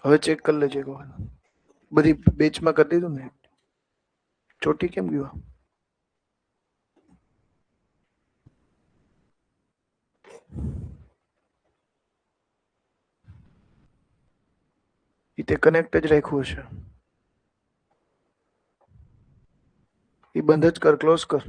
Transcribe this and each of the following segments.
હવે ચેક કરી લેજે એક વખત. બધી બેચમાં કરી દીધું ને? ચોટી કેમ ગયો? એ તે કનેક્ટ જ રાખ્યું હશે. એ બંધ જ કર, ક્લોઝ કર.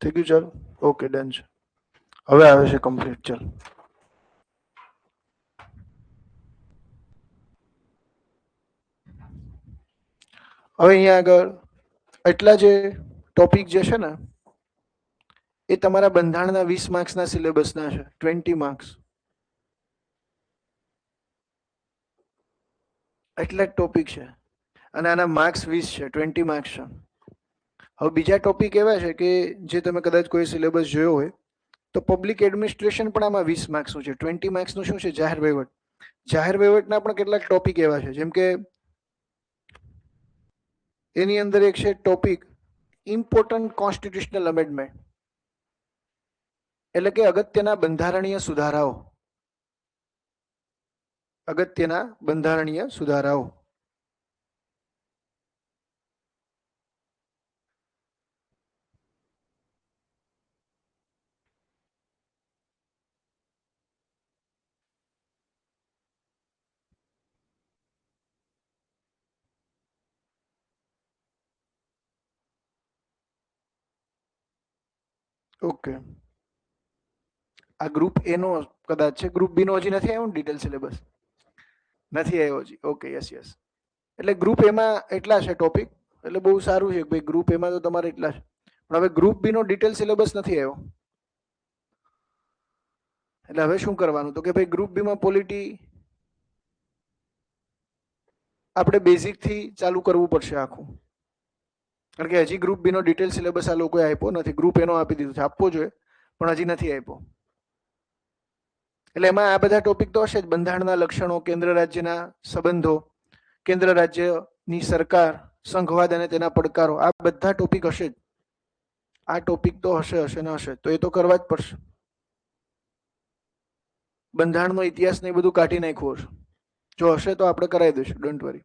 થઈ ગયું? ચાલો, ઓકે, ડન છે. હવે આવે છે કમ્પ્લીટ. ચાલ, હવે અહીંયા આગળ એટલા જે ટોપિક જે છે ને એ તમારા બંધારણના 20 માર્ક્સના સિલેબસના છે, 20 માર્ક્સ. એટલા જ ટોપિક છે અને આના માર્ક્સ 20 છે, 20 માર્ક્સ છે. હવે બીજા ટોપિક એવા છે કે જે તમે કદાચ કોઈ સિલેબસ જોયો હોય તો પબ્લિક એડમિનિસ્ટ્રેશન પણ આમાં 20 માર્ક્સનું છે. 20 માર્ક્સનું શું છે? જાહેર વહીવટ. જાહેર વહીવટના પણ કેટલાક ટોપિક એવા છે, જેમ કે એની અંદર એક છે ટોપિક ઇમ્પોર્ટન્ટ કોન્સ્ટિટ્યુશનલ અમેન્ડમેન્ટ, એટલે કે અગત્યના બંધારણીય સુધારાઓ. અગત્યના બંધારણીય સુધારાઓ. ઓકે, આ ગ્રુપ એ નો કદાચ છે. ગ્રુપ બી નો હજી નથી આવ્યો ને ડિટેલ સિલેબસ? નથી આવ્યો હજી. Okay, yes yes. એટલે ગ્રુપ એમાં એટલા છે ટોપિક, એટલે બહુ સારું છે કે ભાઈ ગ્રુપ એમાં તો તમારે એટલા છે. પણ હવે ગ્રુપ બી નો ડિટેલ સિલેબસ નથી આવ્યો, એટલે હવે શું કરવાનું? તો કે ભાઈ ગ્રુપ બી માં પોલિટી આપણે બેઝિક થી ચાલુ કરવું પડશે આખું, કારણ કે હજી ગ્રુપ બી નો ડિટેલ સિલેબસ આ લોકોએ આપ્યો નથી. ગ્રુપ એનો આપી દીધું છે, આપવો જોઈએ પણ હજી નથી આપ્યો. એટલે એમાં આ બધા ટોપિક તો હશે જ. બંધારણના લક્ષણો, કેન્દ્ર રાજ્યના સંબંધો, કેન્દ્ર રાજ્યની સરકાર, સંઘવાદ અને તેના પડકારો, આ બધા ટોપિક હશે જ. આ ટોપિક તો હશે ને હશે, તો એ તો કરવા જ પડશે. બંધારણનો ઇતિહાસ ને એ બધું કાઢી નાખ્યું હશે. જો હશે તો આપણે કરાવી દઈશું, ડોન્ટ વરી.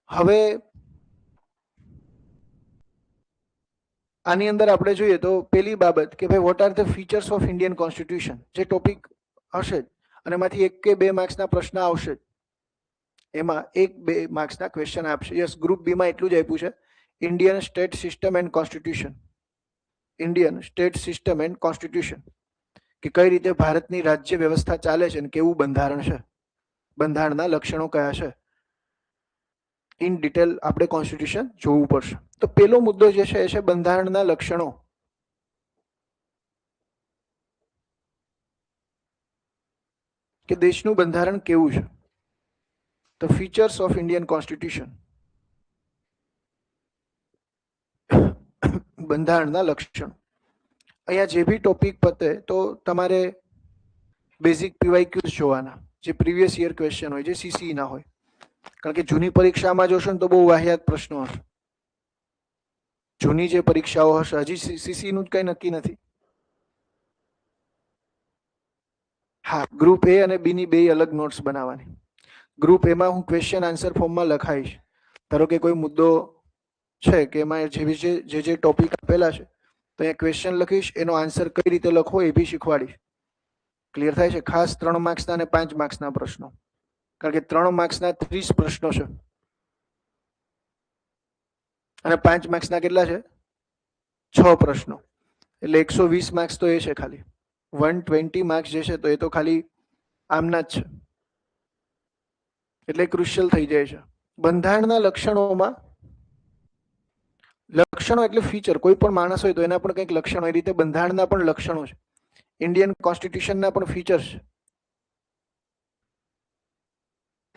હવે આની અંદર આપણે જોઈએ તો પેલી બાબત કે ભાઈ what are the features of Indian constitution, જે ટોપિક હશે જ અને એમાંથી 1 કે 2 માર્ક્સના પ્રશ્ન આવશે જ. એમાં 1-2 માર્ક્સના ક્વેશ્ચન આપશે. યસ, ગ્રુપ બી માં એટલું જ આપ્યું છે, Indian state system and constitution. Indian state system and constitution, કે કઈ રીતે ભારતની રાજ્ય વ્યવસ્થા ચાલે છે અને કેવું બંધારણ છે, બંધારણના લક્ષણો કયા છે, ઇન ડિટેલ આપણે કોન્સ્ટિટ્યુશન જોવું પડશે. તો પેલો મુદ્દો જે છે એ છે બંધારણના લક્ષણો. કે દેશનું બંધારણ કેવું છે, the features of Indian constitution. બંધારણના લક્ષણ. અહીંયા જે બી ટોપિક પતે તો તમારે બેઝિક પીવાયક્યુઝ જોવાના, જે પ્રીવિયસ યર ક્વેશ્ચન હોય, જે સીસી ના હોય. કારણ કે જૂની પરીક્ષામાં જોશો ને તો બહુ વાહિયાત પ્રશ્નો હશે. જૂની જે પરીક્ષાઓ હશે, હજી સીસી નું જ કઈ નક્કી નથી. હા, ગ્રુપ એ અને બી ની બે અલગ નોટ્સ બનાવવાની. ગ્રુપ એમાં હું ક્વેશ્ચન આન્સર ફોર્મમાં લખાઈશ. ધારો કે કોઈ મુદ્દો છે કે એમાં જે ટોપિક આપેલા છે તો અહીંયા ક્વેશ્ચન લખીશ, એનો આન્સર કઈ રીતે લખવો એ બી શીખવાડીશ. ક્લિયર થાય છે? ખાસ 3 માર્ક્સના અને 5 માર્ક્સના પ્રશ્નો, કારણ કે 3 માર્ક્સના 30 પ્રશ્નો છે અને 5 માર્ક્સના કેટલા છે? 6 પ્રશ્નો. એટલે 120 માર્ક્સ તો એ છે ખાલી. 120 માર્ક્સ જે છે તો એ તો ખાલી આમના જ છે. એટલે ક્રુશિયલ થઈ જાય છે. બંધારણના લક્ષણોમાં, લક્ષણો એટલે ફીચર. કોઈ પણ માણસ હોય તો એના પણ કંઈક લક્ષણો, એ રીતે બંધારણના પણ લક્ષણો છે. ઇન્ડિયન કોન્સ્ટિટ્યુશનના પણ ફીચર્સ છે.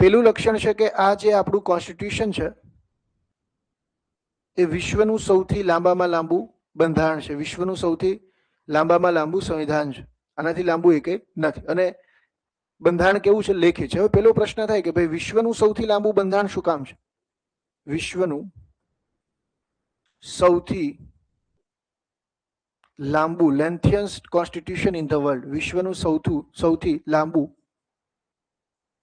પેલું લક્ષણ છે કે આ જે આપણું કોન્સ્ટિટ્યુશન છે એ વિશ્વનું સૌથી લાંબામાં લાંબુ બંધારણ છે, વિશ્વનું સૌથી લાંબામાં લાંબુ સંવિધાન છે. આનાથી લાંબુ એકે નથી. અને બંધારણ કેવું છે? લેખિત છે. હવે પેલો પ્રશ્ન થાય કે ભાઈ વિશ્વનું સૌથી લાંબુ બંધારણ શું કામ છે? વિશ્વનું સૌથી લાંબુ લેન્થિયસ્ટ કોન્સ્ટિટ્યુશન ઇન ધ વર્લ્ડ, વિશ્વનું સૌથી લાંબુ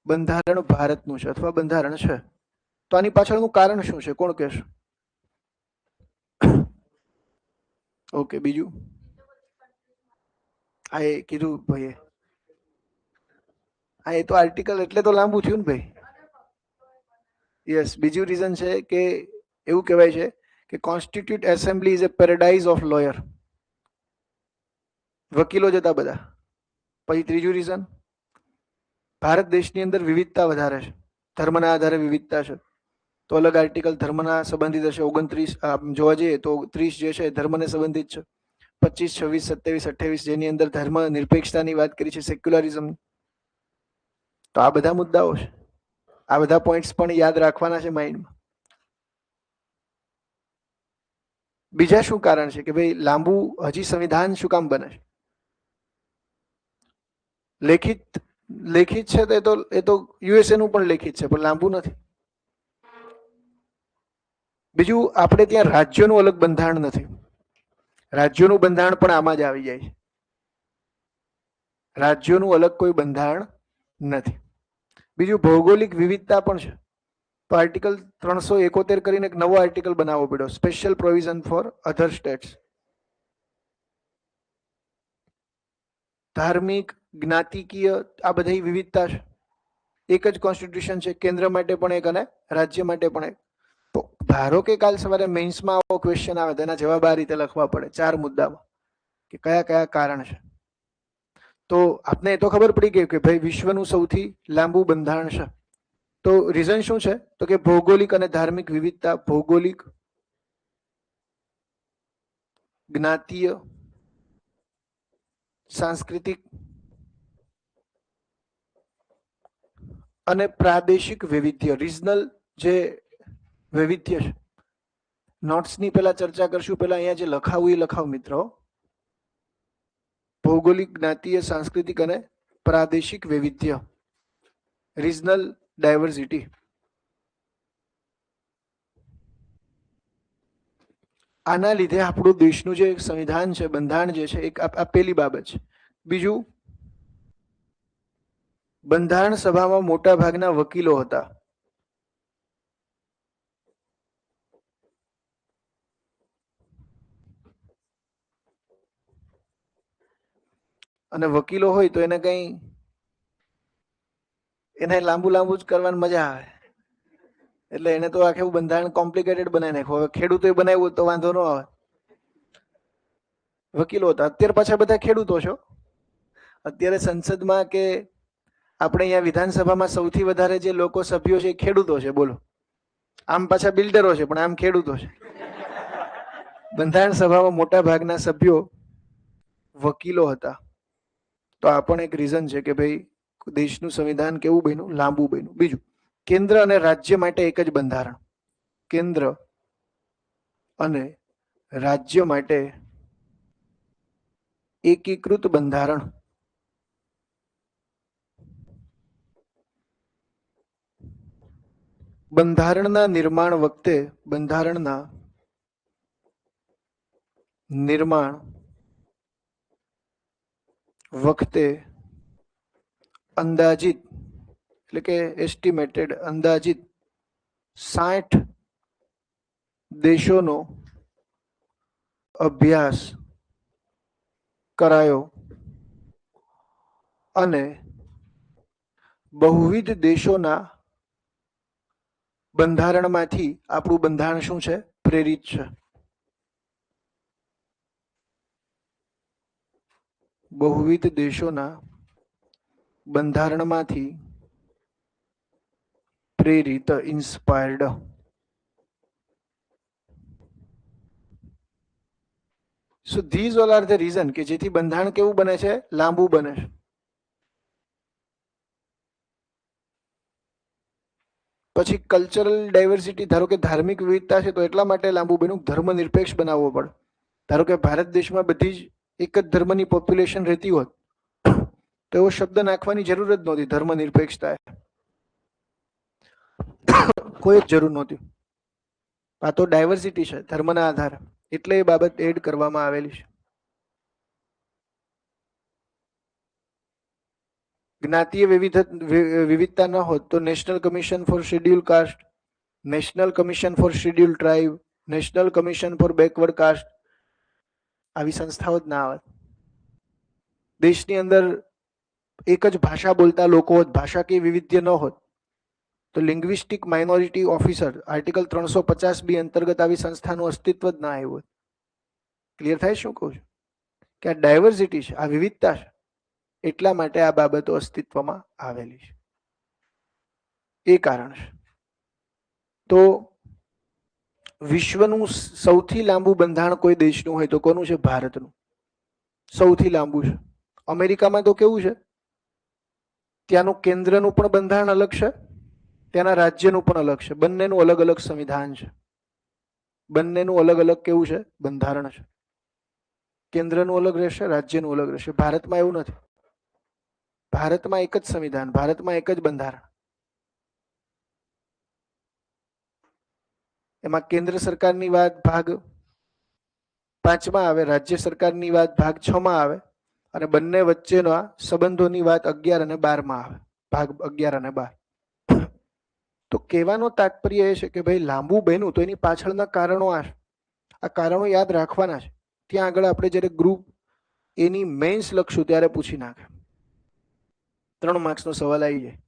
બંધારણ ભારતનું છે અથવા બંધારણ છે. તો આની પાછળનું કારણ શું છે? કોણ કહેશે? ઓકે, બીજું? આ એ કીધું ભાઈ, હા એ તો આર્ટિકલ એટલે તો લાંબુ થયું ને ભાઈ. યસ, બીજું રીઝન છે કે એવું કહેવાય છે કે constitute assembly is A paradise of lawyer, વકીલો જતા બધા. પછી ત્રીજું રીઝન, ભારત દેશની અંદર વિવિધતા વધારે છે, ધર્મના આધારે વિવિધતા છે, તો અલગ આર્ટિકલ ધર્મના સંબંધિત હશે. 29 જોવા જઈએ તો 30 જે છે ધર્મને સંબંધિત છે, 25, 26, 27, 28 જેની અંદર ધર્મ નિરપેક્ષતાની વાત કરી છે, સેક્યુલરિઝમ. તો આ બધા મુદ્દાઓ છે, આ બધા પોઈન્ટ્સ પણ યાદ રાખવાના છે માઇન્ડમાં. બીજા શું કારણ છે કે ભાઈ લાંબુ હજી સંવિધાન શું કામ બને છે? લેખિત છે તો એ તો યુએસએ નું પણ લેખિત છે, પણ લાંબુ નથી. બીજું, આપણે ત્યાં રાજ્યોનું અલગ બંધારણ નથી, રાજ્યોનું બંધારણ પણ આમાં જ આવી જાય છે. રાજ્યોનું અલગ કોઈ બંધારણ નથી. બીજું, ભૌગોલિક વિવિધતા પણ છે. તો આર્ટિકલ 371 કરીને એક નવો આર્ટિકલ બનાવવો પડ્યો, સ્પેશિયલ પ્રોવિઝન ફોર અધર સ્ટેટ્સ. ધાર્મિક, જ્ઞાતિકીય આ બધી વિવિધતા છે. એક જ કોન્સ્ટિટ્યુશન છે, કેન્દ્ર માટે પણ એક અને રાજ્ય માટે પણ એક. તો ધારો કે કાલ સવારે મેઇન્સમાં આવો ક્વેશ્ચન આવે તો એના જવાબ આ રીતે લખવા પડે 4 મુદ્દામાં કે કયા કયા કારણ છે. તો આપને એ તો ખબર પડી ગઈ કે ભાઈ વિશ્વનું સૌથી લાંબુ બંધારણ છે. તો રીઝન શું છે? તો કે ભૌગોલિક અને ધાર્મિક વિવિધતા, ભૌગોલિક, જ્ઞાતીય, સાંસ્કૃતિક અને પ્રાદેશિક વૈવિધ્ય, રિજનલ જે વૈવિધ્ય છે. નોટ્સની પહેલા ચર્ચા કરશું, પહેલા અહીંયા જે લખાવું એ લખાવ મિત્રો. ભૌગોલિક, જ્ઞાતીય, સાંસ્કૃતિક અને પ્રાદેશિક વૈવિધ્ય, રિજનલ ડાયવર્સિટી. આના લીધે આપણું દેશનું જે સંવિધાન છે, બંધારણ જે છે, એક આ પહેલી બાબત છે. બીજું, બંધારણ સભામાં મોટા ભાગના વકીલો હતા. અને વકીલો હોય તો એને લાંબુ લાંબુ જ કરવાની મજા આવે, એટલે એને તો આખું બંધારણ કોમ્પ્લિકેટેડ બનાવી નાખ્યું. હવે ખેડૂતોએ બનાવ્યું તો વાંધો ન આવે. વકીલો હતા. અત્યારે પાછા બધા ખેડૂતો છો. અત્યારે સંસદમાં કે આપણે અહીંયા વિધાનસભામાં સૌથી વધારે જે લોકો સભ્યો છે એ ખેડૂતો છે. બોલો, આમ પાછા બિલ્ડરો છે પણ આમ ખેડૂતો છે. બંધારણ સભામાં મોટા ભાગના સભ્યો વકીલો હતા. તો આ પણ એક રીઝન છે કે ભાઈ દેશનું સંવિધાન કેવું બન્યું? લાંબુ બન્યું. બીજું, કેન્દ્ર અને રાજ્ય માટે એક જ બંધારણ, કેન્દ્ર અને રાજ્ય માટે એકીકૃત બંધારણ. બંધારણના નિર્માણ વખતે અંદાજિત એટલે કે એસ્ટિમેટેડ અંદાજિત 60 દેશોનો અભ્યાસ કરાયો અને બહુવિધ દેશોના બંધારણમાંથી આપણું બંધારણ શું છે? પ્રેરિત છે. બહુવિધ દેશોના બંધારણમાંથી પ્રેરિત, inspired. So these all are the reason કે જેથી બંધારણ કેવું બને છે? લાંબુ બને છે. પછી કલ્ચરલ ડાયવર્સિટી, ધારો કે ધાર્મિક વિવિધતા છે તો એટલા માટે લાંબુ બન્યું, ધર્મ નિરપેક્ષ બનાવવો પડે. ધારો કે ભારત દેશમાં બધી જ એક જ ધર્મની પોપ્યુલેશન રહેતી હોત તો એવો શબ્દ નાખવાની જરૂર જ નહોતી. ધર્મ નિરપેક્ષતા કોઈ જ જરૂર નહોતી. આ તો ડાયવર્સિટી છે ધર્મના આધારે, એટલે એ બાબત એડ કરવામાં આવેલી છે. જ્ઞાતીય વિવિધતા ન હોત તો National Commission for Schedule Caste, National Commission for Schedule Tribe, National Commission for Backward Caste આવી સંસ્થાઓ જ ના આવત. દેશની અંદર એક જ ભાષા બોલતા લોકો હોત, ભાષાકીય વિવિધ્ય ન હોત, તો linguistic minority officer article 350B અંતર્ગત આવી સંસ્થાનું અસ્તિત્વ જ ના આવ્યું. ક્લિયર થાય શું કહું છું? કે આ ડાયવર્સિટી છે, આ વિવિધતા છે, એટલા માટે આ બાબતો અસ્તિત્વમાં આવેલી છે. એ કારણ છે. તો વિશ્વનું સૌથી લાંબુ બંધારણ કોઈ દેશનું હોય તો કોનું છે? ભારતનું સૌથી લાંબુ છે. અમેરિકામાં તો કેવું છે? ત્યાંનું કેન્દ્રનું પણ બંધારણ અલગ છે, ત્યાંના રાજ્યનું પણ અલગ છે. બંનેનું અલગ અલગ સંવિધાન છે, બંનેનું અલગ અલગ કેવું છે? બંધારણ છે. કેન્દ્રનું અલગ રહેશે, રાજ્યનું અલગ રહેશે. ભારતમાં એવું નથી. ભારતમાં એક જ સંવિધાન, ભારતમાં એક જ બંધારણ. એમાં કેન્દ્ર સરકારની વાત ભાગ 5માં આવે, રાજ્ય સરકારની વાત ભાગ 6માં આવે, અને બંને વચ્ચેના સંબંધોની વાત 11 અને 12માં આવે, ભાગ 11 અને 12. તો કહેવાનો તાત્પર્ય એ છે કે ભાઈ લાંબુ બન્યું તો એની પાછળના કારણો આ કારણો યાદ રાખવાના છે. ત્યાં આગળ આપણે જ્યારે ગ્રુપ એની મેન્સ લખશું ત્યારે પૂછી નાખે, 3 માર્ક્સનો સવાલ આવી જાય.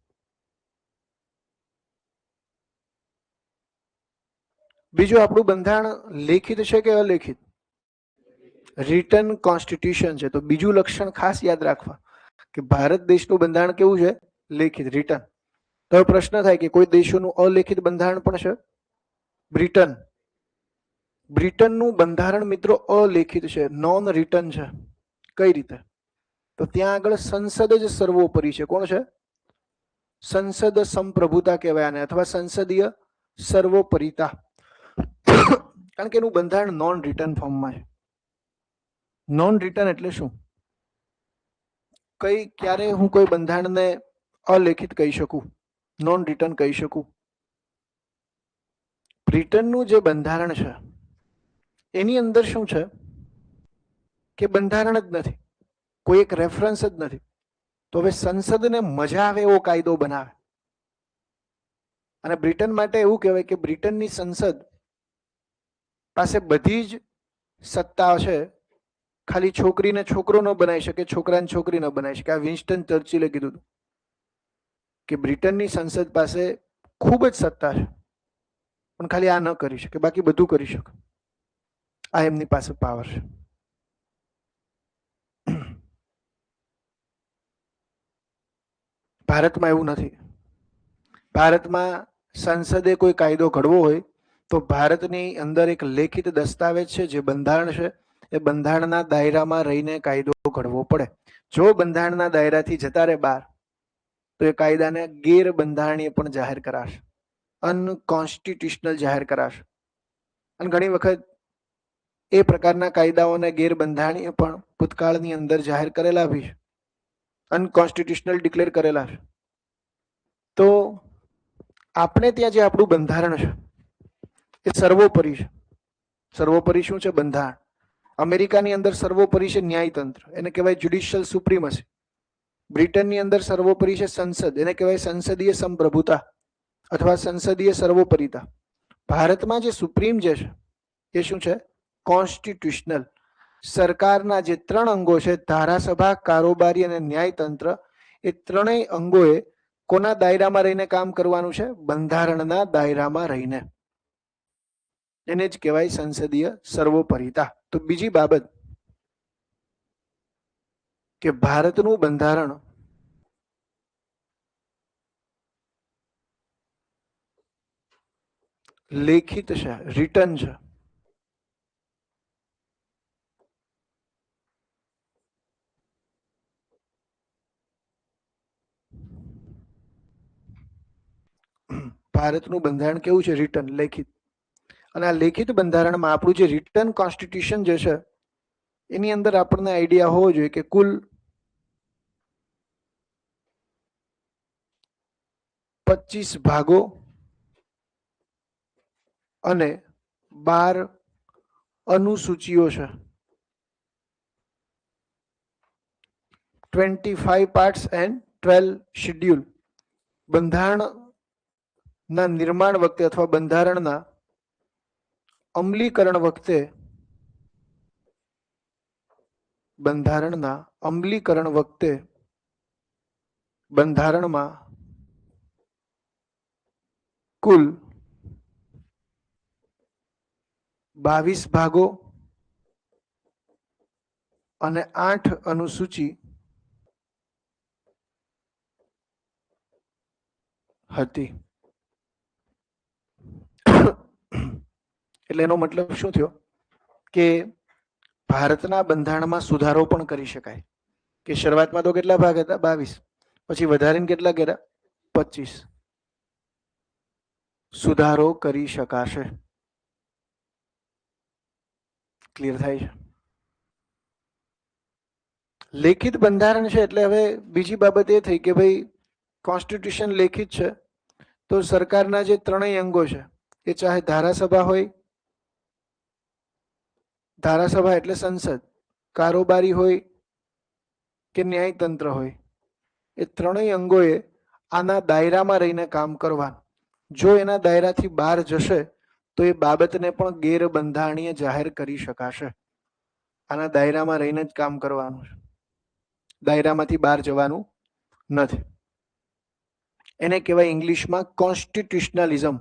બીજું, આપણું બંધારણ લેખિત છે કે અલેખિત? રિટન કોન્સ્ટિટ્યુશન છે. તો બીજું લક્ષણ ખાસ યાદ રાખવા કે ભારત દેશનું બંધારણ કેવું છે? લેખિત, રિટન. તો પ્રશ્ન થાય કે કોઈ દેશોનું અલેખિત બંધારણ પણ છે? બ્રિટનનું બંધારણ મિત્રો અલેખિત છે, નોન રિટન છે. કઈ રીતે? તો ત્યાં આગળ સંસદ જ સર્વોપરી છે. કોણ છે? સંસદ સંપ્રભુતા કહેવાય આને, અથવા સંસદીય સર્વોપરિતા. કારણ કે એનું બંધારણ નોન રિટન ફોર્મમાં છે. નોન રિટન એટલે શું? ક્યારે હું કોઈ બંધારણને અલેખિત કહી શકું, નોન રિટન કહી શકું? બ્રિટનનું જે બંધારણ છે એની અંદર શું છે કે બંધારણ જ નથી, કોઈ એક રેફરન્સ જ નથી. તો હવે સંસદને મજા આવે એવો કાયદો બનાવે. અને બ્રિટન માટે એવું કહેવાય કે બ્રિટનની સંસદ પાસે બધી જ સત્તા છે, ખાલી છોકરીને છોકરો ન બનાવી શકે, છોકરાને છોકરી ન બનાવી શકે. આ વિન્સ્ટન ચર્ચિલે કીધું હતું કે બ્રિટનની સંસદ પાસે ખૂબ જ સત્તા છે, પણ ખાલી આ ન કરી શકે, બાકી બધું કરી શકે. આ એમની પાસે પાવર છે. ભારતમાં એવું નથી. ભારતમાં સંસદે કોઈ કાયદો ઘડવો હોય તો ભારતની અંદર એક લેખિત દસ્તાવેજ છે, જે બંધારણ છે. એ બંધારણના દાયરામાં રહીને કાયદો ઘડવો પડે. જો બંધારણના દાયરાથી જતા રહે બહાર તો એ કાયદાને ગેરબંધારણીય પણ જાહેર કરાશે, અનકોન્સ્ટિટ્યુશનલ જાહેર કરાશે. અને ઘણી વખત એ પ્રકારના કાયદાઓને ગેરબંધારણીય પણ ભૂતકાળની અંદર જાહેર કરેલા બી છે, અનકોન્સ્ટિટ્યુશનલ ડિક્લેર કરેલા છે. તો આપણે ત્યાં જે આપણું બંધારણ છે એ સર્વોપરી છે. સર્વોપરી શું છે? બંધારણ. અમેરિકાની અંદર સર્વોપરી છે ન્યાયતંત્ર, એને કહેવાય જ્યુડિશિયલ સુપ્રીમસી. બ્રિટનની અંદર સર્વોપરી છે સંસદ, એને કહેવાય સંસદીય સંપ્રભુતા અથવા સંસદીય સર્વોપરિતા. ભારતમાં જે સુપ્રીમ જે છે એ શું છે? કોન્સ્ટિટ્યુશનલ. સરકારના જે 3 અંગો છે, ધારાસભા, કારોબારી અને ન્યાયતંત્ર, એ ત્રણેય અંગોએ કોના દાયરામાં રહીને કામ કરવાનું છે? બંધારણના દાયરામાં રહીને. એને જ કહેવાય સંસદીય સર્વોપરિતા. તો બીજી બાબત કે ભારતનું બંધારણ લેખિત છે, રિટન છે. ભારતનું બંધારણ કેવું છે? રિટન, લેખિત. અને આ લેખિત બંધારણમાં આપણું જે રિટન કોન્સ્ટિટ્યુશન જે છે એની અંદર આપણને આઈડિયા હોવો જોઈએ કે કુલ 25 ભાગો અને 12 અનુસૂચિઓ છે, 25 પાર્ટ્સ એન્ડ 12 શેડ્યુલ. બંધારણના નિર્માણ વખતે અથવા બંધારણના અમલીકરણ વખતે બંધારણમાં કુલ 22 ભાગો અને 8 અનુસૂચિ હતી. એટલે એનો મતલબ શું થયો કે ભારતના બંધારણમાં સુધારો પણ કરી શકાય. કે શરૂઆતમાં તો કેટલા ભાગ હતા? 22. પછી વધારીને કેટલા કર્યા? 25. સુધારો કરી શકાશે. ક્લિયર થાય છે? લેખિત બંધારણ છે એટલે હવે બીજી બાબત એ થઈ કે ભાઈ કોન્સ્ટિટ્યુશન લેખિત છે તો સરકારના જે ત્રણેય અંગો છે એ ચાહે ધારાસભા હોય, ધારાસભા એટલે સંસદ, કારોબારી હોય કે ન્યાયતંત્ર હોય, એ ત્રણેય અંગોએ આના દાયરામાં રહીને કામ કરવાનું. જો એના દાયરાથી બહાર જશે તો એ બાબતને પણ ગેરબંધારણીય જાહેર કરી શકાશે. આના દાયરામાં રહીને જ કામ કરવાનું છે, દાયરામાંથી બહાર જવાનું નથી. એને કહેવાય ઇંગ્લિશમાં કોન્સ્ટિટ્યુશનલિઝમ,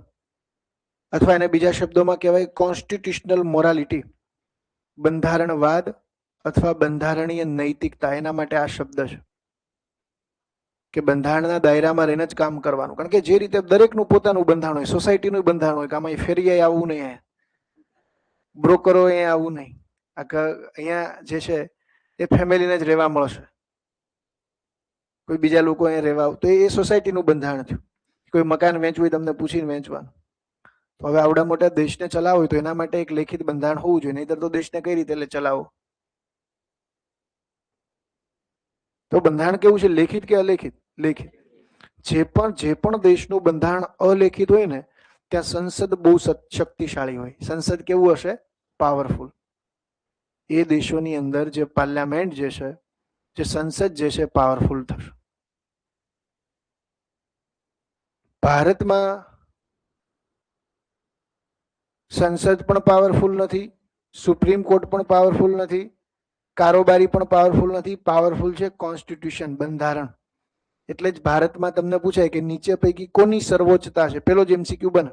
અથવા એને બીજા શબ્દોમાં કહેવાય કોન્સ્ટિટ્યુશનલ મોરાલિટી. બંધારણવાદ અથવા બંધારણીય નૈતિકતા, એના માટે આ શબ્દ છે કે બંધારણના દાયરામાં રહીને જ કામ કરવાનું. કારણ કે જે રીતે દરેકનું પોતાનું બંધારણ હોય, સોસાયટીનું બંધારણ હોય કે આમાં ફેરિયાએ આવવું નહીં, બ્રોકરોએ આવવું નહીં, અહીંયા જે છે એ ફેમિલીને જ રહેવા મળશે, કોઈ બીજા લોકો અહીંયા રહેવા આવ તો એ સોસાયટીનું બંધારણ થયું. કોઈ મકાન વેચવું હોય તમને પૂછીને વેચવાનું. તો હવે આવડા મોટા દેશને ચલાવો હોય તો એના માટે એક લેખિત બંધારણ હોવું જોઈએ, નહીતર તો દેશને કઈ રીતે ચલાવો? તો બંધારણ કેવું છે? લેખિત કે અલેખિત? લેખિત. જે પણ દેશનું બંધારણ અલેખિત હોય ને ત્યાં સંસદ બહુ શક્તિશાળી હોય. સંસદ કેવું હશે? પાવરફુલ. એ દેશોની અંદર જે પાર્લામેન્ટ જે છે, જે સંસદ જે છે, પાવરફુલ થશે. ભારતમાં સંસદ પણ પાવરફુલ નથી, સુપ્રીમ કોર્ટ પણ પાવરફુલ નથી, કારોબારી પણ પાવરફુલ નથી. પાવરફુલ છે કોન્સ્ટિટ્યુશન, બંધારણ. એટલે જ ભારતમાં તમને પૂછાય કે નીચે પૈકી કોની સર્વોચ્ચતા છે, પેલો જ એમસીક્યુ બને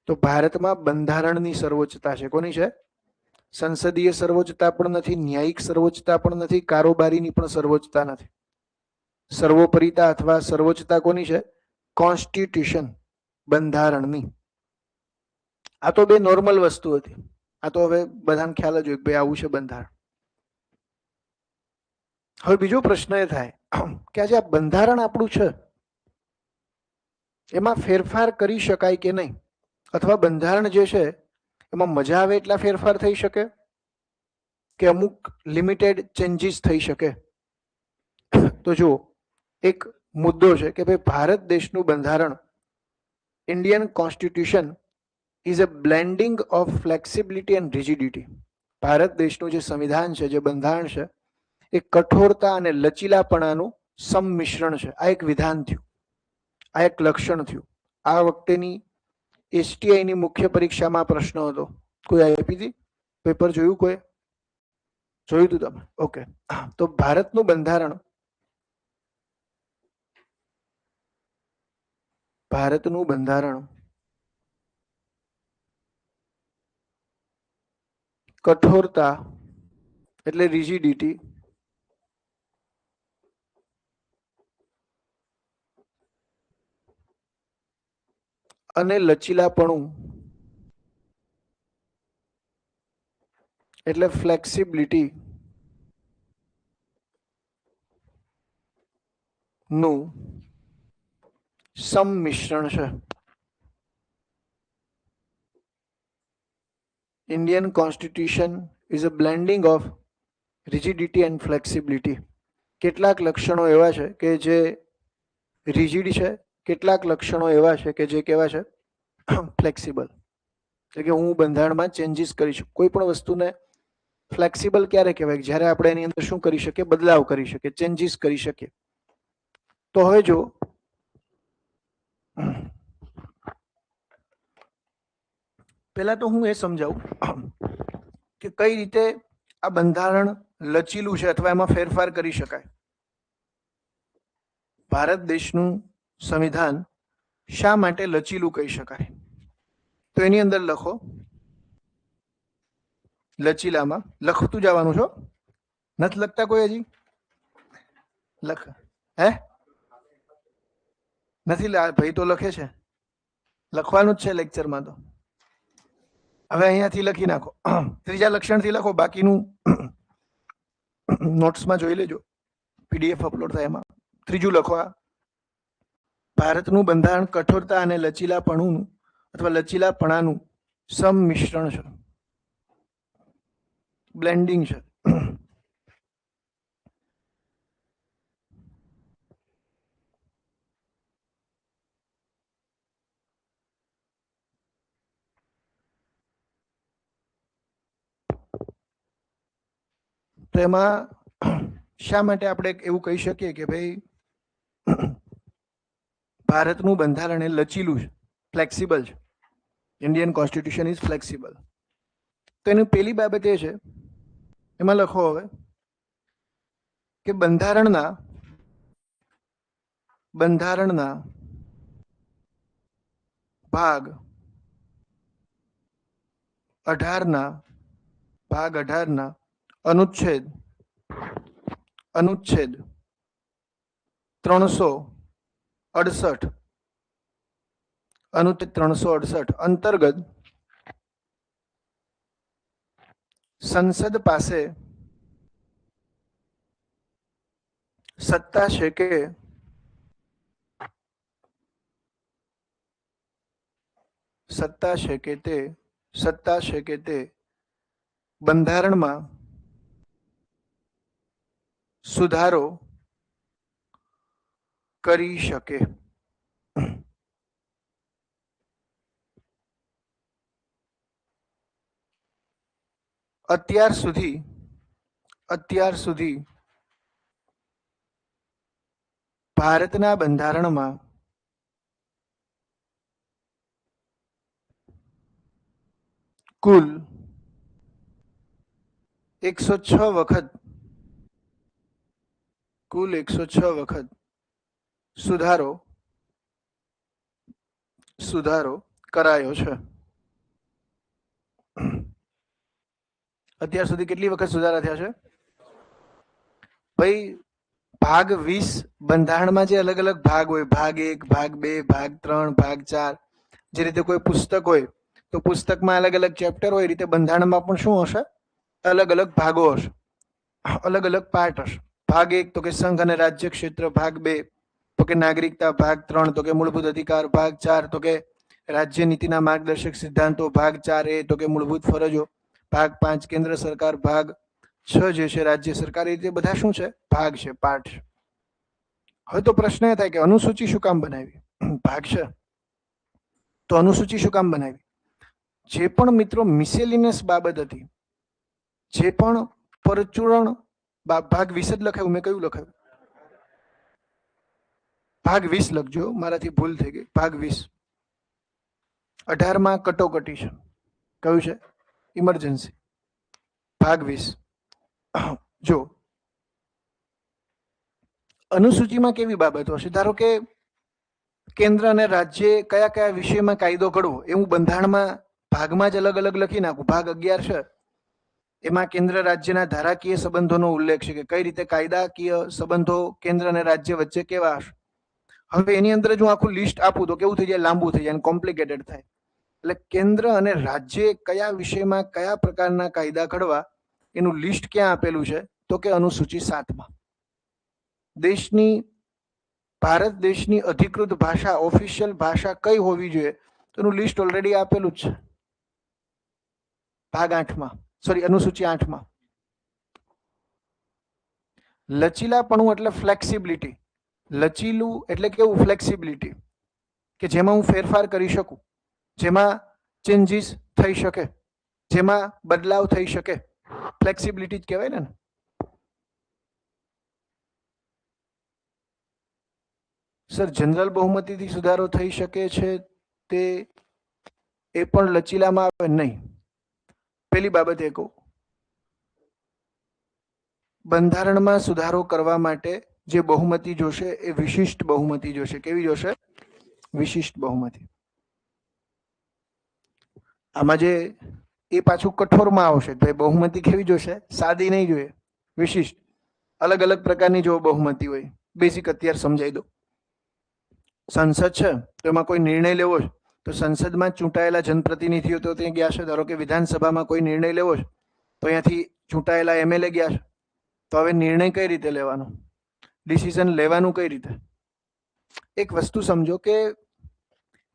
તો ભારતમાં બંધારણની સર્વોચ્ચતા છે. કોની છે? સંસદીય સર્વોચ્ચતા પણ નથી, ન્યાયિક સર્વોચ્ચતા પણ નથી, કારોબારીની પણ સર્વોચ્ચતા નથી. સર્વોપરિતા અથવા સર્વોચ્ચતા કોની છે? કોન્સ્ટિટ્યુશન, બંધારણની. આ તો બે નોર્મલ વસ્તુ હતી. આ તો હવે બધાને ખ્યાલ જ હોય કે ભાઈ આવું છે બંધારણ. હવે બીજો પ્રશ્ન એ થાય કે આજે આ બંધારણ આપણું છે એમાં ફેરફાર કરી શકાય કે નહીં, અથવા બંધારણ જે છે એમાં મજા આવે એટલા ફેરફાર થઈ શકે કે અમુક લિમિટેડ ચેન્જીસ થઈ શકે? તો જો એક મુદ્દો છે કે ભાઈ ભારત દેશનું બંધારણ, Indian constitution is a blending of flexibility and rigidity. Bharat દેશનું જે સંવિધાન છે, જે બંધારણ છે, એ કઠોરતા અને લચીલાપણાનું સંમિશ્રણ છે. આ એક વિધાન થયું, આ એક લક્ષણ થયું. આ વખતેની એસટીઆઈની મુખ્ય પરીક્ષામાં પ્રશ્ન હતો. કોઈ આપી હતી? પેપર જોયું? કોઈ જોયું હતું તમે? ઓકે. તો ભારતનું બંધારણ કઠોરતા એટલે રિજિડિટી અને લચીલાપણું એટલે ફ્લેક્સિબિલિટી નું સંમિશ્રણ છે. Indian constitution is a blending of rigidity and flexibility. કેટલાક લક્ષણો એવા છે કે જે રિજિડ છે, કેટલાક લક્ષણો એવા છે કે જે કેવા છે? ફ્લેક્સિબલ. એટલે કે હું બંધારણમાં ચેન્જીસ કરી શકું. કોઈ પણ વસ્તુને ફ્લેક્સિબલ ક્યારે કહેવાય? જ્યારે આપણે એની અંદર શું કરી શકીએ? બદલાવ કરી શકીએ, ચેન્જીસ કરી શકીએ. તો હવે જો પહેલા તો હું એ સમજાવું કે કઈ રીતે આ બંધારણ લચીલું છે અથવા એમાં ફેરફાર કરી શકાય. ભારત દેશનું સંવિધાન શા માટે લચીલું કહી શકાય? તો એની અંદર લખો, લચીલામાં લખતું જવાનું છો. નથી લખતા કોઈ હજી? લખ હે નથી, ભાઈ તો લખે છે. લખવાનું જ છે લેક્ચરમાં. તો હવે અહીંયાથી લખી નાખો, ત્રીજા લક્ષણથી લખો, બાકીનું નોટ્સમાં જોઈ લેજો, પીડીએફ અપલોડ થાય એમાં. ત્રીજું લખો, આ ભારતનું બંધારણ કઠોરતા અને લચીલાપણું અથવા લચીલાપણાનું સંમિશ્રણ છે, બ્લેન્ડિંગ છે. તો એમાં શા માટે આપણે એવું કહી શકીએ કે ભાઈ ભારતનું બંધારણ એ લચીલું છે, ફ્લેક્સિબલ છે. Indian constitution is flexible. તો એની પહેલી બાબત એ છે, એમાં લખો હવે કે બંધારણના ભાગ 18 ના અનુચ્છેદ 368 અંતર્ગત સંસદ પાસે સત્તા છે કે તે બંધારણમાં સુધારો કરી શકે. અત્યાર સુધી ભારતના બંધારણમાં કુલ 106 વખત સુધારો કરાયો છે. અત્યાર સુધી કેટલી વખત સુધારા થયા છે ભાઈ? ભાગ 20 બંધારણમાં જે અલગ અલગ ભાગ હોય, ભાગ 1, ભાગ 2, ભાગ 3, ભાગ 4, જે રીતે કોઈ પુસ્તક હોય તો પુસ્તકમાં અલગ અલગ ચેપ્ટર હોય, એ રીતે બંધારણમાં પણ શું હશે? અલગ અલગ ભાગો હશે, અલગ અલગ પાર્ટ હશે. ભાગ 1 તો કે સંઘ અને રાજ્ય ક્ષેત્ર, ભાગ 2 તો કે નાગરિકતા, ભાગ 3 તો કે મૂળભૂત અધિકાર, ભાગ 4 તો કે રાજ્ય નીતિના માર્ગદર્શક સિદ્ધાંતો, ભાગ 4A તો કે મૂળભૂત ફરજો, ભાગ 5 કેન્દ્ર સરકાર, ભાગ 6 જે છે રાજ્ય સરકાર. એ રીતે બધા શું છે? ભાગ છે, પાર્ટ છે. હવે તો પ્રશ્ન એ થાય કે અનુસૂચિ શું કામ બનાવી? ભાગ છે તો અનુસૂચિ શું કામ બનાવી? જે પણ મિત્રો મિસેલિનિયસ બાબત હતી, જે પણ પરચુરણ, ભાગ 20 જ લખાયું. મેં કયું લખાયું? ભાગ 20 લખજો, મારાથી ભૂલ થઈ ગઈ. ભાગ 20 18માં કટોકટી છે. કયું છે? ઇમરજન્સી. ભાગ 20 જો અનુસૂચિમાં કેવી બાબતો હશે? ધારો કે કેન્દ્ર અને રાજ્ય કયા કયા વિષયમાં કાયદો ઘડવો, એવું બંધારણમાં ભાગમાં જ અલગ અલગ લખી નાખું. ભાગ 11 છે, એમાં કેન્દ્ર રાજ્યના ધારાકીય સંબંધોનો ઉલ્લેખ છે કે કઈ રીતે કાયદાકીય સંબંધો કેન્દ્ર અને રાજ્ય વચ્ચે કેવા હશે. હવે એની અંદર જો આખું લિસ્ટ આપું તો કેવું થઈ જાય? લાંબુ થઈ જાય અને કોમ્પ્લિકેટેડ થાય. એટલે કેન્દ્ર અને રાજ્ય કયા વિષયમાં કયા પ્રકારના કાયદા ઘડવા, એનું લિસ્ટ ક્યાં આપેલું છે? તો કે અનુસૂચિ 7માં. ભારત દેશની અધિકૃત ભાષા, ઓફિશિયલ ભાષા કઈ હોવી જોઈએ, તો એનું લિસ્ટ ઓલરેડી આપેલું જ છે ભાગ 8માં, સોરી અનુસૂચિ 8માં. લચીલાપણું એટલે ફ્લેક્સિબિલિટી. લચીલું એટલે કેવું? ફ્લેક્સિબિલિટી, કે જેમાં હું ફેરફાર કરી શકું, જેમાં ચેન્જીસ થઈ શકે, જેમાં બદલાવ થઈ શકે, ફ્લેક્સિબિલિટી જ કહેવાય ને. સર, જનરલ બહુમતીથી સુધારો થઈ શકે છે તે એ પણ લચીલામાં આવે નહીં. પેલી બાબત એ કહું, બંધારણમાં સુધારો કરવા માટે જે બહુમતી જોશે એ વિશિષ્ટ બહુમતી જોશે. કેવી જોશે? વિશિષ્ટ બહુમતી. આમાં જે એ પાછું કઠોરમાં આવશે તો એ બહુમતી કેવી જોશે? સાદી નહીં જોઈએ, વિશિષ્ટ. અલગ અલગ પ્રકારની જો બહુમતી હોય, બેઝિક અત્યારે સમજાઈ દો. સંસદ છે તો એમાં કોઈ નિર્ણય લેવો છે તો સંસદમાં ચૂંટાયેલા જનપ્રતિનિધિઓ તો ત્યાં ગયા છે. ધારો કે વિધાનસભામાં કોઈ નિર્ણય લેવો છે તો અહીંયાથી ચૂંટાયેલા એમએલએ ગયા છે. તો હવે નિર્ણય કઈ રીતે લેવાનો, ડિસિઝન લેવાનું કઈ રીતે? એક વસ્તુ સમજો કે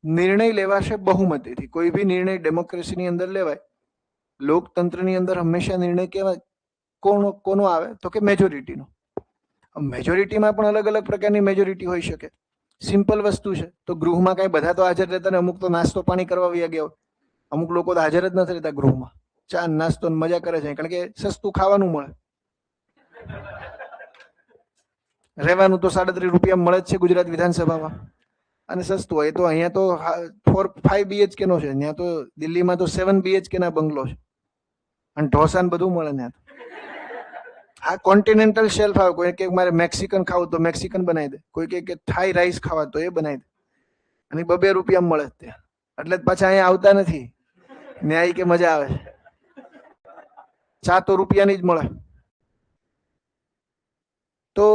નિર્ણય લેવાશે બહુમતીથી. કોઈ બી નિર્ણય ડેમોક્રેસીની અંદર લેવાય, લોકતંત્રની અંદર હંમેશા નિર્ણય કેવા કોનો આવે તો કે મેજોરિટીનો. મેજોરિટીમાં પણ અલગ અલગ પ્રકારની મેજોરિટી હોઈ શકે. સિમ્પલ વસ્તુ છે. તો ગૃહમાં કઈ બધા તો હાજર રહેતા ને, અમુક તો નાસ્તો પાણી કરવા વયા ગયા હોય. અમુક લોકો તો હાજર જ નથી રહેતા ગૃહમાં, ચા નાસ્તો મજા કરે છે કારણ કે સસ્તું ખાવાનું મળે. રહેવાનું તો 37 રૂપિયા મળે જ છે ગુજરાત વિધાનસભામાં, અને સસ્તું હોય તો અહીંયા તો 4-5 BHK નો છે, ત્યાં તો દિલ્હીમાં તો 7 BHK ના બંગલો છે, અને ઢોસા ને બધું મળે ત્યાં. આ કોન્ટિનેન્ટલ શેલ્ફ આવે. કોઈ કે મારે મેક્સિકન ખાવું તો મેક્સિકન બનાવી દે, કોઈ કે થાઈ રાઈસ ખાવા તો એ બનાવી દે, અને 2 રૂપિયા મળે ત્યાં. એટલે પાછા અહીંયા આવતા નથી, ન્યાય કે મજા આવે. ચા તો રૂપિયાની જ મળે. તો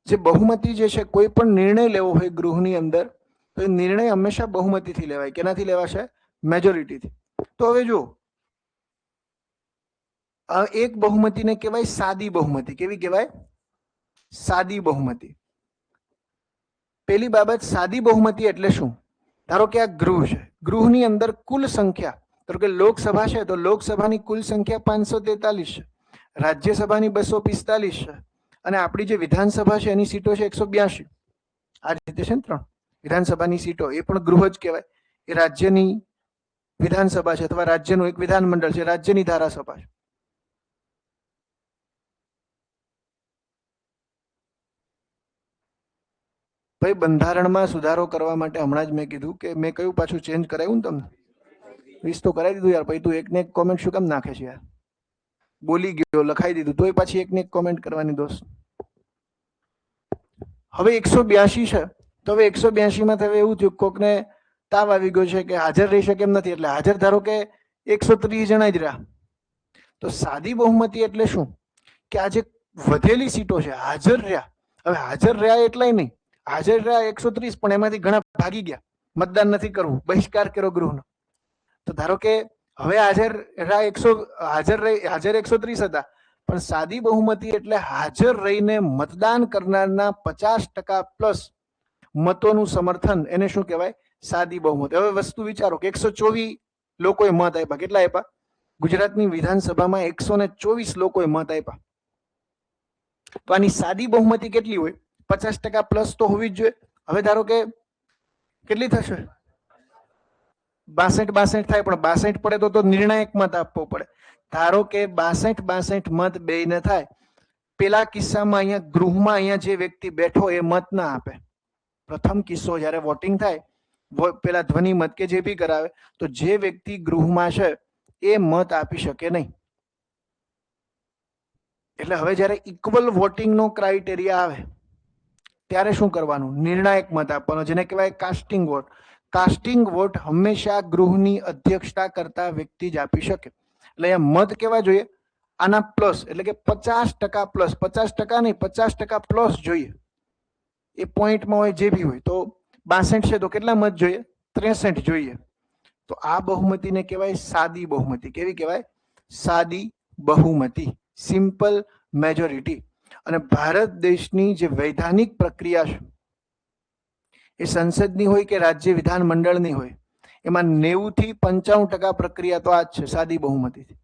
જે બહુમતી જે છે, કોઈ પણ નિર્ણય લેવો હોય ગૃહની અંદર તો એ નિર્ણય હંમેશા બહુમતીથી લેવાય. કેનાથી લેવાશે? મેજોરિટીથી. તો હવે જો એક બહુમતીને કહેવાય સાદી બહુમતી. કેવી કહેવાય? સાદી બહુમતી. પેલી બાબત, સાદી બહુમતી એટલે શું? ધારો કે આ ગૃહ છે, ગૃહની અંદર કુલ સંખ્યા, ધારો કે લોકસભા છે તો લોકસભાની કુલ સંખ્યા 543 છે, રાજ્યસભાની 245 છે, અને આપણી જે વિધાનસભા છે એની સીટો છે 182. આ રીતે છે ને 3 વિધાનસભાની સીટો, એ પણ ગૃહ જ કહેવાય. એ રાજ્યની વિધાનસભા છે અથવા રાજ્યનું એક વિધાનમંડળ છે, રાજ્યની ધારાસભા છે. ભાઈ, બંધારણમાં સુધારો કરવા માટે હમણાં જ મેં કીધું કે મેં કયું પાછું ચેન્જ કરાવ્યું ને તમને? 20 તો કરાવી દીધું યાર. પછી તું એકને એક કોમેન્ટ શું કામ નાખે છે યાર? બોલી ગયો, લખાઈ દીધું, તોય પાછી એકને એક કોમેન્ટ કરવાની દોસ્ત. હવે 182 છે તો હવે 182 માં હવે એવું થયું કોકને તાવ આવી ગયો છે કે હાજર રહી શકે એમ નથી, એટલે હાજર ધારો કે 130 જણા જ રહ્યા. તો સાદી બહુમતી એટલે શું? કે આ જે વધેલી સીટો છે હાજર રહ્યા. હવે હાજર રહ્યા એટલાય નહીં, હાજર રહ્યા 130, પણ એમાંથી ઘણા ભાગી ગયા, મતદાન નથી કરવું, બહિષ્કાર કર્યો ગૃહનો. તો ધારો કે હવે હાજર 130 હતા, પણ સાદી બહુમતી એટલે હાજર રહીને મતદાન કરનારના 50% પ્લસ મતોનું સમર્થન, એને શું કહેવાય? સાદી બહુમતી. હવે વસ્તુ વિચારો કે 124 લોકોએ મત આપ્યા. કેટલા આપ્યા? ગુજરાતની વિધાનસભામાં 124 લોકોએ મત આપ્યા. તો આની સાદી બહુમતી કેટલી હોય? 50% પ્લસ તો હોવી જ જોઈએ. હવે ધારો કે કેટલી થશે? 62 થાય, પણ 62 પડે તો નિર્ણાયક મત આપવો પડે. ધારો કે 62 મત બેયને થાય. પેલા કિસ્સામાં અહીંયા ગૃહમાં અહીંયા જે વ્યક્તિ બેઠો એ મત ના આપે. પ્રથમ કિસ્સો જ્યારે વોટિંગ થાય, પેલા ધ્વનિ મત કે જે બી કરાવે, તો જે વ્યક્તિ ગૃહમાં છે એ મત આપી શકે નહીં. એટલે હવે જ્યારે ઇક્વલ વોટિંગનો ક્રાઇટેરિયા આવે ત્યારે શું કરવાનું? નિર્ણાયક મત આપવાનો, જેને કહેવાય કાસ્ટિંગ વોટ. કાસ્ટિંગ વોટ હંમેશા ગૃહની અધ્યક્ષતા કરતા વ્યક્તિ જ આપી શકે. એટલે અહીંયા મત કેવા જોઈએ? આના પ્લસ, એટલે કે 50% પ્લસ. 50% નહીં, 50% પ્લસ જોઈએ. એ પોઈન્ટમાં હોય, જે બી હોય. તો 62 છે તો કેટલા મત જોઈએ? 63 જોઈએ. તો આ બહુમતીને કહેવાય સાદી બહુમતી. કેવી કહેવાય? સાદી બહુમતી, સિમ્પલ મેજોરિટી. અને ભારત દેશની જે વૈધાનિક પ્રક્રિયા છે, એ સંસદની હોય કે રાજ્ય વિધાનમંડળની હોય, એમાં 90 થી 95% પ્રક્રિયા તો આ જ છે, સાદી બહુમતીથી.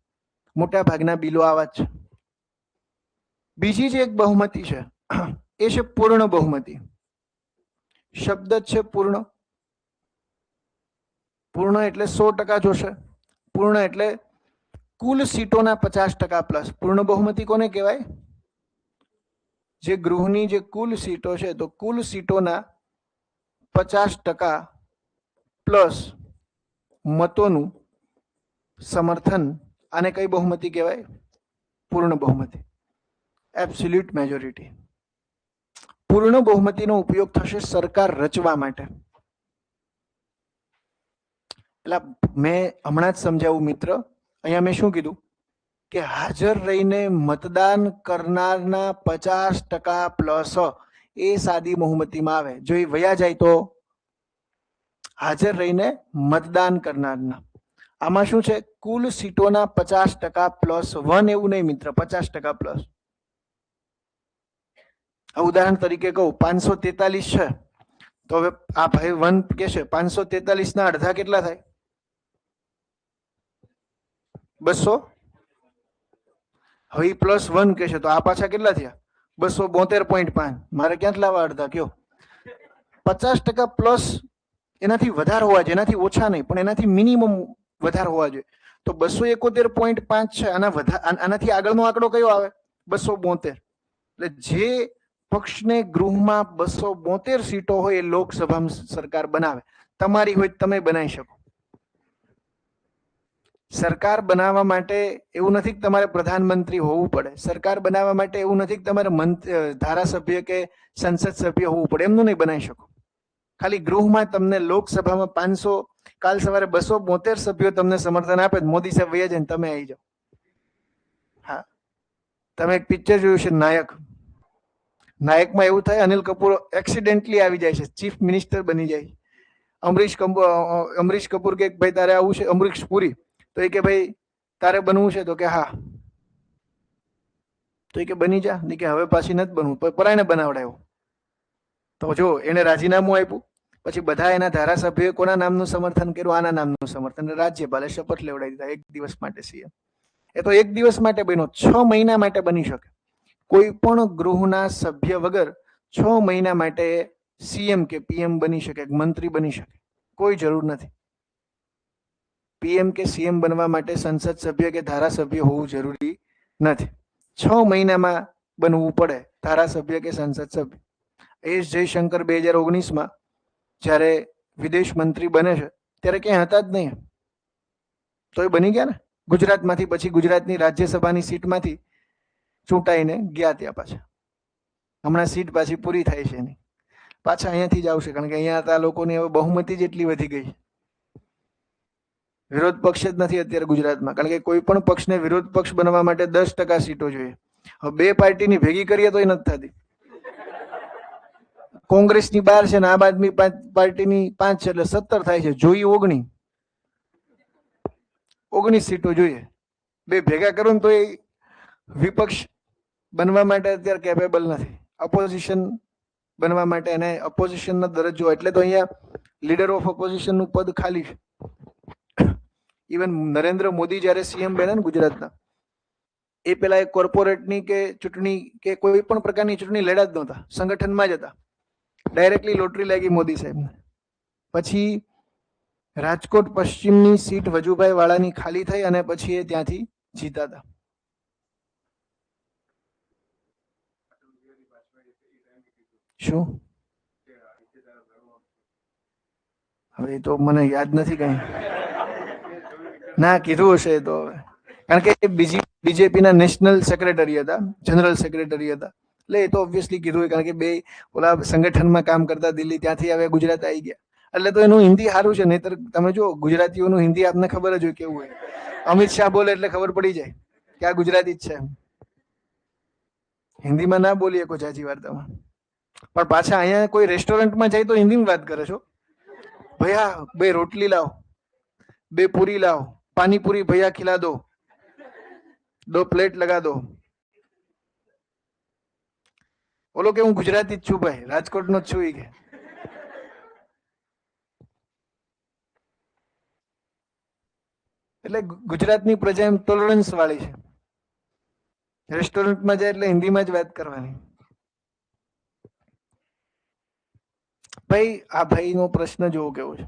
મોટા ભાગના બિલો આવા જ છે. બીજી જે એક બહુમતી છે એ છે પૂર્ણ બહુમતી. શબ્દ જ છે પૂર્ણ. પૂર્ણ એટલે 100% જોશે. પૂર્ણ એટલે કુલ સીટોના 50% પ્લસ. પૂર્ણ બહુમતી કોને કહેવાય? જે ગૃહની જે કુલ સીટો છે તો કુલ સીટોના 50% પ્લસ મતોનું સમર્થન, આને કઈ બહુમતી કહેવાય? પૂર્ણ બહુમતી, એબ્સોલ્યુટ મેજોરિટી. પૂર્ણ બહુમતીનો ઉપયોગ થશે સરકાર રચવા માટે. એટલે મેં હમણાં જ સમજાવું મિત્ર, અહીંયા મેં શું કીધું કે હાજર રહીને મતદાન કરનારના 50% પ્લસ એ સાદી બહુમતીમાં આવે. જો એ વયા જાય તો હાજર રહીને મતદાન કરનારના. આમાં શું છે? કુલ સીટોના 50% પ્લસ 1 એવું નહીં મિત્ર, 50% પ્લસ. ઉદાહરણ તરીકે કહું 543 છે તો હવે આ ભાઈ 1 કે છે 543 ના અડધા કેટલા થાય? 200. હવે પ્લસ 1 કે છે તો આ પાછા કેટલા થયા? 272.5. મારે ક્યાંથી લાવવા અડધા? કયો 50% પ્લસ એનાથી વધારે હોવા જોઈએ, એનાથી ઓછા નહીં, પણ એનાથી મિનિમમ વધારે હોવા જોઈએ. તો 271.5 છે. આનાથી આગળનો આંકડો કયો આવે? 272. એટલે જે પક્ષને ગૃહમાં 272 સીટો હોય એ લોકસભામાં સરકાર બનાવે. તમારી હોય તમે બનાવી શકો. સરકાર બનાવવા માટે એવું નથી કે તમારે પ્રધાનમંત્રી હોવું પડે. સરકાર બનાવવા માટે એવું નથી કે તમારે ધારાસભ્ય કે સંસદ સભ્ય હોવું પડે. એમનું નહીં બનાવી શકો. ખાલી ગૃહમાં તમને લોકસભામાં 500, કાલ સવારે 272 સભ્યો તમને સમર્થન આપે, મોદી સાહેબ વયા જાય તમે આવી જાઓ. હા, તમે એક પિક્ચર જોયું છે નાયક. નાયકમાં એવું થાય, અનિલ કપૂર એક્સિડેન્ટલી આવી જાય છે, ચીફ મિનિસ્ટર બની જાય. અમરીશ કપૂર કે ભાઈ તારે આવું છે, અમરીશ પુરી તો એ કે ભાઈ તારે બનવું છે તો કે હા, તો એ કે બની જા. નહીં કે હવે પાછી નથી બનવું, પરાયને બનાવડાવ્યો. તો જો એને રાજીનામું આપ્યું, પછી બધા એના ધારાસભ્યોએ કોના નામનું સમર્થન કર્યું? આના નામનું સમર્થન. રાજ્યપાલે શપથ લેવડાવી દીધા 1 દિવસ માટે સીએમ. એ તો 1 દિવસ માટે બન્યો, 6 મહિના માટે બની શકે. કોઈ પણ ગૃહના સભ્ય વગર 6 મહિના માટે સીએમ કે પીએમ બની શકે, મંત્રી બની શકે. કોઈ જરૂર નથી. પીએમ કે સીએમ બનવા માટે સંસદ સભ્ય કે ધારાસભ્ય હોવું જરૂરી નથી. 6 મહિનામાં બનવું પડે ધારાસભ્ય કે સંસદ સભ્ય. એસ જયશંકર 2019માં જ્યારે વિદેશ મંત્રી બને છે ત્યારે ક્યાંય હતા જ નહીં, તો એ બની ગયા ને. ગુજરાતમાંથી, પછી ગુજરાતની રાજ્યસભાની સીટમાંથી ચૂંટાઈને ગયા ત્યાં પાછા. હમણાં સીટ પાછી પૂરી થાય છે એની, પાછા અહીંયાથી જ આવશે, કારણ કે અહીંયા હતા લોકોની હવે બહુમતી જ એટલી વધી ગઈ. વિરોધ પક્ષ જ નથી અત્યારે ગુજરાતમાં, કારણ કે કોઈ પણ પક્ષને વિરોધ પક્ષ બનવા માટે 10% સીટો જોઈએ. હવે 2 પાર્ટીની ભેગી કરીએ તો નથી થતી. કોંગ્રેસની 12 છે ને આમ આદમી પાર્ટીની 5 છે, એટલે 17 થાય છે. જોઈએ 19 સીટો જોઈએ. 2 ભેગા કરો ને તો એ વિપક્ષ બનવા માટે અત્યારે કેપેબલ નથી. ઓપોઝિશન બનવા માટે એને ઓપોઝિશનનો દરજ્જો, એટલે તો અહીંયા લીડર ઓફ ઓપોઝિશનનું પદ ખાલી છે. ઇવન નરેન્દ્ર મોદી જ્યારે સીએમ બન્યા ને ગુજરાતના, એ પેલા એક કોર્પોરેટની કે ચૂંટણી કે કોઈ પણ પ્રકારની ચૂંટણી લડ્યા જ નહોતા, સંગઠનમાં જ હતા. ડાયરેક્ટલી લોટરી લાગી મોદી સાહેબને. પછી રાજકોટ પશ્ચિમની સીટ વજુભાઈ વાળાની ખાલી થઈ અને પછી એ ત્યાંથી જીતા હતા. શું હવે તો મને યાદ નથી કઈ. ના, કીધું હશે તો, કારણ કે બીજેપીના નેશનલ સેક્રેટરી હતા, જનરલ સેક્રેટરી હતા, એટલે એ તો ઓબ્વિયસલી કીધું, કારણ કે બે ઓલા સંગઠનમાં કામ કરતા દિલ્હી, ત્યાંથી હવે ગુજરાત આવી ગયા, એટલે તો એનું હિન્દી સારું છે. નહીતર તમે જો ગુજરાતીઓનું હિન્દી આપને ખબર જ હોય કેવું હોય. અમિત શાહ બોલે એટલે ખબર પડી જાય કે આ ગુજરાતી જ છે. હિન્દીમાં ના બોલીએ કોઈ જાજી વાર્તામાં, પણ પાછા અહીંયા કોઈ રેસ્ટોરન્ટમાં જાય તો હિન્દીમાં વાત કરે છો. ભૈયા 2 રોટલી લાવો, 2 પૂરી લાવો, पानी पूरी भैया खिला दो, 2 प्लेट लगा दो. बोलो कि હું ગુજરાતી જ છું ભાઈ, રાજકોટ નો જ છું. કે એટલે ગુજરાતની પ્રજા એમ ટોલરન્સ વાળી છે. રેસ્ટોરન્ટમાં જાય એટલે હિન્દીમાં જ વાત કરવાની. ભાઈ આ ભાઈનો પ્રશ્ન જોવો કેવો છે.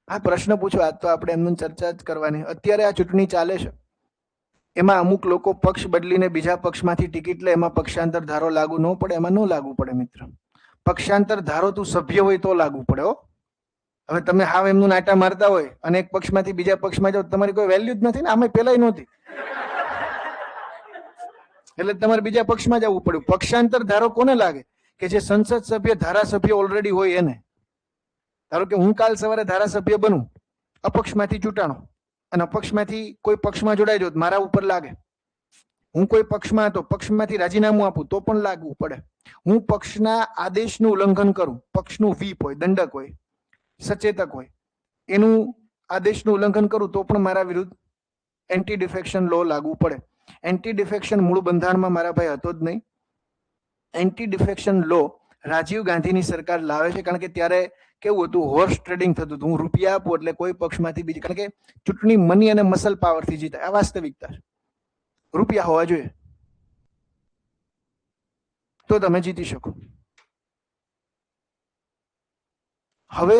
આ પ્રશ્ન પૂછો, આજ તો આપણે એમનું ચર્ચા જ કરવાની. અત્યારે આ ચૂંટણી ચાલે છે, એમાં અમુક લોકો પક્ષ બદલીને બીજા પક્ષમાંથી ટિકિટ લે, એમાં પક્ષાંતર ધારો લાગુ ન પડે? એમાં ન લાગુ પડે મિત્ર. પક્ષાંતર ધારો તું સભ્ય હોય તો લાગુ પડે. હો, હવે તમે હાવ એમનું નાટા મારતા હોય અને એક પક્ષમાંથી બીજા પક્ષમાં જાઓ, તમારી કોઈ વેલ્યુ જ નથી ને, આમે પેલાય નહોતી, એટલે તમારે બીજા પક્ષમાં જવું પડ્યું. પક્ષાંતર ધારો કોને લાગે? કે જે સંસદ સભ્ય ધારાસભ્ય ઓલરેડી હોય એને. ધારો કે હું કાલ સવારે ધારાસભ્ય બનું, અપક્ષમાંથી ચૂંટાણો, અને અપક્ષમાંથી કોઈ પક્ષમાં જોડાઈ જાઉં, મારા ઉપર લાગે. હું કોઈ પક્ષમાં હતો, પક્ષમાંથી રાજીનામું આપું તો પણ લાગવું પડે. હું પક્ષના આદેશનું ઉલ્લંઘન કરું, પક્ષનું વ્હીપ હોય, દંડક હોય, સચેતક હોય, એનું આદેશનું ઉલ્લંઘન કરું તો પણ મારા વિરુદ્ધ એન્ટી ડિફેક્શન લો લાગુ પડે. એન્ટી ડિફેક્શન મૂળ બંધારણમાં મારા ભાઈ હતો જ નહીં. એન્ટી ડિફેક્શન લો રાજીવ ગાંધીની સરકાર લાવે છે, કારણ કે ત્યારે કેવું હતું, હોર્સ ટ્રેડિંગ થતું હતું. હું રૂપિયા આપું એટલે કોઈ પક્ષમાંથી બીજી, કારણ કે ચૂંટણી મની અને મસલ પાવરથી જીતે, આ વાસ્તવિકતા છે. રૂપિયા હોવા જોઈએ તો તમે જીતી શકો. હવે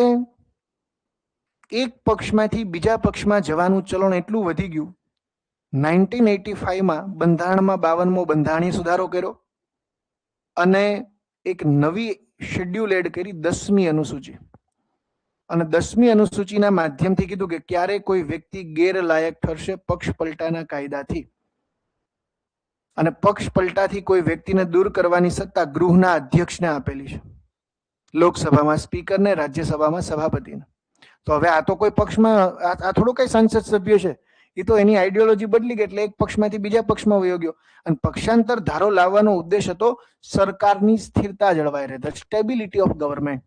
એક પક્ષમાંથી બીજા પક્ષમાં જવાનું ચલણ એટલું વધી ગયું, 1985માં બંધારણમાં 52મો બંધારણીય સુધારો કર્યો અને એક નવી શેડ્યુલ એડ કરી, 10મી અનુસૂચિ. અને 10મી અનુસૂચિના માધ્યમથી કીધું કે ક્યારે કોઈ વ્યક્તિ ગેરલાયક ઠરશે પક્ષ પલટાના કાયદાથી, અને પક્ષ પલટાથી કોઈ વ્યક્તિને દૂર કરવાની સત્તા ગૃહના અધ્યક્ષને આપેલી છે, લોકસભામાં સ્પીકરને, રાજ્યસભામાં સભાપતિને. તો હવે આ તો કોઈ પક્ષમાં, આ થોડું કઈ સંસદ સભ્ય છે, એ તો એની આઈડિયોલોજી બદલી ગઈ એટલે એક પક્ષમાંથી બીજા પક્ષમાં વયો ગયો. અને પક્ષાંતર ધારો લાવવાનો ઉદ્દેશ હતો સરકારની સ્થિરતા જળવાઈ રહે, ધ સ્ટેબિલિટી ઓફ ગવર્મેન્ટ.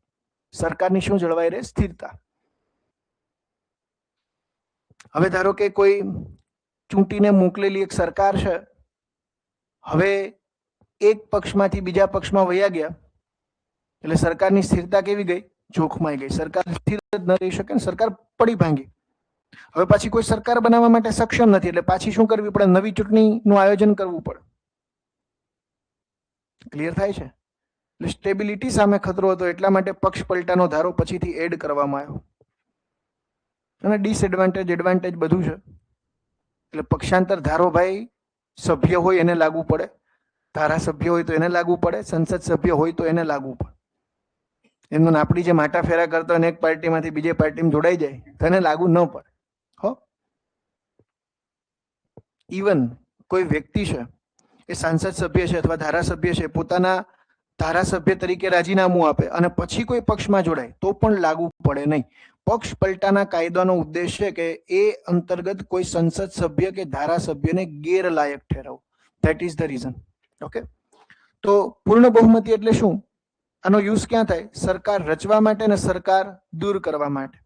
સરકારની શું જળવાઈ રહે? સ્થિરતા. હવે ધારો કે કોઈ ચૂંટીને મોકલેલી એક સરકાર છે, હવે એક પક્ષમાંથી બીજા પક્ષમાં વયા ગયા એટલે સરકારની સ્થિરતા કેવી ગઈ? જોખમાઈ ગઈ. સરકાર સ્થિર જ ન રહી શકે ને, સરકાર પડી ભાંગી. હવે પાછી કોઈ સરકાર બનાવવા માટે સક્ષમ નથી, એટલે પાછી શું કરવી પડે? નવી ચૂંટણીનું આયોજન કરવું પડે. ક્લિયર થાય છે? એટલે સ્ટેબિલિટી સામે ખતરો હતો, એટલા માટે પક્ષ પલટાનો ધારો પછીથી એડ કરવામાં આવ્યો. અને ડિસએડવાન્ટેજ એડવાન્ટેજ બધું છે. એટલે પક્ષાંતર ધારો ભાઈ સભ્ય હોય એને લાગુ પડે, ધારાસભ્ય હોય તો એને લાગુ પડે, સંસદ સભ્ય હોય તો એને લાગુ પડે. એમનું આપણી જે માટા ફેરા કરતો અને એક પાર્ટીમાંથી બીજી પાર્ટીમાં જોડાઈ જાય તો એને લાગુ ન પડે. હો, ઇવન કોઈ વ્યક્તિ છે, એ સાંસદ સભ્ય છે અથવા ધારાસભ્ય છે, પોતાના ધારાસભ્ય તરીકે રાજીનામું આપે અને પછી કોઈ પક્ષમાં જોડાય તો પણ લાગુ પડે નહીં. પક્ષ પલટાના કાયદાનો ઉદ્દેશ છે કે એ અંતર્ગત કોઈ સંસદ સભ્ય કે ધારાસભ્યને ગેરલાયક ઠેરવવું. That is the reason. Okay, તો પૂર્ણ બહુમતી એટલે શું? આનો યુઝ ક્યાં થાય? સરકાર રચવા માટે અને સરકાર દૂર કરવા માટે.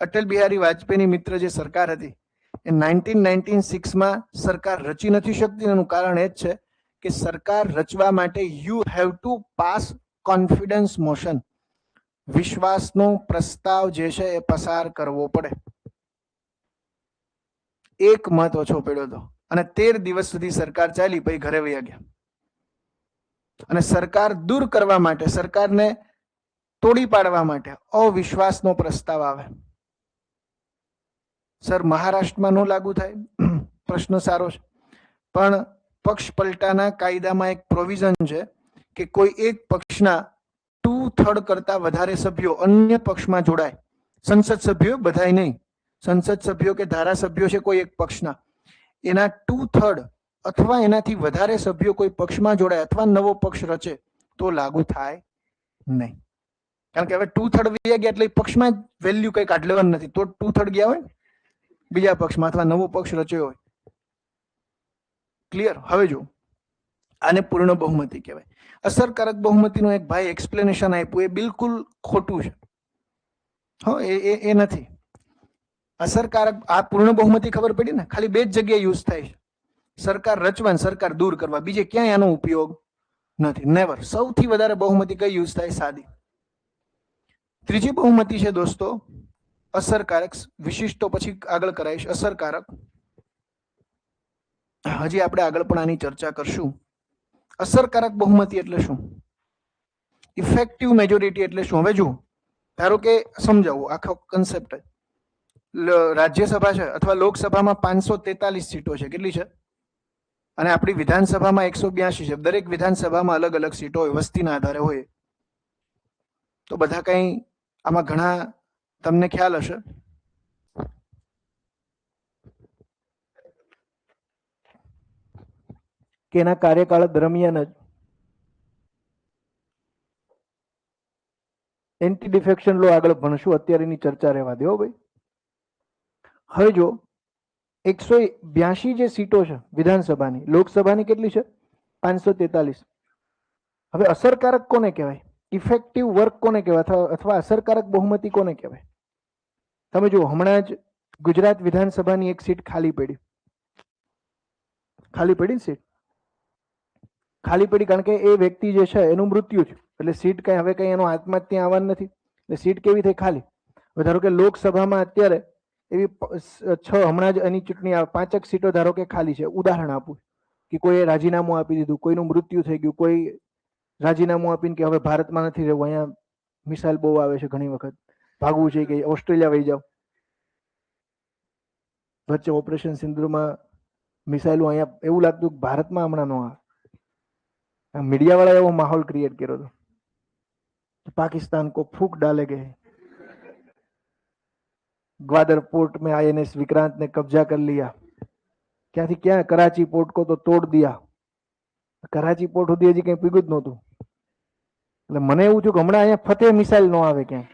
અટલ બિહારી વાજપેયીની મિત્ર જે સરકાર હતી એ 1996માં સરકાર રચી નથી શકતી. એનું કારણ એ જ છે કે સરકાર રચવા માટે you have two pass confidence motion, વિશ્વાસનો પ્રસ્તાવ જે છે એ પસાર કરવો પડે. એક મત ઓછો પડ્યો હતો અને 13 દિવસ સુધી સરકાર ચાલી, પછી ઘરે વયા ગયા. અને સરકાર દૂર કરવા માટે, સરકારને તોડી પાડવા માટે અવિશ્વાસનો પ્રસ્તાવ આવે. સર મહારાષ્ટ્રમાં નો લાગુ થાય? પ્રશ્ન સારો છે, પણ પક્ષ પલટાના કાયદામાં એક પ્રોવિઝન છે કે કોઈ એક પક્ષના 2/3 કરતા વધારે સભ્યો અન્ય પક્ષમાં જોડાય. સંસદ સભ્યો બધાય નહીં, સંસદ સભ્યો કે ધારાસભ્યો છે કોઈ એક પક્ષના, એના 2/3 અથવા એનાથી વધારે સભ્યો કોઈ પક્ષમાં જોડાય અથવા નવો પક્ષ રચે તો લાગુ થાય નહીં. કારણ કે હવે 2/3 વયા ગયા એટલે પક્ષમાં વેલ્યુ કઈ કાઢ લેવાનું નથી. તો 2/3 ગયા હોય બીજા પક્ષમાં અથવા નવો પક્ષ રચ્યો હોય. ક્લિયર? હવે જો આને પૂર્ણ બહુમતી કહેવાય. અસરકારક બહુમતીનું એક ભાઈ એક્સપ્લેનેશન આપ્યું, એ બિલકુલ ખોટું છે. હા, એ નથી અસરકારક. આ પૂર્ણ બહુમતી ખબર પડી ને, ખાલી બે જ જગ્યાએ યુઝ થાય છે, સરકાર રચવા, સરકાર દૂર કરવા. બીજે ક્યાંય આનો ઉપયોગ નથી, નેવર. સૌથી વધારે બહુમતી કઈ યુઝ થાય? સાદી. ત્રીજી બહુમતી છે દોસ્તો અસરકારક. વિશિષ્ટો પછી આગળ કરાઈશ. અસરકારક હજી આપણે આગળ પણ આની ચર્ચા કરશું. અસરકારક બહુમતી એટલે શું? ઇફેક્ટિવ મેજોરિટી એટલે શું? હવે જુઓ, ધારો કે સમજાવું આખો કન્સેપ્ટ. રાજ્યસભા છે અથવા લોકસભામાં 543 સીટો છે. કેટલી છે? અને આપણી વિધાનસભામાં 182 છે. દરેક વિધાનસભામાં અલગ અલગ સીટો હોય, વસ્તીના આધારે હોય. તો બધા કંઈ આમાં ઘણા તમને ખ્યાલ હશે. કે એના કાર્યકાળ દરમિયાન જ એન્ટી ડિફેક્શન લો આગળ ભણશું, અત્યારેની ચર્ચા રહેવા દો ભાઈ. હવે જો 182 જે સીટો છે વિધાનસભાની, લોકસભાની કેટલી છે? 543. હવે અસરકારક કોને કહેવાય? ઇફેક્ટિવ વર્ક કોને કહેવાય? અથવા અસરકારક બહુમતી કોને કહેવાય? તમે જુઓ, હમણાં જ ગુજરાત વિધાનસભાની એક સીટ ખાલી પડી. ખાલી પડી ને સીટ ખાલી પડી કારણ કે એ વ્યક્તિ જે છે એનું મૃત્યુ છે, એટલે સીટ કઈ હવે કઈ એનો હાથમાં ત્યાં આવવાનું નથી, એટલે સીટ કેવી થઈ? ખાલી. હવે ધારો કે લોકસભામાં અત્યારે એવી 6 હમણાં જ એની ચૂંટણી આવે, 5 સીટો ધારો કે ખાલી છે. ઉદાહરણ આપું કે કોઈએ રાજીનામું આપી દીધું, કોઈનું મૃત્યુ થઈ ગયું, કોઈ રાજીનામું આપીને કે હવે ભારતમાં નથી રહેવું, અહીંયા મિસાઇલ બહુ આવે છે, ઘણી વખત ભાગવું છે, કે ઓસ્ટ્રેલિયા વહી જાવ. વચ્ચે ઓપરેશન સિંદુરમાં મિસાઇલો અહીંયા એવું લાગતું કે ભારતમાં હમણાં ન આવે. मीडिया वाला एवं माहौल क्रिएट करो तो पाकिस्तान को फूक डालेंगे. ग्वादर पोर्ट में आईएनएस विक्रांत ने कब्जा कर लिया. क्या थी क्या? कराची पोर्ट को तो तोड़ दिया. कराची पोर्ट સુધી હજી કઈ પીગું જ નહોતું. એટલે મને એવું થયું કે હમણાં અહીંયા ફતેહ મિસાઇલ નો આવે ક્યાં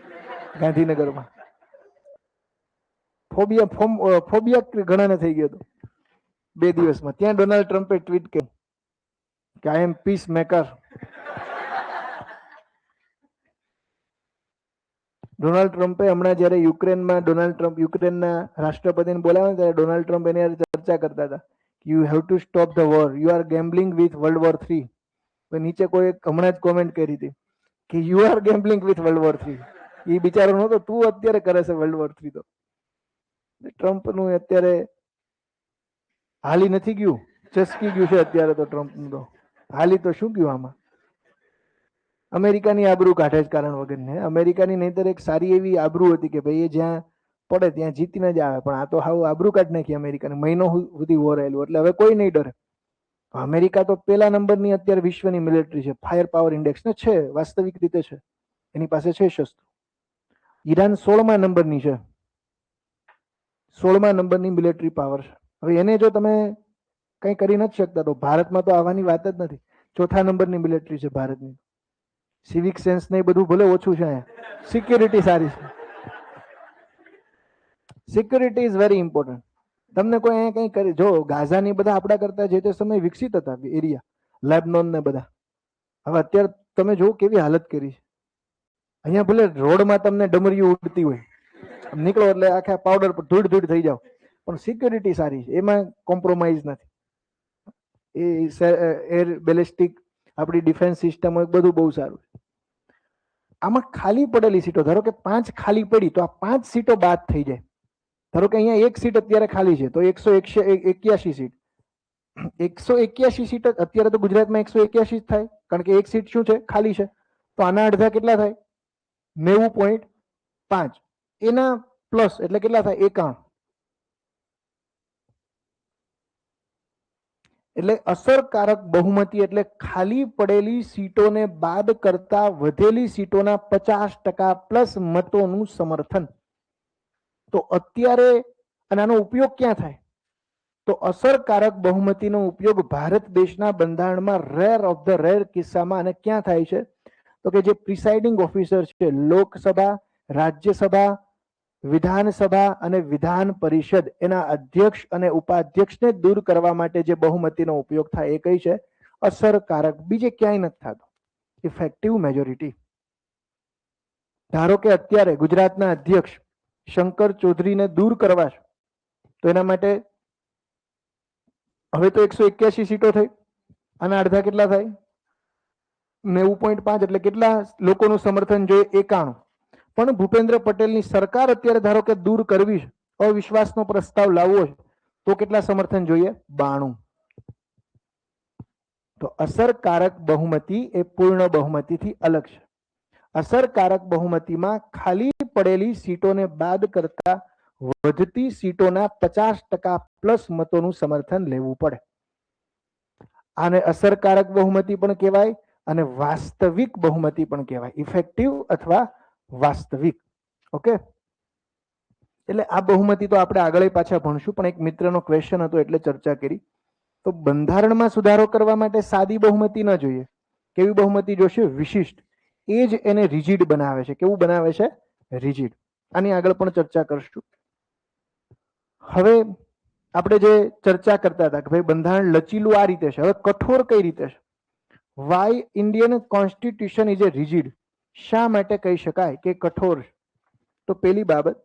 ગાંધીનગરમાં. ફોબિયા ઘણાને થઈ ગયો હતો 2 દિવસમાં. ત્યાં ડોનાલ્ડ ટ્રમ્પે ટ્વીટ કર્યું કે આઈ એમ પીસ મેકર. ડોનાલ્ડ ટ્રમ્પે હમણાં જ્યારે યુક્રેનના રાષ્ટ્રપતિને બોલાવ્યા ત્યારે ડોનાલ્ડ ટ્રમ્પ એની ચર્ચા કરતા હતા you have to stop the war, you are gambling with world war 3. તો નીચે કોઈ હમણાં જ કોમેન્ટ કરી હતી કે you are gambling with world war 3. એ બિચારો નહોતો, તું અત્યારે કરે છે વર્લ્ડ વોર 3. તો ટ્રમ્પનું અત્યારે હાલી નથી ગયું, ચસકી ગયું છે અત્યારે તો ટ્રમ્પનું. તો હાલી તો શું ગયું આમાં? અમેરિકાની આબરૂ કાઢે જ કારણ વગર ને. અમેરિકાની નહીતર એક સારી એવી આબરૂ હતી કે ભાઈ એ જ્યાં પડે ત્યાં જીતીને જ આવે, પણ આ તો હાવ આબરૂ કાઢ નાખી અમેરિકાને. મહિનો સુધી વોર રહેલું, એટલે હવે કોઈ નહીં ડરે. અમેરિકા તો પહેલા નંબરની અત્યારે વિશ્વની મિલિટરી છે, ફાયર પાવર ઇન્ડેક્સ ને છે, વાસ્તવિક રીતે છે, એની પાસે છે શસ્ત્રો. ઈરાન 16મા નંબરની છે, 16મા નંબરની મિલિટરી પાવર છે. હવે એને જો તમે કઈ કરી નથી શકતા તો ભારતમાં તો આવવાની વાત જ નથી. 4થા નંબરની મિલિટરી છે ભારતની. સિવિક સેન્સ ને બધું ભલે ઓછું છે, અહીંયા સિક્યુરિટી સારી છે. Security is very important. તમને કોઈ અહીંયા કઈ કરી જો, ગાઝાની બધા આપણા કરતા જે તે સમય વિકસિત હતા એરિયા, લેબનોન ને બધા. હવે અત્યારે તમે જો કેવી હાલત કરી છે. અહીંયા ભલે રોડમાં તમને ડમરીઓ ઉડતી હોય, નીકળો એટલે આખા પાવડર પર ધૂળ થઈ જાવ, પણ સિક્યુરિટી સારી છે, એમાં કોમ્પ્રોમાઇઝ નથી. એ એર બેલિસ્ટિક આપણી ડિફેન્સ સિસ્ટમ હોય, બધું બહુ સારું છે. આમાં ખાલી પડેલી સીટો ધારો કે 5 ખાલી પડી તો આ 5 સીટો બાદ થઈ જાય. ધારો કે અહીંયા એક સીટ અત્યારે ખાલી છે તો 181 સીટ. 181 સીટ અત્યારે તો ગુજરાતમાં 181 થાય, કારણ કે એક સીટ શું છે? ખાલી છે. તો આના અડધા કેટલા થાય? 90.5. એના પ્લસ એટલે કેટલા થાય? 51. એટલે અસરકારક બહુમતી એટલે ખાલી પડેલી સીટોને બાદ કરતા વધેલી સીટોના 50% પ્લસ મતોનું સમર્થન. તો અત્યારે અને આનો ઉપયોગ ક્યાં થાય? તો અસરકારક બહુમતીનો ઉપયોગ ભારત દેશના બંધારણમાં રેર ઓફ ધ રેર કિસ્સામાં અને ક્યાં થાય છે? તો કે જે પ્રિસાઇડિંગ ઓફિસર છે, લોકસભા, રાજ્યસભા, વિધાનસભા અને વિધાન પરિષદ, એના અધ્યક્ષ અને ઉપાધ્યક્ષને દૂર કરવા માટે જે બહુમતીનો ઉપયોગ થાય એ કઈ છે? અસરકારક. બીજે ક્યાંય નથી થતો. Effective majority. ધારો કે અત્યારે ગુજરાતના અધ્યક્ષ શંકર ચૌધરીને દૂર કરવા છે તો એના માટે હવે તો 181 સીટો થઈ, આના અડધા કેટલા થાય? 90.5. એટલે કેટલા લોકોનું સમર્થન જોઈએ? 91. પણ ભૂપેન્દ્ર પટેલની સરકાર અત્યારે ધારો કે દૂર કરવી છે, અવિશ્વાસનો પ્રસ્તાવ લાવવો છે, તો કેટલા સમર્થન જોઈએ? 92. તો અસરકારક બહુમતી એ પૂર્ણ બહુમતીથી અલગ છે. અસરકારક બહુમતીમાં ખાલી પડેલી સીટોને બાદ કરતા વધતી સીટોના 50% પ્લસ મતોનું સમર્થન લેવું પડે. આને અસરકારક બહુમતી પણ કહેવાય અને વાસ્તવિક બહુમતી પણ કહેવાય, ઇફેક્ટિવ અથવા વાસ્તવિક. ઓકે, એટલે આ બહુમતી તો આપણે આગળ પાછા ભણશું, પણ એક મિત્રનો ક્વેશ્ચન હતો એટલે ચર્ચા કરી. તો બંધારણમાં સુધારો કરવા માટે સાદી બહુમતી ન જોઈએ. કેવી બહુમતી જોશે? વિશિષ્ટ. એ જ એને રિજિડ બનાવે છે. કેવું બનાવે છે? રિજિડ. આની આગળ પણ ચર્ચા કરશું. હવે આપણે જે ચર્ચા કરતા હતા કે ભાઈ બંધારણ લચીલું આ રીતે છે, હવે કઠોર કઈ રીતે છે? Why Indian constitution is a rigid. શા માટે કહી શકાય કે કઠોર? તો પેલી બાબત,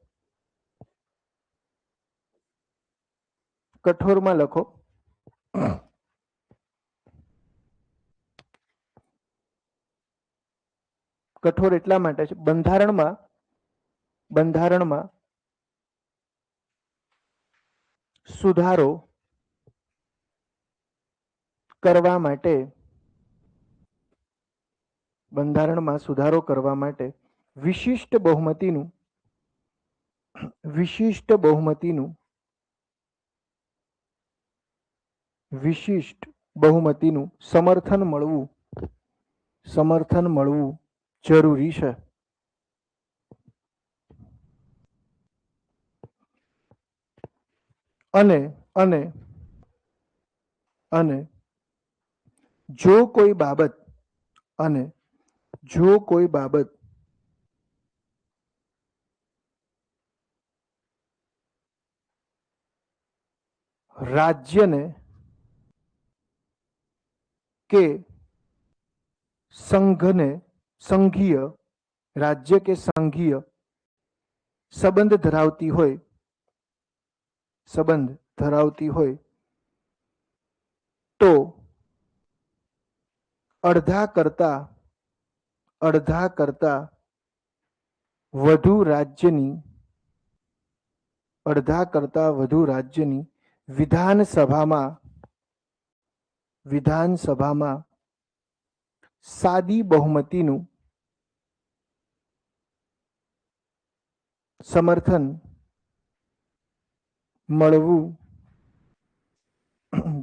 કઠોરમાં લખો કઠોર એટલા માટે છે બંધારણમાં સુધારો કરવા માટે વિશિષ્ટ બહુમતીનું સમર્થન મળવું જરૂરી છે. અને જો કોઈ બાબત રાજ્યને કે સંઘીય સંબંધ ધરાવતી હોય તો અડધા કરતા વધુ રાજ્યની વિધાનસભામાં સાદી બહુમતીનું સમર્થન મળવું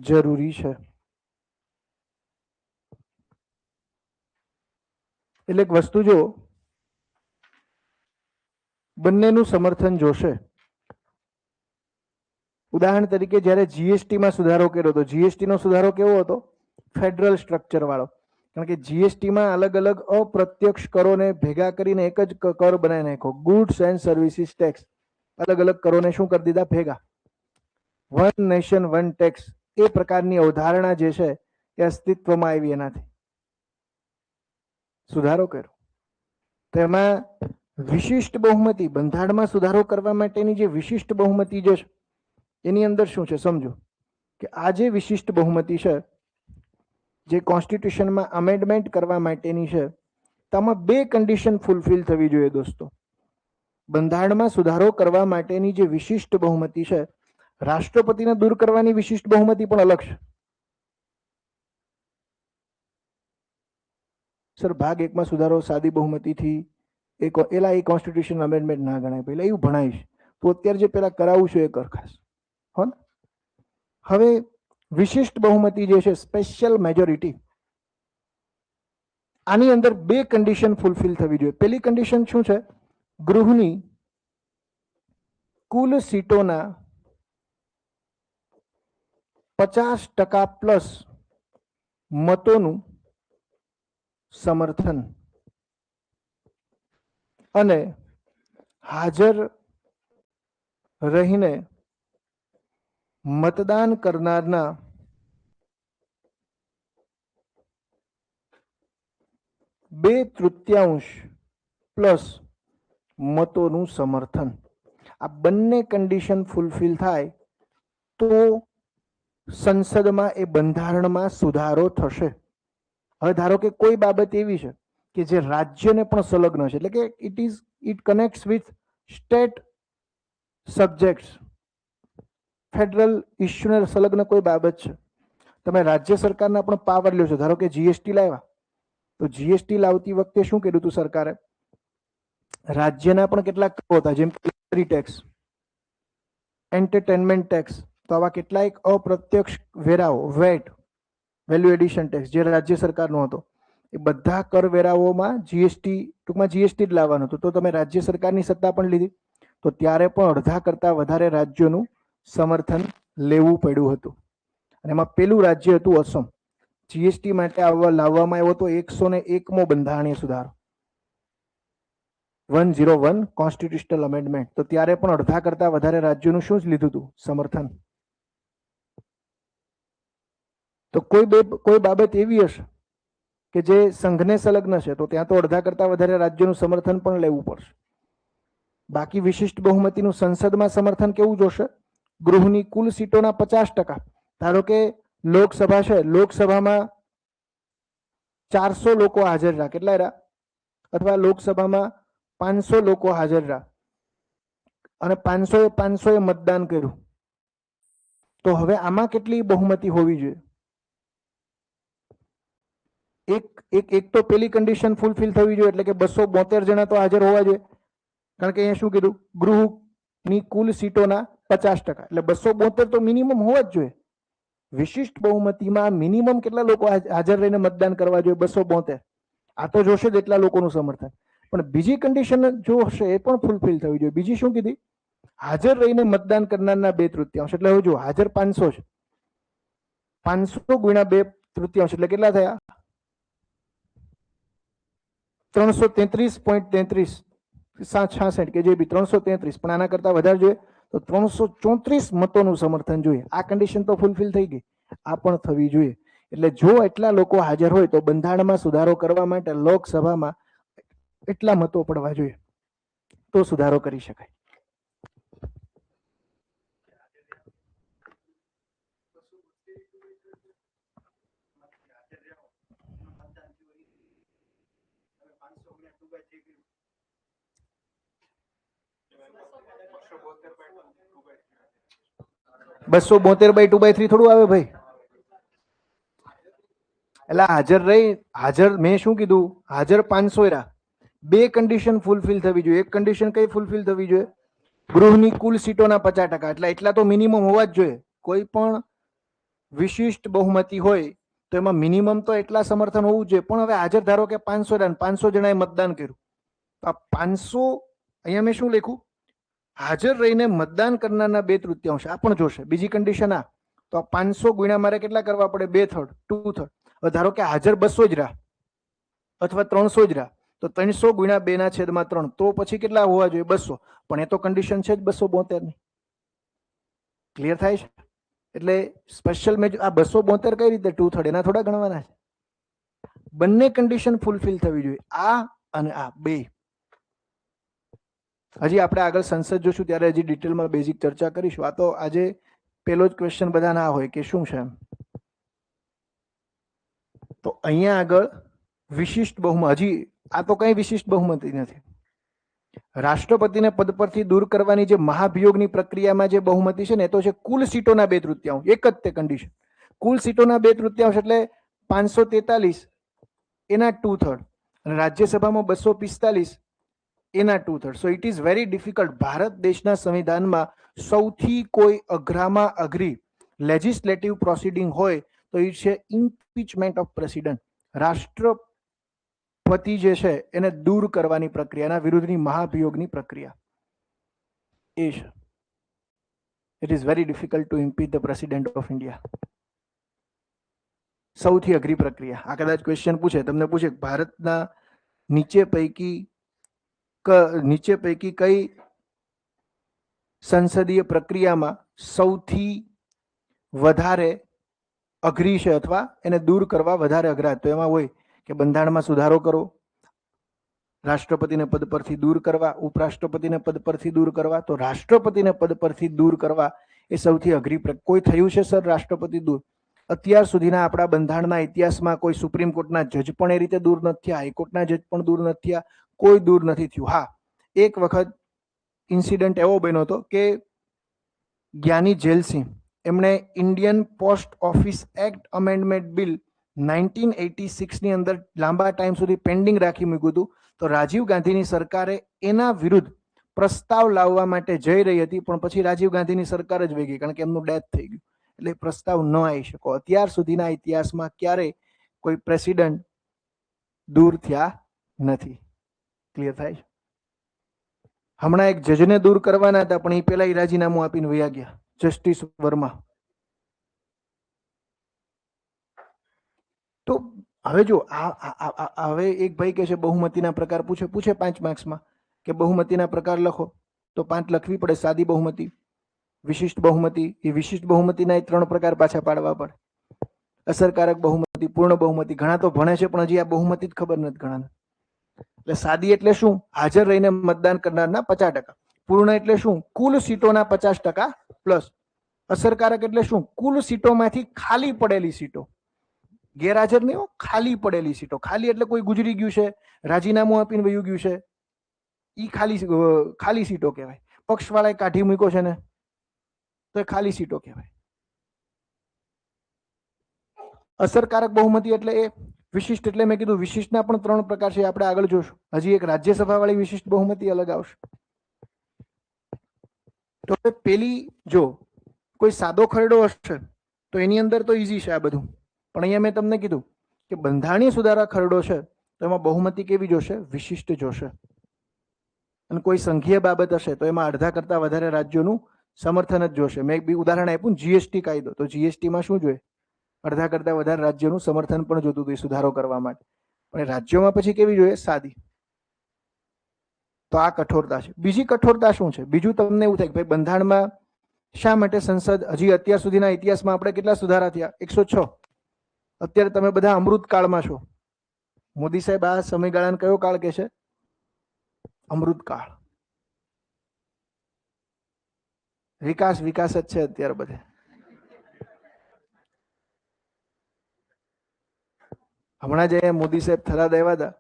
જરૂરી છે. એટલે એક વસ્તુ જો, બંનેનું સમર્થન જોશે. ઉદાહરણ તરીકે જ્યારે જીએસટીમાં સુધારો કર્યો હતો, જીએસટી નો સુધારો કેવો હતો? ફેડરલ સ્ટ્રક્ચર વાળો. કારણ કે જીએસટીમાં અલગ અલગ અપ્રત્યક્ષ કરોને ભેગા કરીને એક જ કર બનાવી નાખ્યો, ગુડ્સ એન્ડ સર્વિસીસ ટેક્સ. અલગ અલગ કરોને શું કરી દીધા? ભેગા. વન નેશન વન ટેક્સ, એ પ્રકારની અવધારણા જે છે એ અસ્તિત્વમાં આવી. એનાથી સુધારો કર્યો. તો એમાં વિશિષ્ટ બહુમતી, બંધારણમાં સુધારો કરવા માટેની જે વિશિષ્ટ બહુમતી જે છે એની અંદર શું છે સમજો. કે આ જે વિશિષ્ટ બહુમતી છે, જે કોન્સ્ટિટ્યુશનમાં અમેન્ડમેન્ટ કરવા માટેની છે, તેમાં બે કન્ડિશન ફૂલફિલ થવી જોઈએ દોસ્તો. બંધારણમાં સુધારો કરવા માટેની જે વિશિષ્ટ બહુમતી છે, રાષ્ટ્રપતિને દૂર કરવાની વિશિષ્ટ બહુમતી પણ અલગ છે. સર ભાગ 1 માં સુધારો સાદી બહુમતીથી એ કોન્સ્ટિટ્યુશન અમેન્ડમેન્ટ ના ગણાય. પહેલા એવું ભણાવીશ તો અત્યારે જે પેલા કરાવું છું એ કર ખાસ. હો ને? હવે વિશિષ્ટ બહુમતી જે છે, સ્પેશિયલ મેજોરિટી, આની અંદર બે કન્ડિશન ફૂલફિલ થવી જોઈએ. પહેલી કન્ડિશન શું છે? ગૃહની કુલ સીટોના 50% પ્લસ મતોનું સમર્થન અને હાજર રહીને મતદાન કરનારના 2/3 પ્લસ મતોનું સમર્થન. આ બંને કન્ડિશન ફૂલફિલ થાય તો સંસદમાં એ બંધારણમાં સુધારો થશે. હવે ધારો કે કોઈ બાબત એવી છે કે જે રાજ્યને પણ સંલગ્ન છે, એટલે કે it connects with state subjects, federal ઇશ્યુને સંલગ્ન કોઈ બાબત છે, તમે રાજ્ય સરકારના પણ પાવર લ્યો છો. ધારો કે જીએસટી લાવ્યા, તો જીએસટી લાવતી વખતે શું કર્યું હતું સરકારે? રાજ્યના પણ કેટલાક કરો હતા, જેમ કે ટેક્સ, એન્ટરટેનમેન્ટ ટેક્સ, તો આવા કેટલાક અપ્રત્યક્ષ વેરાઓ, વેટ, વેલ્યુ એડિશન ટેક્સ જે રાજ્ય સરકારનો હતો, એ બધા કરવેરાઓમાં જીએસટી, ટૂંકમાં જીએસટી જ લાવવાનું હતું. તો તમે રાજ્ય સરકારની સત્તા પણ લીધી, તો ત્યારે પણ અડધા કરતા વધારે રાજ્યોનું સમર્થન લેવું પડ્યું હતું. અને એમાં પેલું રાજ્ય હતું અસમ. જીએસટી માટે લાવવામાં આવ્યો હતો 101મો બંધારણીય સુધારો, 101 કોન્સ્ટિટ્યુશનલ અમેન્ડમેન્ટ. તો ત્યારે પણ અડધા કરતા વધારે રાજ્યોનું શું જ લીધું હતું? સમર્થન. તો કોઈ બાબત એવી હશે કે જે સંઘને સંલગ્ન છે, તો ત્યાં તો અડધા કરતા વધારે રાજ્યોનું સમર્થન પણ લેવું પડશે. બાકી વિશિષ્ટ બહુમતીનું સંસદમાં સમર્થન કેવું જોશે? ગૃહની કુલ સીટોના 50%. ધારો કે લોકસભા છે, લોકસભામાં 400 લોકો હાજર રહ્યા, કેટલા રહ્યા? અથવા લોકસભામાં 500 લોકો હાજર રહ્યા અને 500 મતદાન કર્યું, તો હવે આમાં કેટલી બહુમતી હોવી જોઈએ? એક તો પેલી કન્ડિશન ફૂલફિલ થવી જોઈએ, એટલે કે 272 જણા તો હાજર હોવા જોઈએ. કારણ કે અહીંયા શું કીધું? ગૃહની કુલ સીટોના 50%, એટલે 272 તો મિનિમમ હોવા જ જોઈએ. વિશિષ્ટ બહુમતીમાં મિનિમમ કેટલા લોકો હાજર રહીને મતદાન કરવા જોઈએ? 272. આ તો જોશે જ એટલા લોકોનું સમર્થન. પણ બીજી કન્ડિશન જો હશે એ પણ ફૂલફિલ થવી જોઈએ. બીજી શું કીધી? હાજર રહીને મતદાન કરનારના 2/3. એટલે હવે જો હાજર 500 છે, 500 ગુણ્યા 2/3 એટલે કેટલા થયા? 333.33, 66 કે જે બી 333, પણ આના કરતા વધારે જોઈએ તો 334 મતોનું સમર્થન જોઈએ. આ કન્ડિશન તો ફૂલફિલ થઈ ગઈ, આ પણ થવી જોઈએ. એટલે જો એટલા લોકો હાજર હોય તો બંધારણમાં સુધારો કરવા માટે લોકસભામાં એટલા મતો પડવા જોઈએ, તો સુધારો કરી શકાય. બસો 272/2/3 થોડું આવે ભાઈ. એટલે હાજર મેં શું કીધું? હાજર 500 રહ્યા. બે કન્ડિશન ફૂલફિલ થવી જોઈએ. એક કન્ડિશન કઈ ફૂલફિલ થવી જોઈએ? ગૃહની કુલ સીટોના 50%, એટલે એટલા તો મિનિમમ હોવા જ જોઈએ. કોઈ પણ વિશિષ્ટ બહુમતી હોય તો એમાં મિનિમમ તો એટલા સમર્થન હોવું જોઈએ. પણ હવે હાજર ધારો કે 500 રહ્યા, 500 જણાએ મતદાન કર્યું, તો આ 500, અહીંયા મેં શું લખ્યું? હાજર રહીને મતદાન કરનારના 2/3. આ પણ જોશે. બીજી કન્ડિશન આ, તો 500 ગુણ્યા મારે કેટલા કરવા પડે? 2/3, 2/3. ધારો કે હાજર 200 જ રહ્યા અથવા 300 જ રહ્યા, તો 300 ગુણ્યા 2/3, તો પછી કેટલા હોવા જોઈએ? 200. પણ એ તો કન્ડિશન છે જ 272 ની. ક્લિયર થાય છે? એટલે સ્પેશિયલ મેં આ 272 કઈ રીતે 2/3 એના થોડા ગણવાના છે. બંને કન્ડિશન ફૂલફિલ થવી જોઈએ, આ અને આ બે. હજી આપણે આગળ સંસદ જોશું ત્યારે હજી ડિટેલમાં બેઝિક ચર્ચા કરીશું. આ તો આજે પેલો જ ક્વેશ્ચન બધા ના હોય કે શું છે. તો અહીંયા આગળ વિશિષ્ટ બહુમતી, હજી આ તો કઈ વિશિષ્ટ બહુમતી નથી. રાષ્ટ્રપતિને પદ પરથી દૂર કરવાની જે મહાભિયોગની પ્રક્રિયામાં જે બહુમતી છે ને, એ તો છે કુલ સીટોના 2/3. એક જ તે કન્ડિશન. કુલ સીટોના 2/3 એટલે 543 એના 2/3, અને રાજ્યસભામાં 245 એના 2/3. So it is very difficult. Bharat દેશના સંવિધાનમાં સૌથી કોઈ અઘરામાં અઘરી લેજિસ્લેટિવ પ્રોસિડિંગ હોય તો એ છે ઇમ્પીચમેન્ટ ઓફ પ્રેસિડન્ટ. રાષ્ટ્રપતિ જે છે એને દૂર કરવાની પ્રક્રિયા, એના વિરુદ્ધની મહાભિયોગની પ્રક્રિયા એ છે. It is very difficult to impeach the president of India. સૌથી અઘરી પ્રક્રિયા. આ કદાચ ક્વેશ્ચન પૂછે, તમને પૂછે ભારતના નીચે પૈકી કઈ સંસદીય પ્રક્રિયામાં સૌથી વધારે અઘરી છે અથવા એને દૂર કરવા વધારે અઘરા, તો એમાં હોય કે બંધારણમાં સુધારો કરો, રાષ્ટ્રપતિને પદ પરથી દૂર કરવા, ઉપરાષ્ટ્રપતિને પદ પરથી દૂર કરવા. તો રાષ્ટ્રપતિને પદ પરથી દૂર કરવા એ સૌથી અઘરી. કોઈ થયું છે સર રાષ્ટ્રપતિ દૂર? અત્યાર સુધીના આપણા બંધારણના ઇતિહાસમાં કોઈ સુપ્રીમ કોર્ટના જજ પણ એ રીતે દૂર નથી થયા, હાઈકોર્ટના જજ પણ દૂર નથી થયા, કોઈ દૂર નથી થયું. હા, એક વખત ઇન્સિડન્ટ એવો બન્યો હતો કે જ્ઞાની જેલસિંહ એમણે Indian post office act amendment bill 1986 ની અંદર લાંબા ટાઈમ સુધી પેન્ડિંગ રાખી મૂક્યું હતું. તો રાજીવ ગાંધીની સરકારે એના વિરુદ્ધ પ્રસ્તાવ લાવવા માટે જઈ રહી હતી, પણ પછી રાજીવ ગાંધીની સરકાર જ વહી ગઈ, કારણ કે એમનું ડેથ થઈ ગયું, એટલે પ્રસ્તાવ ન આવી શકો. અત્યાર સુધીના ઇતિહાસમાં ક્યારેય કોઈ પ્રેસિડન્ટ દૂર થયા નથી. ક્લિયર થાય છે? હમણાં એક જજને દૂર કરવાના હતા, પણ એ પેલા રાજીનામું આપીને વયા ગયા, જસ્ટિસ વર્મા. તો હવે જો હવે એક ભાઈ કહે છે બહુમતીના પ્રકાર પૂછે 5 માર્ક્સમાં કે બહુમતીના પ્રકાર લખો, તો 5 લખવી પડે. સાદી બહુમતી, વિશિષ્ટ બહુમતી, એ વિશિષ્ટ બહુમતીના 3 પ્રકાર પાછા પાડવા પડે. અસરકારક બહુમતી, પૂર્ણ બહુમતી. ઘણા તો ભણે છે પણ હજી આ બહુમતી જ ખબર નથી ઘણાને. એટલે સાદી એટલે શું? હાજર રહીને મતદાન કરનારના 50%. પૂર્ણ એટલે શું? કુલ સીટોના 50% પ્લસ. અસરકારક એટલે શું? કુલ સીટોમાંથી ખાલી પડેલી સીટો, ગેરહાજર નહીં, ખાલી પડેલી સીટો. ખાલી એટલે કોઈ ગુજરી ગયું છે, રાજીનામું આપીને વયું ગયું છે, ઈ ખાલી સીટો કહેવાય. પક્ષવાળાએ કાઢી મૂક્યો છે ને, તો એ ખાલી સીટો કહેવાય. અસરકારક બહુમતી એટલે એ. વિશિષ્ટ એટલે મેં કીધું વિશિષ્ટના પણ 3 પ્રકાર છે, આપણે આગળ જોશું. હજી એક રાજ્યસભા વાળી વિશિષ્ટ બહુમતી અલગ આવશે. તો પેલી જો કોઈ સાદો ખરડો હશે તો એની અંદર તો ઈઝી છે આ બધું, પણ અહીંયા મેં તમને કીધું કે બંધારણીય સુધારા ખરડો છે તો એમાં બહુમતી કેવી જોશે? વિશિષ્ટ જોશે. અને કોઈ સંઘીય બાબત હશે તો એમાં અડધા કરતા વધારે રાજ્યોનું સમર્થન જ જોશે. મેં એક બી ઉદાહરણ આપ્યું, જીએસટી કાયદો, તો જીએસટીમાં શું જોઈએ? અડધા કરતા વધારે રાજ્યોનું સમર્થન પણ જોતું હતું સુધારો કરવા માટે. પણ રાજ્યોમાં પછી કેવી જોઈએ? સાદી. તો આ કઠોરતા છે. બીજી કઠોરતા શું છે? બીજું તમને એવું થાય કે ભાઈ બંધારણમાં શા માટે સંસદ, હજી અત્યાર સુધીના ઇતિહાસમાં આપણે કેટલા સુધારા થયા? 106. અત્યારે તમે બધા અમૃતકાળમાં છો. મોદી સાહેબ આ સમયગાળાને કયો કાળ કહે છે? અમૃતકાળ. વિકાસ વિકાસ જ છે અત્યારે બધે. હમણાં જે મોદી સાહેબ થરાદ આવ્યા હતા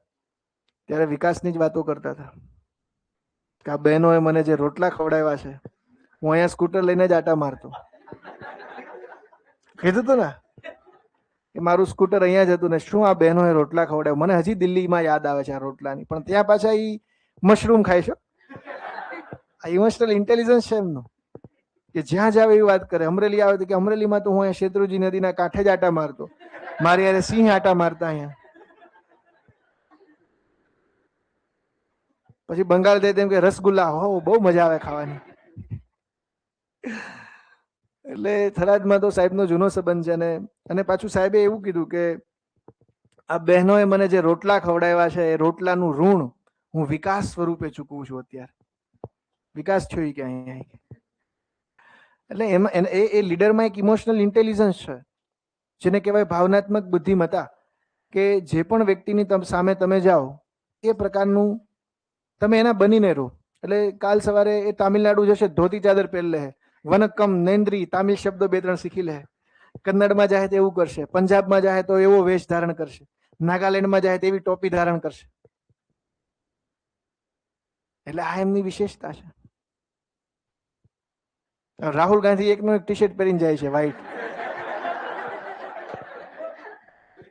ત્યારે વિકાસની જ વાતો કરતા હતા કે આ બહેનોએ મને જે રોટલા ખવડાવ્યા છે, હું અહીંયા સ્કૂટર લઈને જ આટા મારતો. કીધું હતું ને કે મારું સ્કૂટર અહીંયા જ હતું ને, શું આ બહેનોએ રોટલા ખવડાવ્યા. મને હજી દિલ્હીમાં યાદ આવે છે આ રોટલાની. પણ ત્યાં પાછા એ મશરૂમ ખાય છે. આ ઇમોશનલ ઇન્ટેલિજન્સ છે એમનું, કે જ્યાં જાવ એવી વાત કરે. અમરેલી આવે તો કે અમરેલીમાં તો હું અહીંયા શેત્રુંજી નદીના કાંઠે જ આટા મારતો, મારી યારે સિંહ આટા મારતા અહીંયા. પછી બંગાળ જાય તેમ કે રસગુલ્લા, હો બહુ મજા આવે ખાવાની. એટલે થરાદમાં તો સાહેબનો જૂનો સંબંધ છે. અને પાછું સાહેબે એવું કીધું કે આ બહેનોએ મને જે રોટલા ખવડાવ્યા છે એ રોટલાનું ઋણ હું વિકાસ સ્વરૂપે ચૂકવું છું. અત્યારે વિકાસ થયો કે અહીંયા. એટલે એમાં એ લીડરમાં એક ઇમોશનલ ઇન્ટેલિજન્સ છે, જેને કહેવાય ભાવનાત્મક બુદ્ધિમત્તા, કે જે પણ વ્યક્તિની સામે તમે જાઓ એ પ્રકારનું તમે એના બનીને રહો. એટલે કાલ સવારે એ તામિલનાડુ જશે, ધોતી ચાદર પહેરી લે, વનકમ નેન્દ્રી તામિલ શબ્દો 2-3 શીખી લે. કન્નડમાં જાય તો એવું કરશે, પંજાબમાં જાય તો એવો વેશ ધારણ કરશે, નાગાલેન્ડમાં જાય તો એવી ટોપી ધારણ કરશે. એટલે આ એમની વિશેષતા છે. રાહુલ ગાંધી એકનું એક ટી શર્ટ પહેરીને જાય છે વ્હાઈટ.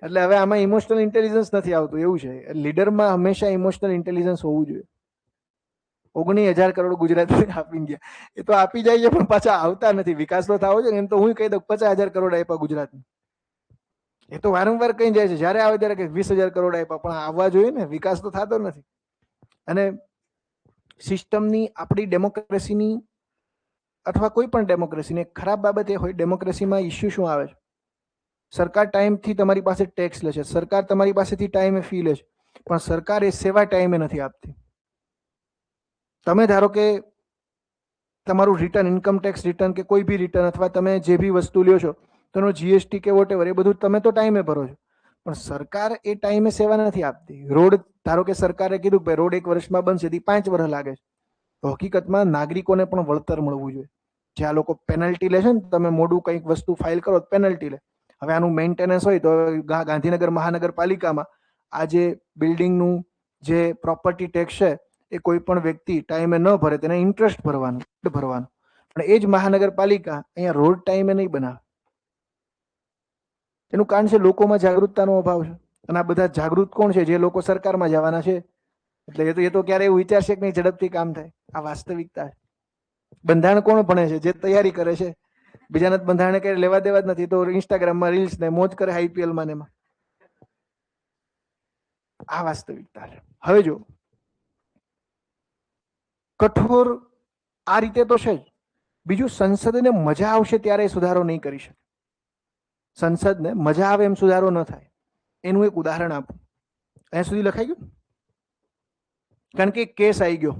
એટલે હવે આમાં ઇમોશનલ ઇન્ટેલિજન્સ નથી આવતું, એવું છે. લીડરમાં હંમેશા ઇમોશનલ ઇન્ટેલિજન્સ હોવું જોઈએ. 19,000 કરોડ ગુજરાતને આપી ગયા, એ તો આપી જાય છે પણ પાછા આવતા નથી. વિકાસ તો થવો છે ને. એમ તો હું કહી દઉં 50,000 કરોડ આપ્યા ગુજરાતને, એ તો વારંવાર કઈ જાય છે. જયારે આવે ત્યારે કે 20,000 કરોડ આપ્યા, પણ આવવા જોઈએ ને. વિકાસ તો થતો નથી. અને સિસ્ટમની, આપણી ડેમોક્રેસીની અથવા કોઈ પણ ડેમોક્રેસીની એક ખરાબ બાબત એ હોય, ડેમોક્રેસીમાં ઇસ્યુ શું આવે છે? સરકાર ટાઈમથી તમારી પાસે ટેક્સ લે છે, સરકાર તમારી પાસેથી ટાઈમે ફી લે છે, પણ સરકાર એ સેવા ટાઈમે નથી આપતી. તમે ધારો કે તમારું રિટર્ન, ઇન્કમ ટેક્સ રિટર્ન કે કોઈ બી રિટર્ન, અથવા તમે જે બી વસ્તુ લ્યો છો તેનો જીએસટી કે વોટેવર, એ બધું તમે તો ટાઈમે ભરો છો, પણ સરકાર એ ટાઈમે સેવા નથી આપતી. રોડ ધારો કે સરકારે કીધું કે રોડ 1 વર્ષમાં બનશે, 5 વર્ષ લાગે છે. તો હકીકતમાં નાગરિકોને પણ વળતર મળવું જોઈએ. જે આ લોકો પેનલ્ટી લે છે ને, તમે મોડું કંઈક વસ્તુ ફાઇલ કરો તો પેનલ્ટી લે. હવે આનું મેન્ટેનન્સ હોય તો ગાંધીનગર મહાનગરપાલિકામાં આ જે બિલ્ડિંગનું જે પ્રોપર્ટી ટેક્સ છે એ કોઈ પણ વ્યક્તિ ટાઈમે ન ભરે તેને ઇન્ટરેસ્ટ ભરવાનું. પણ એ જ મહાનગરપાલિકા અહીંયા રોડ ટાઈમે નહીં બનાવે. એનું કારણ છે લોકોમાં જાગૃતતાનો અભાવ છે. અને આ બધા જાગૃત કોણ છે? જે લોકો સરકારમાં જવાના છે. એટલે એ તો ક્યારે એવું વિચારશે કે નહીં ઝડપથી કામ થાય. આ વાસ્તવિકતા. બંધારણ કોણ ભણે છે? જે તૈયારી કરે છે. બીજાને બંધારણે કઈ લેવા દેવા જ નથી, તો ઇન્સ્ટાગ્રામમાં રીલ્સ ને મોજ કરે IPL માં ને એમાં. આ વાસ્તવિકતા છે. હવે જો કઠોર આ રીતે તો છે જ. બીજું, સંસદને મજા આવશે ત્યારે સુધારો નહીં કરી શકે. સંસદને મજા આવે એમ સુધારો ન થાય. એનું એક ઉદાહરણ આપું. અહીંયા સુધી લખાઈ ગયું? કારણ કે કેસ આવી ગયો.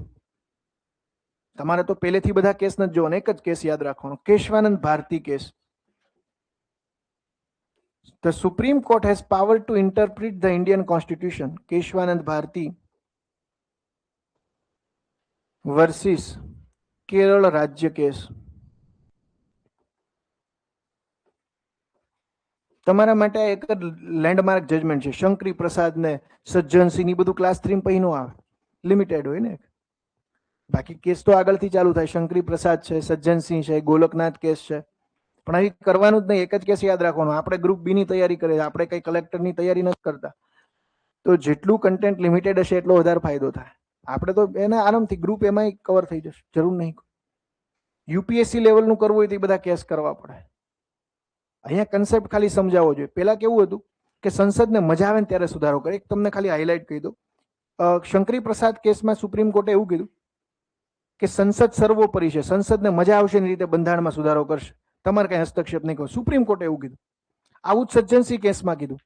તમારે તો પહેલેથી બધા કેસ નથી જોવાનો, એક જ કેસ યાદ રાખવાનો, Kesavananda Bharati case. The Supreme Court has power to interpret the Indian Constitution. Keshwanand Bharti versus Kerala રાજ્ય કેસ. તમારા માટે એક જ લેન્ડમાર્ક જજમેન્ટ છે. શંકરી પ્રસાદ ને સજ્જનસિંહ ની બધું ક્લાસ 3 પછી નો આવે, લિમિટેડ હોય ને. બાકી કેસ તો આગળથી ચાલુ થાય. શંકરી પ્રસાદ છે, સજ્જનસિંહ છે, ગોલકનાથ કેસ છે. પણ અહીં કરવાનું જ નહીં, એક જ કેસ યાદ રાખવાનો. આપણે ગ્રુપ બી ની તૈયારી કરીએ, આપણે કઈ કલેક્ટરની તૈયારી નથી કરતા, તો જેટલું કન્ટેન્ટ લિમિટેડ હશે એટલો વધારે ફાયદો થાય. આપણે તો એને આરામથી ગ્રુપ એમાં કવર થઈ જશે, જરૂર નહીં. યુપીએસસી લેવલનું કરવું હોય તો એ બધા કેસ કરવા પડે. અહીંયા કન્સેપ્ટ ખાલી સમજાવવો જોઈએ. પેલા કેવું હતું કે સંસદને મજા આવે ને ત્યારે સુધારો કરે. એક તમને ખાલી હાઇલાઇટ કહી દઉં. શંકરી પ્રસાદ કેસમાં સુપ્રીમ કોર્ટે એવું કીધું કે સંસદ સર્વોપરી છે, સંસદને મજા આવશે એની રીતે બંધારણમાં સુધારો કરશે, તમારે કઈ હસ્તક્ષેપ નહીં કરો. સુપ્રીમ કોર્ટે એવું કીધું. આવું જ સજ્જનસિંહ કેસમાં કીધું.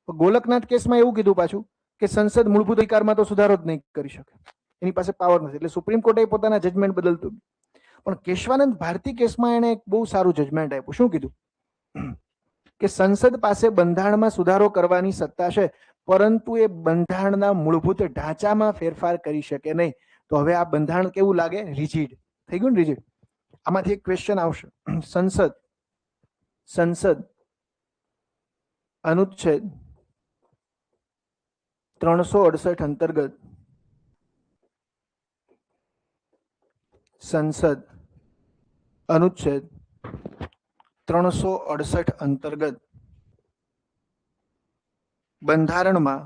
ગોલકનાથ કેસમાં એવું કીધું પાછું કે સંસદ મૂળભૂત અધિકારમાં તો સુધારો જ નહીં કરી શકે, એની પાસે પાવર નથી. એટલે સુપ્રીમ કોર્ટે પોતાના જજમેન્ટ બદલતું. પણ કેશવાનંદ ભારતી કેસમાં એને એક બહુ સારું જજમેન્ટ આપ્યું. શું કીધું કે સંસદ પાસે બંધારણમાં સુધારો કરવાની સત્તા છે, પરંતુ એ બંધારણના મૂળભૂત ઢાંચામાં ફેરફાર કરી શકે નહીં. તો હવે આ બંધારણ કેવું લાગે? રિજિડ થઈ ગયું ને, રિજિડ. આમાંથી એક ક્વેશ્ચન આવશે. સંસદ અનુચ્છેદ 368 અંતર્ગત સંસદ અનુચ્છેદ 368 અંતર્ગત બંધારણમાં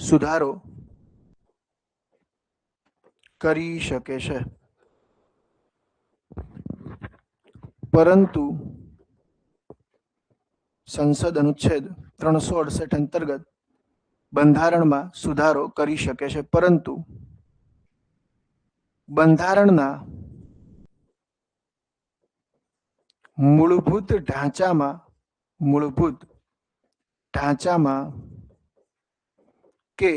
સુધારો કરી શકે છે, પરંતુ સંસદ અનુચ્છેદ 368 અંતર્ગત બંધારણમાં સુધારો કરી શકે છે, પરંતુ બંધારણના મૂળભૂત ઢાંચામાં કે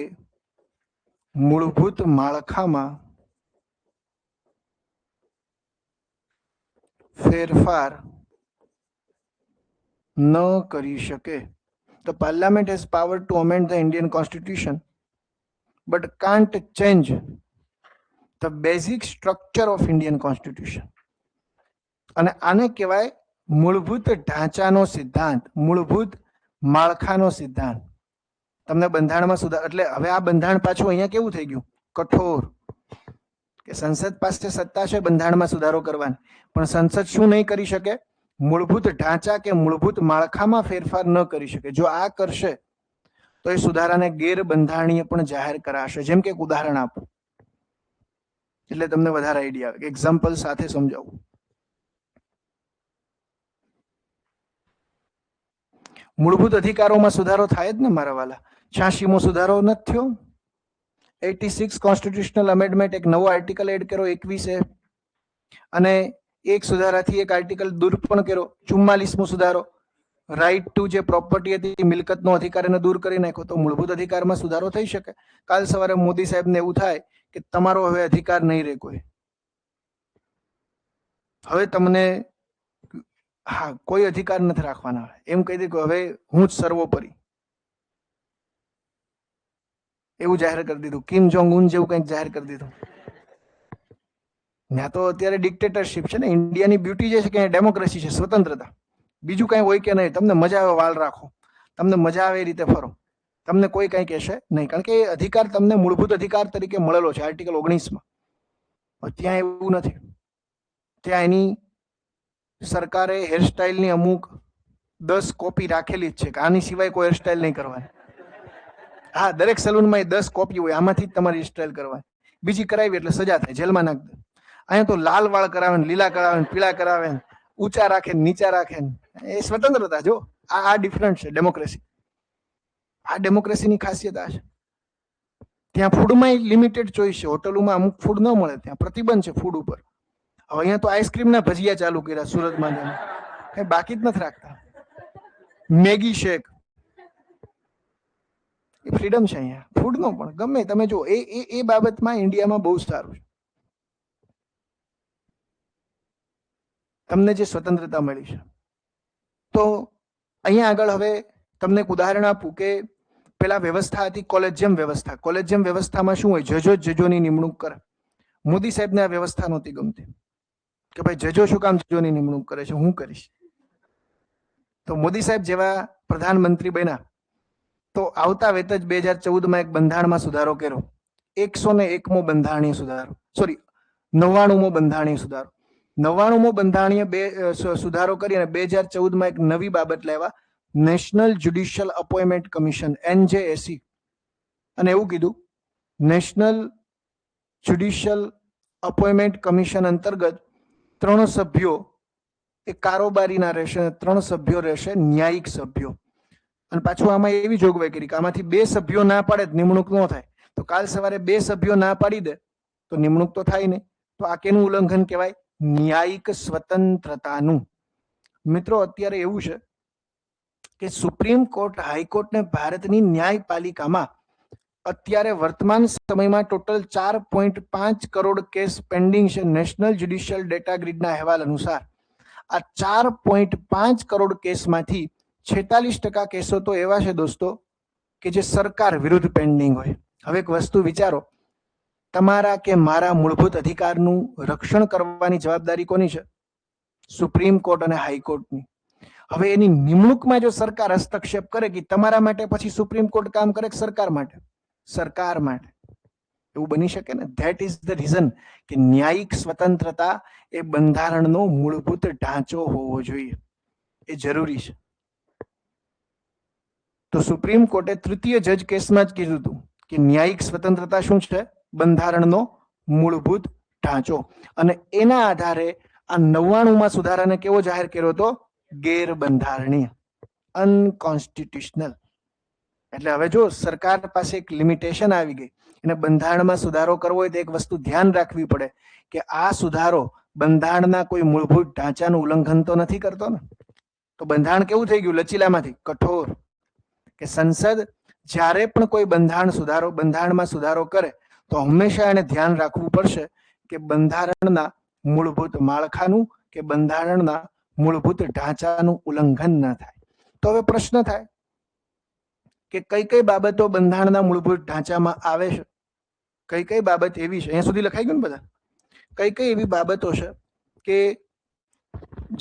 મૂળભૂત માળખામાં ફેરફાર ન કરી શકે. The Parliament has power to amend the Indian Constitution, but can't change the basic structure of Indian Constitution. અને આને કહેવાય મૂળભૂત ઢાંચાનો સિદ્ધાંત, મૂળભૂત માળખાનો સિદ્ધાંત. તમને બંધારણમાં સુધાર, એટલે હવે આ બંધારણ પાછું અહીંયા કેવું થઈ ગયું? કઠોર. કે સંસદ પાસે સત્તા છે બંધારણમાં સુધારો કરવાની, પણ સંસદ શું નહીં કરી શકે? મૂળભૂત ઢાંચા કે મૂળભૂત માળખામાં ફેરફાર ન કરી શકે. જો આ કરશે તો એ સુધારાને ગેરબંધારણીય પણ જાહેર કરાશે. જેમ કે એક ઉદાહરણ આપું એટલે તમને વધારે આઈડિયા આવે. એક્ઝામ્પલ સાથે સમજાવું. મૂળભૂત અધિકારોમાં સુધારો થાય જ ને મારા વાલા. 86મો સુધારો નથી થયો? 86 કોન્સ્ટિટ્યુશનલ અમેન્ડમેન્ટ, એક નવો આર્ટિકલ એડ કર્યો 21 અને એક સુધારાથી એક આર્ટિકલ દૂર પણ કર્યો. 44મો સુધારો, રાઈટ ટુ જે પ્રોપર્ટી હતી, મિલકતનો અધિકાર એને દૂર કરી નાખ્યો. તો મૂળભૂત અધિકારમાં સુધારો થઈ શકે. કાલ સવારે મોદી સાહેબને એવું થાય કે તમારો હવે અધિકાર નહીં રહે કોઈ, હવે તમને કોઈ અધિકાર નથી રાખવાના, એમ કહી દે કે હવે હું જ સર્વોપરી, એવું જાહેર કરી દીધું. કિમ જોંગ ઉન જેવું કંઈક જાહેર કરી દીધું. ત્યાં તો અત્યારે ડિક્ટેટરશિપ છે ને. ઇન્ડિયાની બ્યુટી જે છે કે ડેમોક્રેસી છે, સ્વતંત્રતા. બીજું કઈ હોય કે નહીં. તમને મજા આવે વાળ રાખો, તમને મજા આવે એ રીતે ફરો, તમને કોઈ કઈ કહેશે નહીં, કારણ કે એ અધિકાર તમને મૂળભૂત અધિકાર તરીકે મળેલો છે આર્ટિકલ 19માં. ત્યાં એવું નથી. ત્યાં એની સરકારે હેરસ્ટાઇલની અમુક 10 કોપી રાખેલી જ છે કે આની સિવાય કોઈ હેરસ્ટાઇલ નહીં કરવાની. હા, દરેક સલૂનમાં 10 કોપી હોય, આમાંથી જ તમારે સ્ટાઇલ કરવાની. બીજી કરાવી એટલે સજા થાય, જેલમાં નાખ દે. અહીંયા તો લાલ વાળ કરાવે ને, લીલા કરાવે ને, પીળા કરાવે ને, ઊંચા રાખે ને, નીચા રાખે ને. એ સ્વતંત્રતા. જો આ ડિફરન્ટ છે ડેમોક્રેસી. આ ડેમોક્રેસીની ખાસિયત આ છે. ત્યાં ફૂડમાં લિમિટેડ ચોઈસ છે. હોટલોમાં અમુક ફૂડ ન મળે, ત્યાં પ્રતિબંધ છે ફૂડ ઉપર. હવે અહીંયા તો આઈસ્ક્રીમના ભજીયા ચાલુ કર્યા સુરતમાં, કઈ બાકી જ નથી રાખતા. મેગી શેક, એ ફ્રીડમ છે અહીંયા ફૂડનો. પણ ગમે તમે જો એ બાબતમાં ઇન્ડિયામાં બહુ સારું છે. તમને જે સ્વતંત્રતા મળી છે. તો અહીંયા આગળ હવે તમને એક ઉદાહરણ આપું કે પેલા વ્યવસ્થા હતી કોલેજિયમ વ્યવસ્થા. કોલેજિયમ વ્યવસ્થામાં શું હોય? જજો જજોની નિમણૂક કરે. મોદી સાહેબને આ વ્યવસ્થા નહોતી ગમતી કે ભાઈ જજો શું કામ જજોની નિમણૂક કરે છે, હું કરીશ. તો મોદી સાહેબ જેવા પ્રધાનમંત્રી બન્યા તો આવતા વેત જ 2014માં એક બંધારણમાં સુધારો કર્યો. 101મો બંધારણીય સુધારો, સોરી 99મો બંધારણીય સુધારો. 99મો બંધારણીય સુધારો કરી અને 2014માં એક નવી બાબત લાવ્યા, national judicial appointment commission, NJAC. અને એવું કીધું નેશનલ જ્યુડિશિયલ અપોઇન્ટમેન્ટ કમિશન અંતર્ગત 3 સભ્યો એ કારોબારીના રહેશે, 3 સભ્યો રહેશે ન્યાયિક સભ્યો. અને પાછું આમાં એવી જોગવાઈ કરી કે આમાંથી 2 સભ્યો ના પાડે નિમણૂક ન થાય. તો કાલ સવારે 2 સભ્યો ના પાડી દે તો નિમણૂક તો થાય નહીં. તો આ કેનું ઉલ્લંઘન કહેવાય? ન્યાયિક સ્વતંત્રતાનું. મિત્રો અત્યારે એવું છે કે સુપ્રીમ કોર્ટ, હાઈકોર્ટ ને ભારતની ન્યાયપાલિકામાં અત્યારે વર્તમાન સમયમાં ટોટલ 4.5 કરોડ કેસ પેન્ડિંગ છે. નેશનલ જ્યુડિશિયલ ડેટા ગ્રીડના અહેવાલ અનુસાર આ 4.5 કરોડ કેસમાંથી 46% કેસો તો એવા છે દોસ્તો કે જે સરકાર વિરુદ્ધ પેન્ડિંગ હોય. હવે એક વસ્તુ વિચારો, તમારા કે મારા મૂળભૂત અધિકારનું રક્ષણ કરવાની જવાબદારી કોની છે? સુપ્રીમ કોર્ટ અને હાઈકોર્ટની. હવે એની નિમણૂકમાં જો સરકાર હસ્તક્ષેપ કરે કે તમારા માટે, પછી સુપ્રીમ કોર્ટ કામ કરે સરકાર માટે? સરકાર માટે. એવું બની શકે ને? ધેટ ઇઝ ધ રીઝન કે ન્યાયિક સ્વતંત્રતા એ બંધારણનો મૂળભૂત ઢાંચો હોવો જોઈએ, એ જરૂરી છે. તો સુપ્રીમ કોર્ટે તૃતીય જજ કેસમાં જ કીધું હતું કે ન્યાયિક સ્વતંત્રતા શું છે? બંધારણનો મૂળભૂત ઢાંચો. અને એના આધારે આ 99માં સુધારાને કેવો જાહેર કર્યો હતો? ગેરબંધારણીય, અનકોન્સ્ટિટ્યુશનલ. એટલે હવે જો સરકાર પાસે એક લિમિટેશન આવી ગઈ, અને બંધારણમાં સુધારો કરવો હોય તો એક વસ્તુ ધ્યાન રાખવી પડે કે આ સુધારો બંધારણના કોઈ મૂળભૂત ઢાંચાનું ઉલ્લંઘન તો નથી કરતો ને. તો બંધારણ કેવું થઈ ગયું? લચીલામાંથી કઠોર. કે સંસદ જ્યારે પણ કોઈ બંધારણમાં સુધારો કરે તો હંમેશા એને ધ્યાન રાખવું પડશે કે બંધારણના મૂળભૂત માળખાનું કે બંધારણના મૂળભૂત ઢાંચાનું ઉલ્લંઘન ન થાય. તો હવે પ્રશ્ન થાય કે કઈ કઈ બાબતો બંધારણના મૂળભૂત ઢાંચામાં આવે છે, કઈ કઈ બાબત એવી છે, અહીંયા સુધી લખાઈ ગયું ને બધા? કઈ કઈ એવી બાબતો છે કે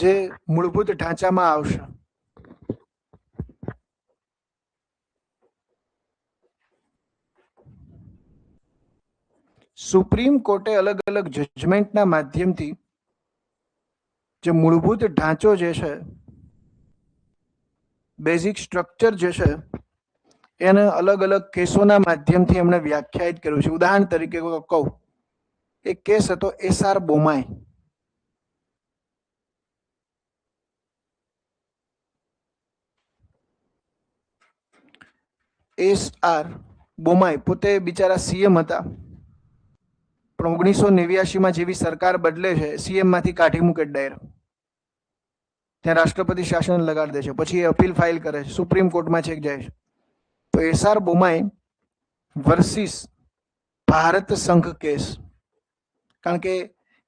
જે મૂળભૂત ઢાંચામાં આવશે? સુપ્રીમ કોર્ટે અલગ અલગ જજમેન્ટના માધ્યમથી જે મૂળભૂત ઢાંચો જે છે, બેઝિક સ્ટ્રક્ચર જે છે, એને અલગ અલગ કેસોના માધ્યમથી એમણે વ્યાખ્યાયિત કર્યું છે. ઉદાહરણ તરીકે કહું, એક કેસ હતો SR બોમાઈ. SR બોમાઈ પોતે બિચારા CM હતા, પણ 1989માં જેવી સરકાર બદલે છે, CM માંથી કાઢી મૂકે ડાયરેક્ટ. ત્યાં રાષ્ટ્રપતિ શાસન લગાડી દે છે, પછી એ અપીલ ફાઇલ કરે છે, સુપ્રીમ કોર્ટમાં છેક જાય છે. તો SR બોમાઈ વર્સિસ ભારત સંઘ કેસ, કારણ કે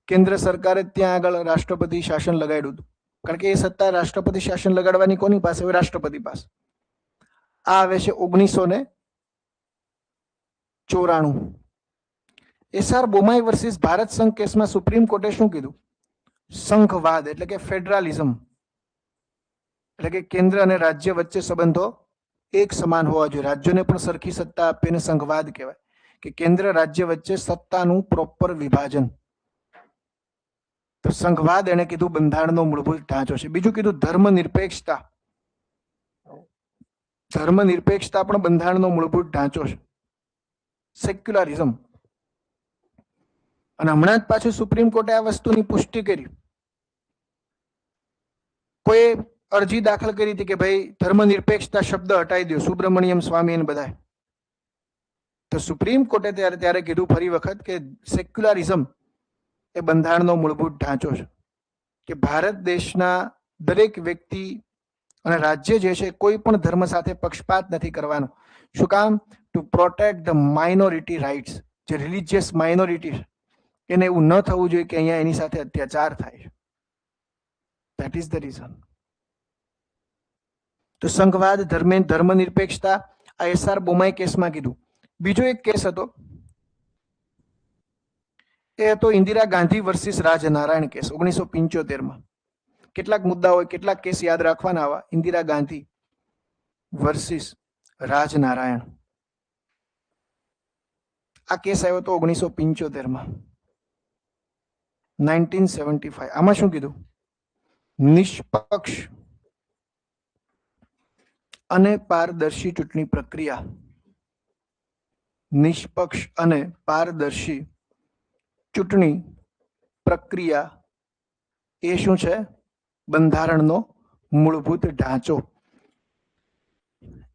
કેન્દ્ર સરકારે ત્યાં આગળ રાષ્ટ્રપતિ શાસન લગાડ્યું હતું, કારણ કે એ સત્તા રાષ્ટ્રપતિ શાસન લગાડવાની કોની પાસે હોય? રાષ્ટ્રપતિ પાસે. આ આવે છે 1994. SR બોમાઈ વર્સિસ ભારત સંઘ કેસમાં સુપ્રીમ કોર્ટે શું કીધું? સંઘવાદ એટલે કે ફેડરલિઝમ, એટલે કે કેન્દ્ર અને રાજ્ય વચ્ચે સંબંધો એક સમાન હોવા જોઈએ, રાજ્યોને પણ સરખી સત્તા આપીને સંઘવાદ કહેવાય કે કેન્દ્ર રાજ્ય વચ્ચે સત્તાનું પ્રોપર વિભાજન. તો સંઘવાદ એને કીધું બંધારણનો મૂળભૂત ઢાંચો છે. બીજું કીધું ધર્મ નિરપેક્ષતા. ધર્મનિરપેક્ષતા પણ બંધારણનો મૂળભૂત ઢાંચો છે, સેક્યુલરિઝમ. અને હમણાં જ પાછું સુપ્રીમ કોર્ટે આ વસ્તુની પુષ્ટિ કરી. કોઈ અરજી દાખલ કરી હતી કે ભાઈ ધર્મનિરપેક્ષતા શબ્દ હટાવી દો, સુબ્રમણ્યમ સ્વામી અને બધા. તો સુપ્રીમ કોર્ટે ત્યારે કીધું ફરી વખત કે સેક્યુલરિઝમ એ બંધારણનો મૂળભૂત ઢાંચો છે, કે ભારત દેશના દરેક વ્યક્તિ અને રાજ્ય જે છે કોઈ પણ ધર્મ સાથે પક્ષપાત નથી કરવાનો. શું કામ? To protect the minority rights. જે રિલિજિયસ માઇનોરિટી છે એને એવું ન થવું જોઈએ કે અહીંયા એની સાથે અત્યાચાર થાય. That is the reason. તો સંઘવાદ, ધર્મનિરપેક્ષતા આ એસઆર બોમાઈ કેસમાં કીધું. બીજો એક કેસ હતો, એ હતો ઇન્દિરા ગાંધી વર્સિસ રાજનારાયણ કેસ 1975માં. કેટલાક મુદ્દાઓ હોય, કેટલાક કેસ યાદ રાખવાના આવા. ઇન્દિરા ગાંધી વર્સિસ રાજનારાયણ, આ કેસ આવ્યો હતો 1975માં, 1975. આમાં શું કીધું? નિષ્પક્ષ અને પારદર્શી ચૂંટણી પ્રક્રિયા, નિષ્પક્ષ અને પારદર્શી ચૂંટણી પ્રક્રિયા એ શું છે? બંધારણનો મૂળભૂત ઢાંચો.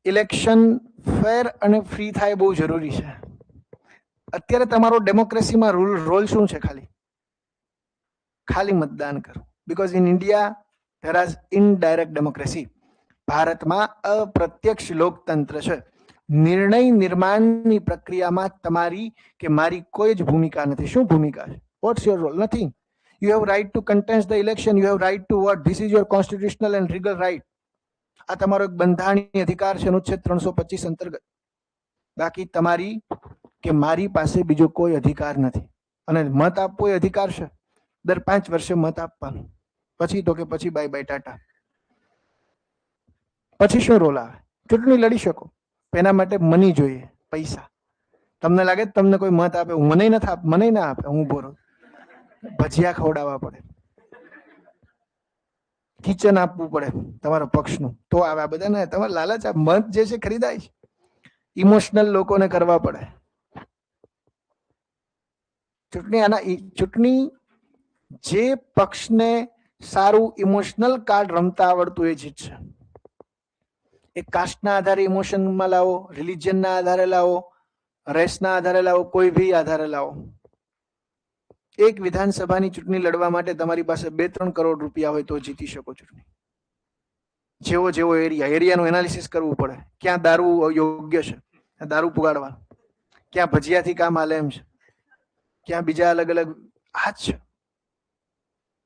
ઇલેક્શન ફેર અને ફ્રી થાય બહુ જરૂરી છે. અત્યારે તમારો ડેમોક્રેસીમાં રોલ શું છે? ખાલી મતદાન કરો. Because in India there are indirect democracy. ભારતમાં અપ્રત્યક્ષ લોકતંત્ર છે. નિર્ણય નિર્માણની પ્રક્રિયામાં તમારી કે મારી કોઈ જ ભૂમિકા નથી. શું ભૂમિકા છે? What's your role? Nothing. You have right to contest the election. You have right to vote. This is your constitutional and legal right. આ તમારો એક બંધારણીય અધિકાર છે અનુચ્છેદ 325 અંતર્ગત. બાકી તમારી કે મારી પાસે બીજો કોઈ અધિકાર નથી. અને મત આપવો એ અધિકાર છે. દર 5 વર્ષે મત આપવાનો. પછી તો કે પછી બાય બાય ટાટા. પછી શું રોલ આવે? ચૂંટણી લડી શકો, એના માટે મની જોઈએ, પૈસા. તમને લાગે તમને કોઈ મત આપે? મને નથી આપે, મને ના આપે, હું બોરો. ભજીયા ખવડાવવા પડે, કિચન આપવું પડે તમારા પક્ષનું, તો આવે. આ બધા ને તમારે લાલચ. મત જે છે ખરીદાય છે. ઇમોશનલ લોકોને કરવા પડે ચૂંટણી. આના ચૂંટણી જે પક્ષને સારું ઇમોશનલ કાર્ડ રમતા આવડતું એ જીતશે. એક કાસ્ટના આધારે ઇમોશનમાં લાવો, રિલિજનના આધારે લાવો, રેસના આધારે લાવો, કોઈ ભી આધારે લાવો. એક વિધાનસભાની ચૂંટણી લડવા માટે તમારી પાસે 2-3 કરોડ રૂપિયા હોય તો જીતી શકો ચૂંટણી. જેવો એરિયાનું એનાલિસિસ કરવું પડે. ક્યાં દારૂ યોગ્ય છે, દારૂ પુગાડવાનું. ક્યાં ભજીયાથી કામ હાલે એમ છે, ક્યાં બીજા અલગ અલગ હાથ છે.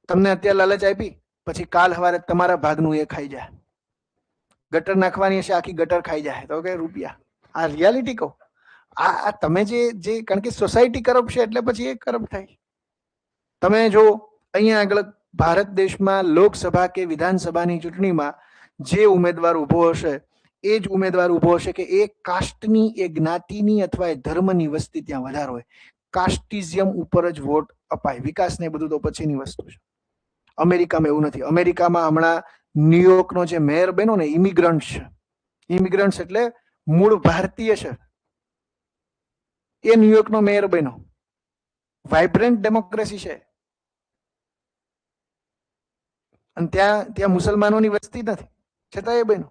તમને અત્યારે લાલચ આપી, પછી કાલ સવારે તમારા ભાગનું એ ખાઈ જાય. ગટર નાખવાની હશે, આખી ગટર ખાઈ જાય તો કે રૂપિયા. આ રિયાલિટી કહો. આ તમે જે કારણ કે સોસાયટી કરપ્ટ છે એટલે પછી એ કરપ્ટ થાય. તમે જો અહીંયા આગળ ભારત દેશમાં લોકસભા કે વિધાનસભાની ચૂંટણીમાં જે ઉમેદવાર ઉભો હશે એ જ ઉમેદવાર ઉભો હશે કે એ કાસ્ટની, એ જ્ઞાતિની અથવા એ ધર્મની વસ્તી ત્યાં વધારે હોય. કાસ્ટિઝમ ઉપર જ વોટ અપાય. વિકાસ ને બધું તો પછીની વસ્તુ છે. અમેરિકામાં એવું નથી. અમેરિકામાં હમણાં ન્યુયોર્કનો જે મેયર બન્યો ને, ઇમિગ્રન્ટ છે. ઇમિગ્રન્ટ એટલે મૂળ ભારતીય છે. એ ન્યુયોર્કનો મેયર બન્યો. વાઇબ્રન્ટ ડેમોક્રેસી છે. અને ત્યાં મુસલમાનોની વસ્તી નથી, છતાં એ બન્યો.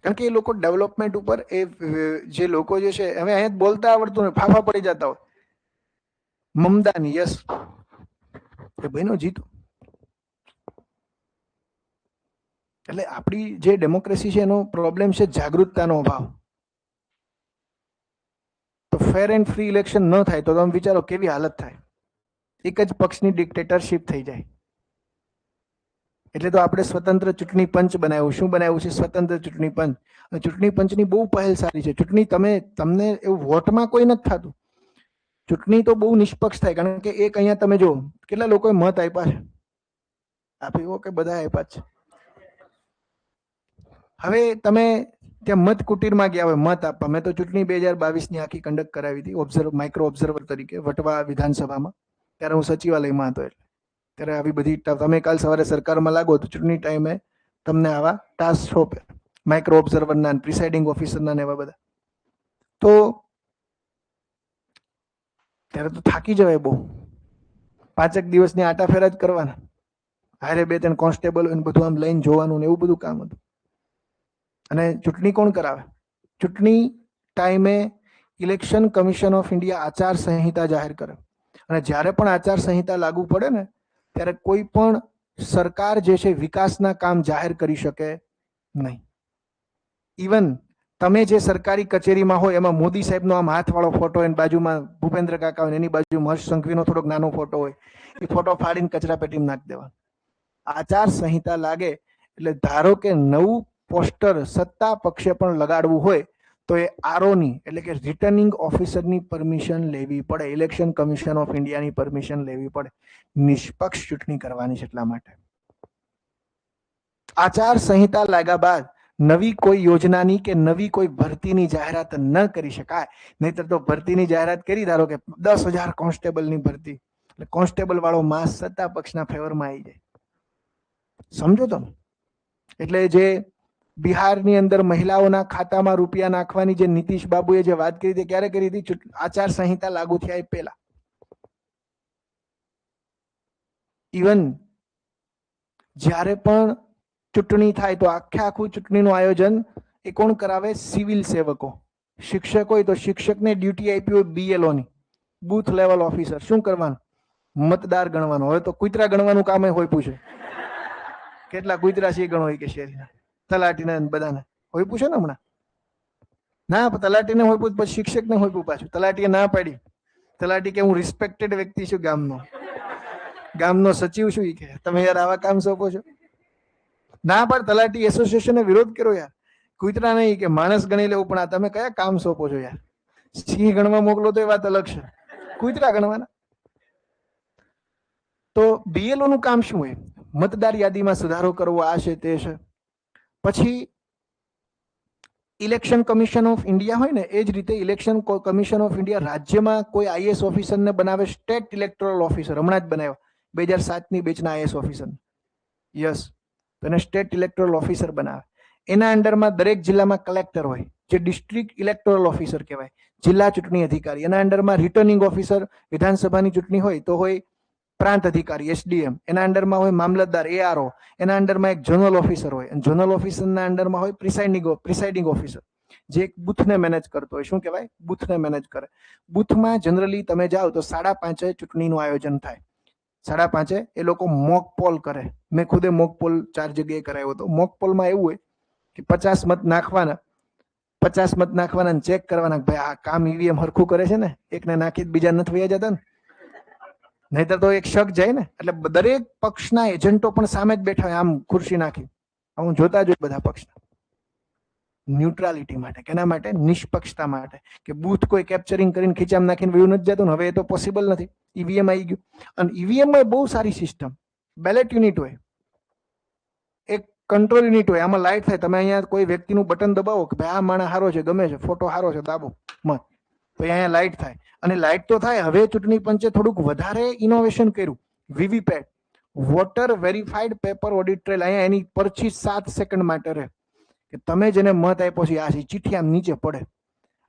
કારણ કે એ લોકો ડેવલપમેન્ટ ઉપર, એ જે લોકો જે છે હવે અહીંયા બોલતા આવડતું ને ફાફા પડી જતા હોય. મમદાની યસ એ બન્યો, જીતો. એટલે આપણી જે ડેમોક્રેસી છે એનો પ્રોબ્લેમ છે જાગૃતતાનો અભાવ. તો ફેર એન્ડ ફ્રી ઇલેક્શન ન થાય તો તમે વિચારો કેવી હાલત થાય. એક જ પક્ષની ડિક્ટેટરશીપ થઈ જાય. એટલે તો આપણે સ્વતંત્ર ચૂંટણી પંચ બનાવ્યું. શું બનાવ્યું છે? સ્વતંત્ર ચૂંટણી પંચ. અને ચૂંટણી પંચની બહુ પહેલ સારી છે. ચૂંટણી તમને એવું વોટમાં કોઈ નથી થતું. ચૂંટણી તો બહુ નિષ્પક્ષ થાય. કારણ કે એક અહીંયા તમે જો કેટલા લોકોએ મત આપ્યા છે. આપ્યો કે બધા આપ્યા છે. હવે તમે ત્યાં મત કુટીરમાં ગયા હોય મત આપવા. મેં તો ચૂંટણી 2022ની આખી કન્ડક્ટ કરાવી હતી માઇક્રો ઓબ્ઝર્વર તરીકે વટવા વિધાનસભામાં. ત્યારે હું સચિવાલયમાં હતો. એટલે ત્યારે આવી બધી તમે કાલ સવારે સરકારમાં લાગો તો ચૂંટણી ટાઈમે તમને આવા ટાસ્ક સોંપે, માઇક્રો ઓબ્ઝર્વરના, પ્રિસાઇડિંગ ઓફિસરના ને એવા બધા. તો ત્યારે તો થાકી જવાય બહુ. 5 દિવસની આટાફેરા જ કરવાના, હારે 2-3 કોન્સ્ટેબલ હોય ને બધું આમ લઈને જોવાનું ને એવું બધું કામ હતું. અને ચૂંટણી કોણ કરાવે? ચૂંટણી ટાઈમે ઇલેક્શન કમિશન ઓફ ઇન્ડિયા આચાર સંહિતા જાહેર કરે, અને જ્યારે પણ આચાર સંહિતા લાગુ પડે ને ત્યારે કોઈ પણ સરકાર જે છે વિકાસના કામ જાહેર કરી શકે નહીં. ઇવન તમે જે સરકારી કચેરીમાં હોય એમાં મોદી સાહેબનો આમ હાથવાળો ફોટો હોય, બાજુમાં ભૂપેન્દ્ર કાકા હોય, એની બાજુમાં હર્ષ સંઘવીનો થોડોક નાનો ફોટો હોય, એ ફોટો ફાડીને કચરા પેટીમાં નાખી દેવાનો. આચાર સંહિતા લાગે એટલે ધારો કે નવું પોસ્ટર સત્તા પક્ષે પણ લગાડવું હોય તો એ આરઓની એટલે કે રિટર્નિંગ ઓફિસરની પરમિશન લેવી પડે, ઇલેક્શન કમિશન ઓફ ઇન્ડિયાની પરમિશન લેવી પડે. નિષ્પક્ષ ચૂંટણી કરવાની છે એટલા માટે. આચાર સંહિતા લાગ્યા બાદ નવી કોઈ યોજનાની કે નવી કોઈ ભરતીની જાહેરાત ન કરી શકાય. નહીતર તો ભરતીની જાહેરાત કરી, ધારો કે 10,000 કોન્સ્ટેબલની ભરતી, એટલે કોન્સ્ટેબલ વાળો માસ સત્તા પક્ષના ફેવરમાં આવી જાય. સમજો તમે? એટલે જે બિહારની અંદર મહિલાઓના ખાતામાં રૂપિયા નાખવાની જે નીતિશ બાબુએ જે વાત કરી હતી, ક્યારે કરી હતી? આચાર સંહિતા લાગુ થયા એ પહેલા. ઇવન જ્યારે પણ ચૂંટણી થાય તો આખું ચૂંટણીનું આયોજન એ કોણ કરાવે? સિવિલ સેવકો. શિક્ષક હોય તો શિક્ષકને ડ્યુટી આપી હોય BLOની, બૂથ લેવલ ઓફિસર. શું કરવાનું? મતદાર ગણવાનો. હવે તો કૂતરા ગણવાનું કામ હોય પૂછે, કેટલા કૂતરા છે ગણો હોય કે શેરીના, તલાટીને બધાને હોય પૂછે ને હમણાં. ના, તલાટીને હોય પૂછ, પછી શિક્ષકને હોય પૂછ. પાછું તલાટીએ ના પાડી. તલાટી કે હું રિસ્પેક્ટેડ વ્યક્તિ છું ગામનો સચિવ છું. કે તમે યાર આવા કામ સોંપો છો? ના, પણ તલાટી એસોસિએશને વિરોધ કર્યો યાર. કૂતરા નહીં કે માણસ ગણી લેવું, પણ આ તમે કયા કામ સોંપો છો યાર? સિંહ ગણવા મોકલો તો એ વાત અલગ છે, કૂતરા ગણવાના. તો BLO નું કામ શું હોય? મતદાર યાદીમાં સુધારો કરવો, આ છે તે છે. પછી ઇલેક્શન કમિશન ઓફ ઇન્ડિયા હોય ને, એ જ રીતે ઇલેક્શન કમિશન ઓફ ઇન્ડિયા રાજ્યમાં કોઈ IAS ઓફિસરને બનાવે, સ્ટેટ ઇલેક્ટોરલ ઓફિસર. હમણાં જ બનાવ્યા 2007ની બેચના IAS ઓફિસર. યસ, તો એને સ્ટેટ ઇલેક્ટોરલ ઓફિસર બનાવે. એના અંડરમાં દરેક જિલ્લામાં કલેક્ટર હોય, જે ડિસ્ટ્રિક્ટ ઇલેક્ટોરલ ઓફિસર કહેવાય, જિલ્લા ચૂંટણી અધિકારી. એના અંડરમાં રિટર્નિંગ ઓફિસર, વિધાનસભાની ચૂંટણી હોય તો હોય પ્રાંત અધિકારી SDM. એના અંડરમાં હોય મામલતદાર ARO. એના અંડરમાં એક ઝોનલ ઓફિસર હોય, અને ઝોનલ ઓફિસરના અંડરમાં હોય પ્રિસાઇડિંગ ઓફિસર, જે એક બૂથને મેનેજ કરતો હોય. શું કહેવાય? બૂથને મેનેજ કરે. બૂથમાં જનરલી તમે જાઓ તો 5:30 ચૂંટણીનું આયોજન થાય. 5:30 એ લોકો મોક પોલ કરે. મેં ખુદે મોક પોલ 4 જગ્યાએ કરાવ્યો હતો. મોક પોલમાં એવું હોય કે 50 મત નાખવાના ચેક કરવાના, ભાઈ આ કામ EVM હરખું કરે છે ને, એકને નાખી બીજા નથી વયા જતા ને, નહીતર તો એક શક જાય ને. એટલે દરેક પક્ષના એજન્ટો પણ સામે જ બેઠા હોય, આમ ખુરશી નાખી. હું જોતા જોઈ બધા પક્ષના. ન્યુટ્રાલિટી માટે. કેના માટે? નિષ્પક્ષતા માટે. કે બૂથ કોઈ કેપ્ચરિંગ કરીને ખીચામાં નાખીને વયું નથી જતું ને, હવે એ તો પોસિબલ નથી. EVM આવી ગયું. અને EVM માં બહુ સારી સિસ્ટમ. બેલેટ યુનિટ હોય, એક કંટ્રોલ યુનિટ હોય, આમાં લાઈટ થાય. તમે અહીંયા કોઈ વ્યક્તિનું બટન દબાવો કે ભાઈ આ માણસ હારો છે, ગમે છે, ફોટો હારો છે, દાબો મત, તો અહીંયા લાઈટ થાય. અને લાઈટ તો થાય. હવે ચૂંટણી પંચે થોડુંક વધારે ઇનોવેશન કર્યું. VVPAT, water verified paper audit trail. અહીંયા એની પરથી 7 સેકન્ડ માટે રહે કે તમે જેને મત આપ્યો છે આ ચિઠ્ઠી આમ નીચે પડે.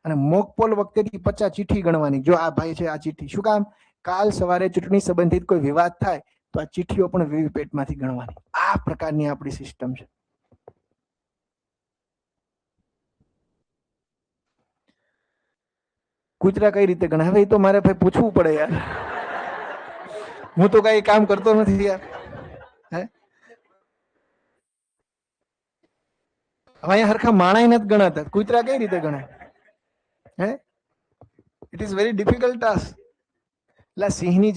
અને મોક પોલ વખતે 50 ચિઠ્ઠી ગણવાની. જો આ ભાઈ છે, આ ચિઠ્ઠી. શું કામ? કાલ સવારે ચૂંટણી સંબંધિત કોઈ વિવાદ થાય તો આ ચિઠ્ઠીઓ પણ VVPAT માંથી ગણવાની. આ પ્રકારની આપણી સિસ્ટમ છે. કૂતરા કઈ રીતે ગણે? હવે એ તો મારે ભાઈ પૂછવું પડે યાર. હું તો કઈ કામ કરતો નથી યાર. હે, હવે અહીંયા હરખા માણાય નથી ગણાતા, કૂતરા કઈ રીતે ગણાય? હે, it is very difficult task. એટલે સિંહની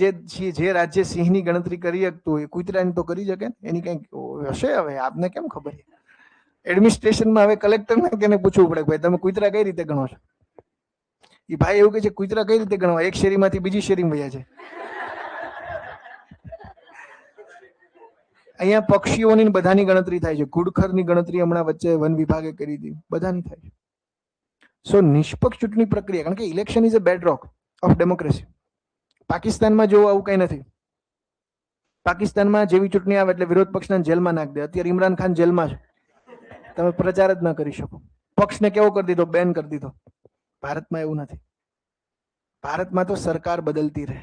જે રાજ્ય સિંહની ગણતરી કરી શકતું હોય, કૂતરાની તો કરી શકે ને. એની કઈક હશે. હવે આપને કેમ ખબર? એડમિનિસ્ટ્રેશનમાં હવે કલેક્ટરને કેને પૂછવું પડે, ભાઈ તમે કૂતરા કઈ રીતે ગણો છો? એ ભાઈ એવું કે છે કૂતરા કઈ રીતે ગણવા? એક શેરીમાંથી બીજી શેરીમાં વયા છે. અહીંયા પક્ષીઓની બધાની ગણતરી થાય છે. ઘુડખરની ગણતરી હમણાં વચ્ચે વન વિભાગે કરી હતી. બધાની થાય છે. સો નિષ્પક્ષ ચૂંટણી પ્રક્રિયા, કારણ કે election is a bedrock of democracy. પાકિસ્તાનમાં જોવું આવું કઈ નથી. પાકિસ્તાનમાં જેવી ચૂંટણી આવે એટલે વિરોધ પક્ષને જેલમાં નાખી દે. અત્યારે ઇમરાન ખાન જેલમાં છે, તમે પ્રચાર જ ન કરી શકો. પક્ષને કેવો કરી દીધો, બેન કરી દીધો. ભારતમાં એવું નથી. ભારતમાં તો સરકાર બદલતી રહે,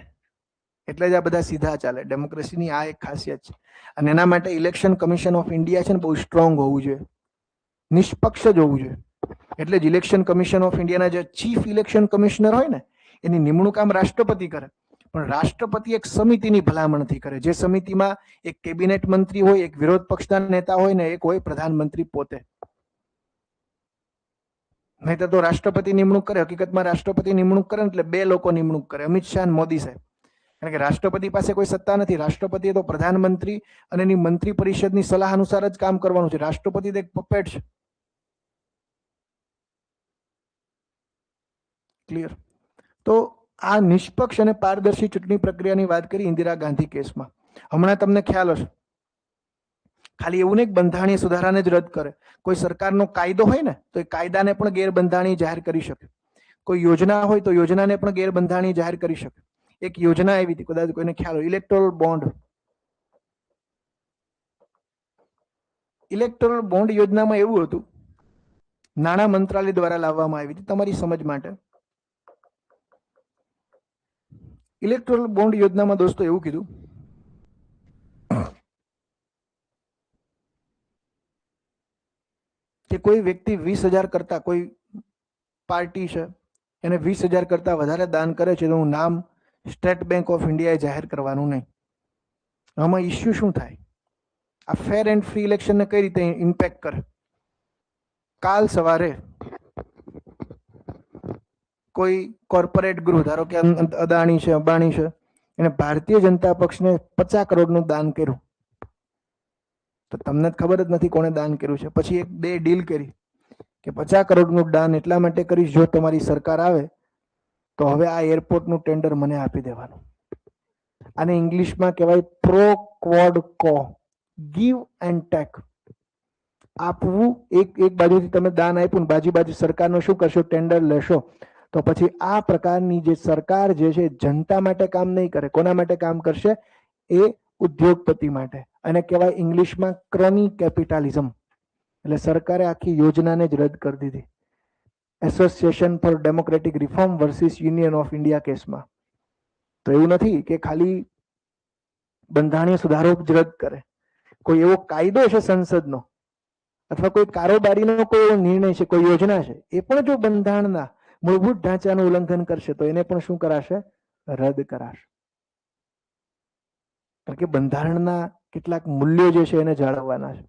એટલે જ આ બધા સીધા ચાલે. ડેમોક્રેસીની આ એક ખાસિયત છે. અને એના માટે ઇલેક્શન કમિશન ઓફ ઇન્ડિયા છે ને બહુ સ્ટ્રોંગ હોવું જોઈએ, નિષ્પક્ષ જ હોવું જોઈએ. એટલે જ ઇલેક્શન કમિશન ઓફ ઇન્ડિયાના જે ચીફ ઇલેક્શન કમિશનર હોય ને, એની નિમણૂક આમ રાષ્ટ્રપતિ કરે, પણ રાષ્ટ્રપતિ એક સમિતિની ભલામણથી કરે, જે સમિતિમાં એક કેબિનેટ મંત્રી હોય, એક વિરોધ પક્ષના નેતા હોય ને એક હોય પ્રધાનમંત્રી પોતે. નહીં તો રાષ્ટ્રપતિ નિમણૂક કરે, હકીકતમાં રાષ્ટ્રપતિ નિમણૂક કરે એટલે બે લોકો નિમણૂક કરે, અમિત શાહ અને મોદી સાહેબ. કારણ કે રાષ્ટ્રપતિ પાસે કોઈ સત્તા નથી. રાષ્ટ્રપતિ તો પ્રધાનમંત્રી અને એની મંત્રી પરિષદની સલાહ અનુસાર જ કામ કરવાનું છે. રાષ્ટ્રપતિ તો એક પપેટ છે. ક્લિયર? તો આ નિષ્પક્ષ અને પારદર્શી ચૂંટણી પ્રક્રિયાની વાત કરી ઇન્દિરા ગાંધી કેસમાં. હમણાં તમને ખ્યાલ હશે, ખાલી એવું નહીં બંધારણીય સુધારાને જ રદ કરે. કોઈ સરકારનો કાયદો હોય ને તો એ કાયદાને પણ ગેરબંધારણીય જાહેર કરી શકે. કોઈ યોજના હોય તો યોજનાને પણ ગેરબંધારણીય જાહેર કરી શકે. એક યોજના આવી હતી, કદાચ કોઈને ખ્યાલ હોય, ઇલેક્ટોરલ બોન્ડ. ઇલેક્ટોરલ બોન્ડ યોજનામાં એવું હતું, નાણાં મંત્રાલય દ્વારા લાવવામાં આવી હતી. તમારી સમજ માટે, ઇલેક્ટોરલ બોન્ડ યોજનામાં દોસ્તો એવું કીધું કે કોઈ વ્યક્તિ 20,000 કરતા, કોઈ પાર્ટી છે એને 20,000 કરતા વધારે દાન કરે છે તો હું નામ સ્ટેટ બેંક ઓફ ઇન્ડિયાએ જાહેર કરવાનું નહીં. આમાં ઇસ્યુ શું થાય? આ ફેર એન્ડ ફ્રી ઇલેક્શનને કઈ રીતે ઇમ્પેક્ટ કરે? કાલ સવારે કોઈ કોર્પોરેટ ગૃહ, ધારો કે અદાણી છે, અંબાણી છે, એને ભારતીય જનતા પક્ષને 50 કરોડનું દાન કર્યું, તો તમને ખબર જ નથી કોણે દાન કર્યું છે. પછી એક બે ડીલ કરી કે 50 કરોડનું દાન એટલા માટે કરીશ, જો તમારી સરકાર આવે તો હવે આ એરપોર્ટનું ટેન્ડર મને આપી દેવાનું. આને ઇંગ્લિશમાં કહેવાય પ્રો ક્વોડ કો, ગીવ એન્ડ ટેક. આપવું, એક બાજુથી તમે દાન આપ્યું ને બાજુ સરકારનો શું કરશો? ટેન્ડર લેશો. તો પછી આ પ્રકારની જે સરકાર જે છે જનતા માટે કામ નહીં કરે. કોના માટે કામ કરશે? એ ઉદ્યોગપતિ માટે. અને કહેવાય ઇંગ્લિશમાં ક્રોની કેપિટાલિઝમ. એટલે સરકારે આખી યોજનાને જ રદ કરી દીધી. Association four democratic reform versus union of India કેસમાં. તો એવું નથી કે ખાલી બંધારણીય સુધારો જ રદ કરે, કોઈ એવો કાયદો છે સંસદનો અથવા કોઈ કારોબારીનો કોઈ એવો નિર્ણય છે, કોઈ યોજના છે, એ પણ જો બંધારણના મૂળભૂત ઢાંચાનું ઉલ્લંઘન કરશે તો એને પણ શું કરાશે? રદ કરાશે. કારણ કે બંધારણના કેટલાક મૂલ્યો જે છે એને જાળવવાના છે.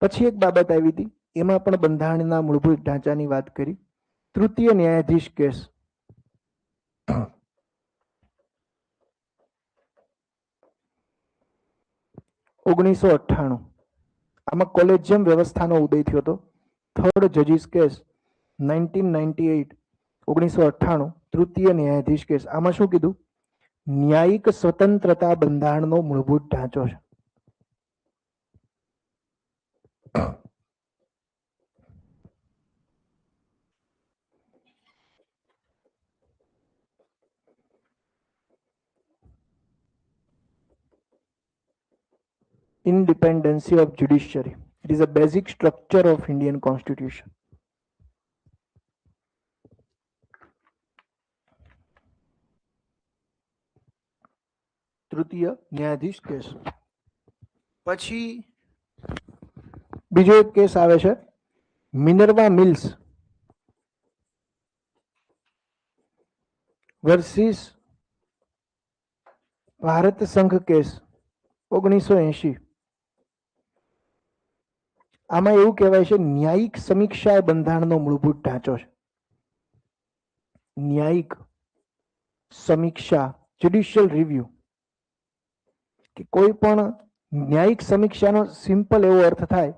પછી એક બાબત આવી હતી, એમાં પણ બંધારણના મૂળભૂત ઢાંચાની વાત કરી. તૃતીય ન્યાયાધીશ કેસ. $1998 આમાં કોલેજિયમ વ્યવસ્થાનો ઉદય થયો હતો. થર્ડ જજીસ કેસ 1998, 1998 તૃતીય ન્યાયાધીશ કેસ. આમાં શું કીધું? ન્યાયિક સ્વતંત્રતા બંધારણનો મૂળભૂત ઢાંચો છે. Independency of judiciary. It is a basic structure of Indian Constitution. તૃતીય ન્યાયાધીશ કેસ. પછી બીજો એક કેસ આવે છે, મિનર્વા મિલ્સ વર્સિસ ભારત સંઘ કેસ 1980. આમાં એવું કહેવાય છે ન્યાયિક સમીક્ષા એ બંધારણનો મૂળભૂત ઢાંચો છે. ન્યાયિક સમીક્ષા, જ્યુડિશિયલ રિવ્યુ. કે કોઈ પણ ન્યાયિક સમીક્ષાનો સિમ્પલ એવો અર્થ થાય,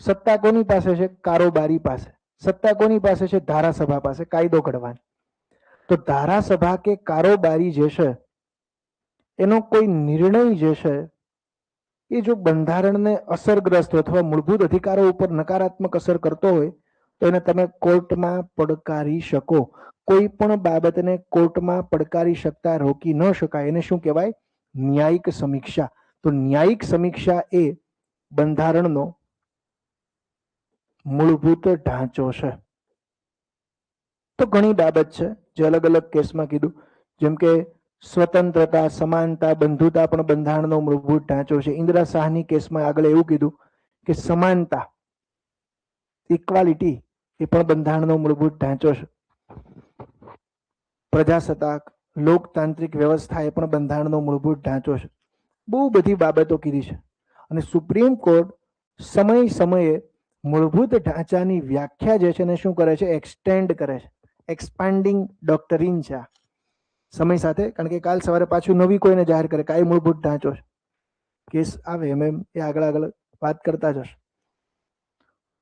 સત્તા કોની પાસે છે? કારોબારી પાસે. સત્તા કોની પાસે છે? ધારાસભા પાસે કાયદો ઘડવાની. તો ધારાસભા કે કારોબારી જે છે એનો કોઈ નિર્ણય જે છે એ જો બંધારણને અસરગ્રસ્ત અથવા મૂળભૂત અધિકારો ઉપર નકારાત્મક અસર કરતો હોય તો એને તમે કોર્ટમાં પડકારી શકો. કોઈ પણ બાબતને કોર્ટમાં પડકારી શકતા રોકી ન શકાય. એને શું કહેવાય? ન્યાયિક સમીક્ષા. તો ન્યાયિક સમીક્ષા એ બંધારણનો મૂળભૂત ઢાંચો છે. તો ઘણી બાબત છે જે અલગ અલગ કેસમાં કીધું, જેમ કે સ્વતંત્રતા, સમાનતા, બંધુતા પણ બંધારણનો મૂળભૂત ઢાંચો છે. ઇન્દિરા શાહની કેસમાં આગળ એવું કીધું કે સમાનતા, ઇક્વાલિટી એ પણ બંધારણનો મૂળભૂત ઢાંચો છે. પ્રજાસત્તાક, લોકતાંત્રિક વ્યવસ્થા એ પણ બંધારણનો મૂળભૂત ઢાંચો છે. બહુ બધી બાબતો કીધી છે. અને સુપ્રીમ કોર્ટ સમય સમયે મૂળભૂત ઢાંચાની વ્યાખ્યા જે છે એને શું કરે છે? એક્સટેન્ડ કરે છે. એક્સપાન્ડિંગ ડોક્ટરીન છે આ સમય સાથે, કારણ કે કાલ સવારે પાછું નવી કોઈને જાહેર કરે કે આ મૂળભૂત ઢાંચો છે, કેસ આવે એમ એમ એ આગળ આગળ વાત કરતા જશે.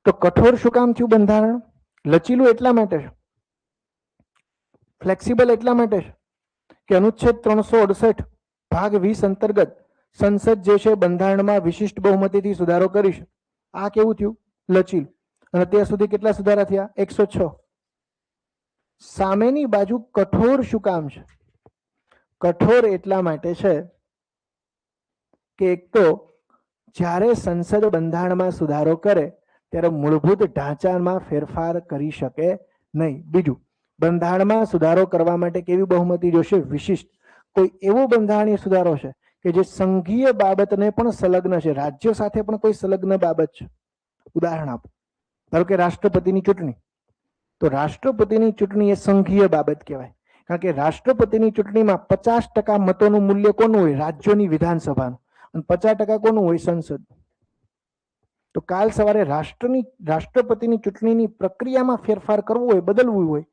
તો કઠોર શું કામ થયું બંધારણ? લચીલું એટલા માટે છે, ફ્લેક્સિબલ એટલા માટે છે કે અનુચ્છેદ 368 ભાગ 20 અંતર્ગત સંસદ જે છે બંધારણમાં વિશિષ્ટ બહુમતીથી સુધારો કરી છે. આ કેવું થયું? લચીલું. અને અત્યાર સુધી કેટલા સુધારા થયા? 106. સામેની બાજુ કઠોર શું કામ છે? કઠોર એટલા માટે છે કે એક તો જ્યારે સંસદ બંધારણમાં સુધારો કરે ત્યારે મૂળભૂત ઢાંચામાં ફેરફાર કરી શકે નહીં. બીજું, બંધારણમાં સુધારો કરવા માટે કેવી બહુમતી જોશે? વિશિષ્ટ. કોઈ એવો બંધારણીય સુધારો છે કે જે સંઘીય બાબતને પણ સંલગ્ન છે, રાજ્યો સાથે પણ કોઈ સંલગ્ન બાબત છે. ઉદાહરણ આપો, ધારો કે રાષ્ટ્રપતિની ચૂંટણી. તો રાષ્ટ્રપતિની ચૂંટણી એ સંઘીય બાબત કહેવાય, કારણ કે રાષ્ટ્રપતિની ચૂંટણીમાં 50% મતોનું મૂલ્ય કોનું હોય? રાજ્યોની વિધાનસભાનું. અને 50% કોનું હોય? સંસદ. તો કાલ સવારે રાષ્ટ્રપતિની ચૂંટણીની પ્રક્રિયામાં ફેરફાર કરવો હોય, બદલવું હોય,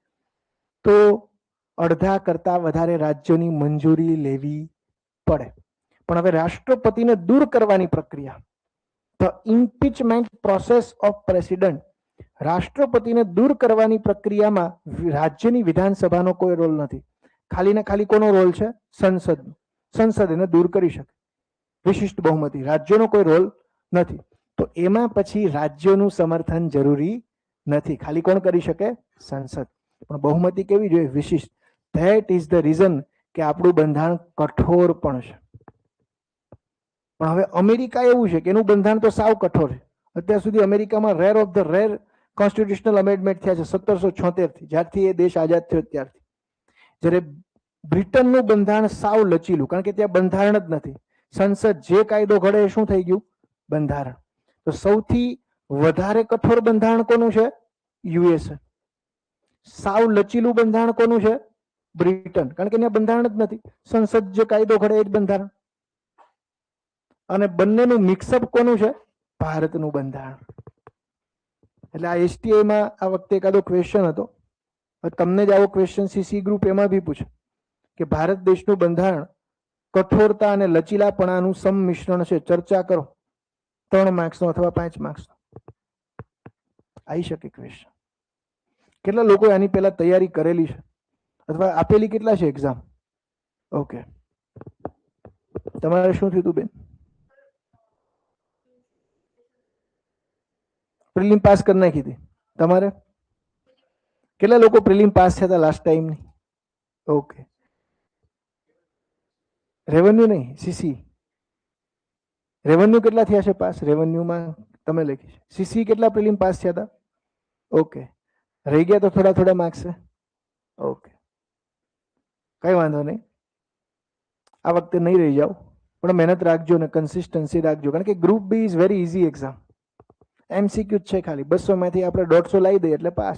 તો અડધા કરતા વધારે રાજ્યોની મંજૂરી લેવી પડે. પણ હવે રાષ્ટ્રપતિને દૂર કરવાની પ્રક્રિયા, ધ ઇમ્પીચમેન્ટ પ્રોસેસ ઓફ પ્રેસિડન્ટ, રાષ્ટ્રપતિને દૂર કરવાની પ્રક્રિયામાં રાજ્યની વિધાનસભાનો કોઈ રોલ નથી. ખાલી ને ખાલી કોનો રોલ છે? સંસદનો. સંસદ એને દૂર કરી શકે, વિશિષ્ટ બહુમતી. રાજ્યોનો કોઈ રોલ નથી. તો એમાં પછી રાજ્યોનું સમર્થન જરૂરી નથી. ખાલી કોણ કરી શકે? સંસદ. પણ બહુમતી કેવી જોઈએ? વિશિષ્ટ. ધેટ ઇઝ ધ રીઝન કે આપણું બંધારણ કઠોર પણ છે. પણ હવે અમેરિકા એવું છે કે એનું બંધારણ તો સાવ કઠોર છે. અત્યાર સુધી અમેરિકામાં rare of the rare constitutional amendment થયા છે 1776 થી, જ્યારથી એ દેશ આઝાદ થયો ત્યારથી. જ્યારે બ્રિટનનું બંધારણ સાવ લચીલું, કારણ કે ત્યાં બંધારણ જ નથી. સંસદ જે કાયદો ઘડે એ શું થઈ ગયું? બંધારણ. તો સૌથી વધારે કઠોર બંધારણ કોનું છે? યુએસએ. સાવ લચીલું બંધારણ કોનું છે? બ્રિટન, કારણ કે ત્યાં બંધારણ જ નથી. સંસદ જે કાયદો ઘડે એ જ બંધારણ. અને બંનેનું મિક્સઅપ કોનું છે? ભારતનું બંધારણ. એટલે આ એસટીઆઈમાં આ વખતે એકાદો ક્વેશ્ચન હતો, તમને જ આવો ક્વેશ્ચન સીસી ગ્રુપ એમાં બી પૂછે કે ભારત દેશનું બંધારણ કઠોરતા અને લચીલાપણાનું સંમિશ્રણ છે, ચર્ચા કરો. 3 માર્ક્સનો અથવા 5 માર્ક્સનો આવી શકે ક્વેશ્ચન. કેટલા લોકો આની પહેલા તૈયારી કરેલી છે અથવા આપેલી કેટલા છે એક્ઝામ? ઓકે, તમારે શું થયું હતું બેન? પ્રિલિમ પાસ કરી નાખી હતી. તમારે કેટલા લોકો પ્રિલિમ પાસ થયા હતા લાસ્ટ ટાઈમની? ઓકે, રેવન્યુ નહીં, સીસી. રેવન્યુ કેટલા થયા છે પાસ? રેવન્યુમાં તમે લખી છે. સીસી કેટલા પ્રિલિમ પાસ થયા હતા? ઓકે, રહી ગયા તો થોડા થોડા માર્ક્સ છે. ઓકે, કઈ વાંધો નહીં, આ વખતે નહીં રહી જાઓ, પણ મહેનત રાખજો ને કન્સિસ્ટન્સી રાખજો, કારણ કે group B is very easy exam. MCQ છે ખાલી, 200 માંથી આપણે 150 લાવી દઈએ એટલે પાસ.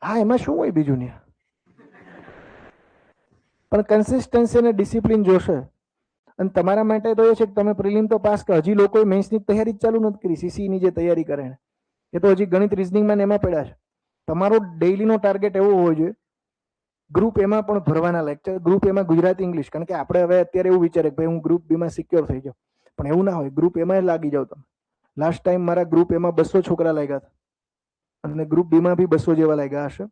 હા, એમાં શું હોય બીજું ને? પણ કન્સિસ્ટન્સી અને ડિસિપ્લિન જોશે. અને તમારા માટે તો એ છે કે તમે પ્રિલિમ તો પાસ કરો. હજી લોકોએ મેન્સની તૈયારી જ ચાલુ નથી કરી. સીસીની જે તૈયારી કરે એ તો હજી ગણિત રિઝનિંગમાં એમાં પડ્યા છે. તમારો ડેઈલીનો ટાર્ગેટ એવો હોવો જોઈએ. ગ્રુપ એમાં પણ ભરવાના લેક્ચર, ગ્રુપ એમાં ગુજરાતી ઇંગ્લિશ, કારણ કે આપણે હવે અત્યારે એવું વિચારે કે ભાઈ હું ગ્રુપ બીમાં સિક્યોર થઈ જાઉં, પણ એવું ના હોય. ગ્રુપ એમાં લાગી જાવ તમે. લાસ્ટ ટાઈમ મારા ગ્રુપ એમાં 200 છોકરા લાગ્યા હતા અને ગ્રુપ બીમાં બી 200 જેવા લાગ્યા હશે.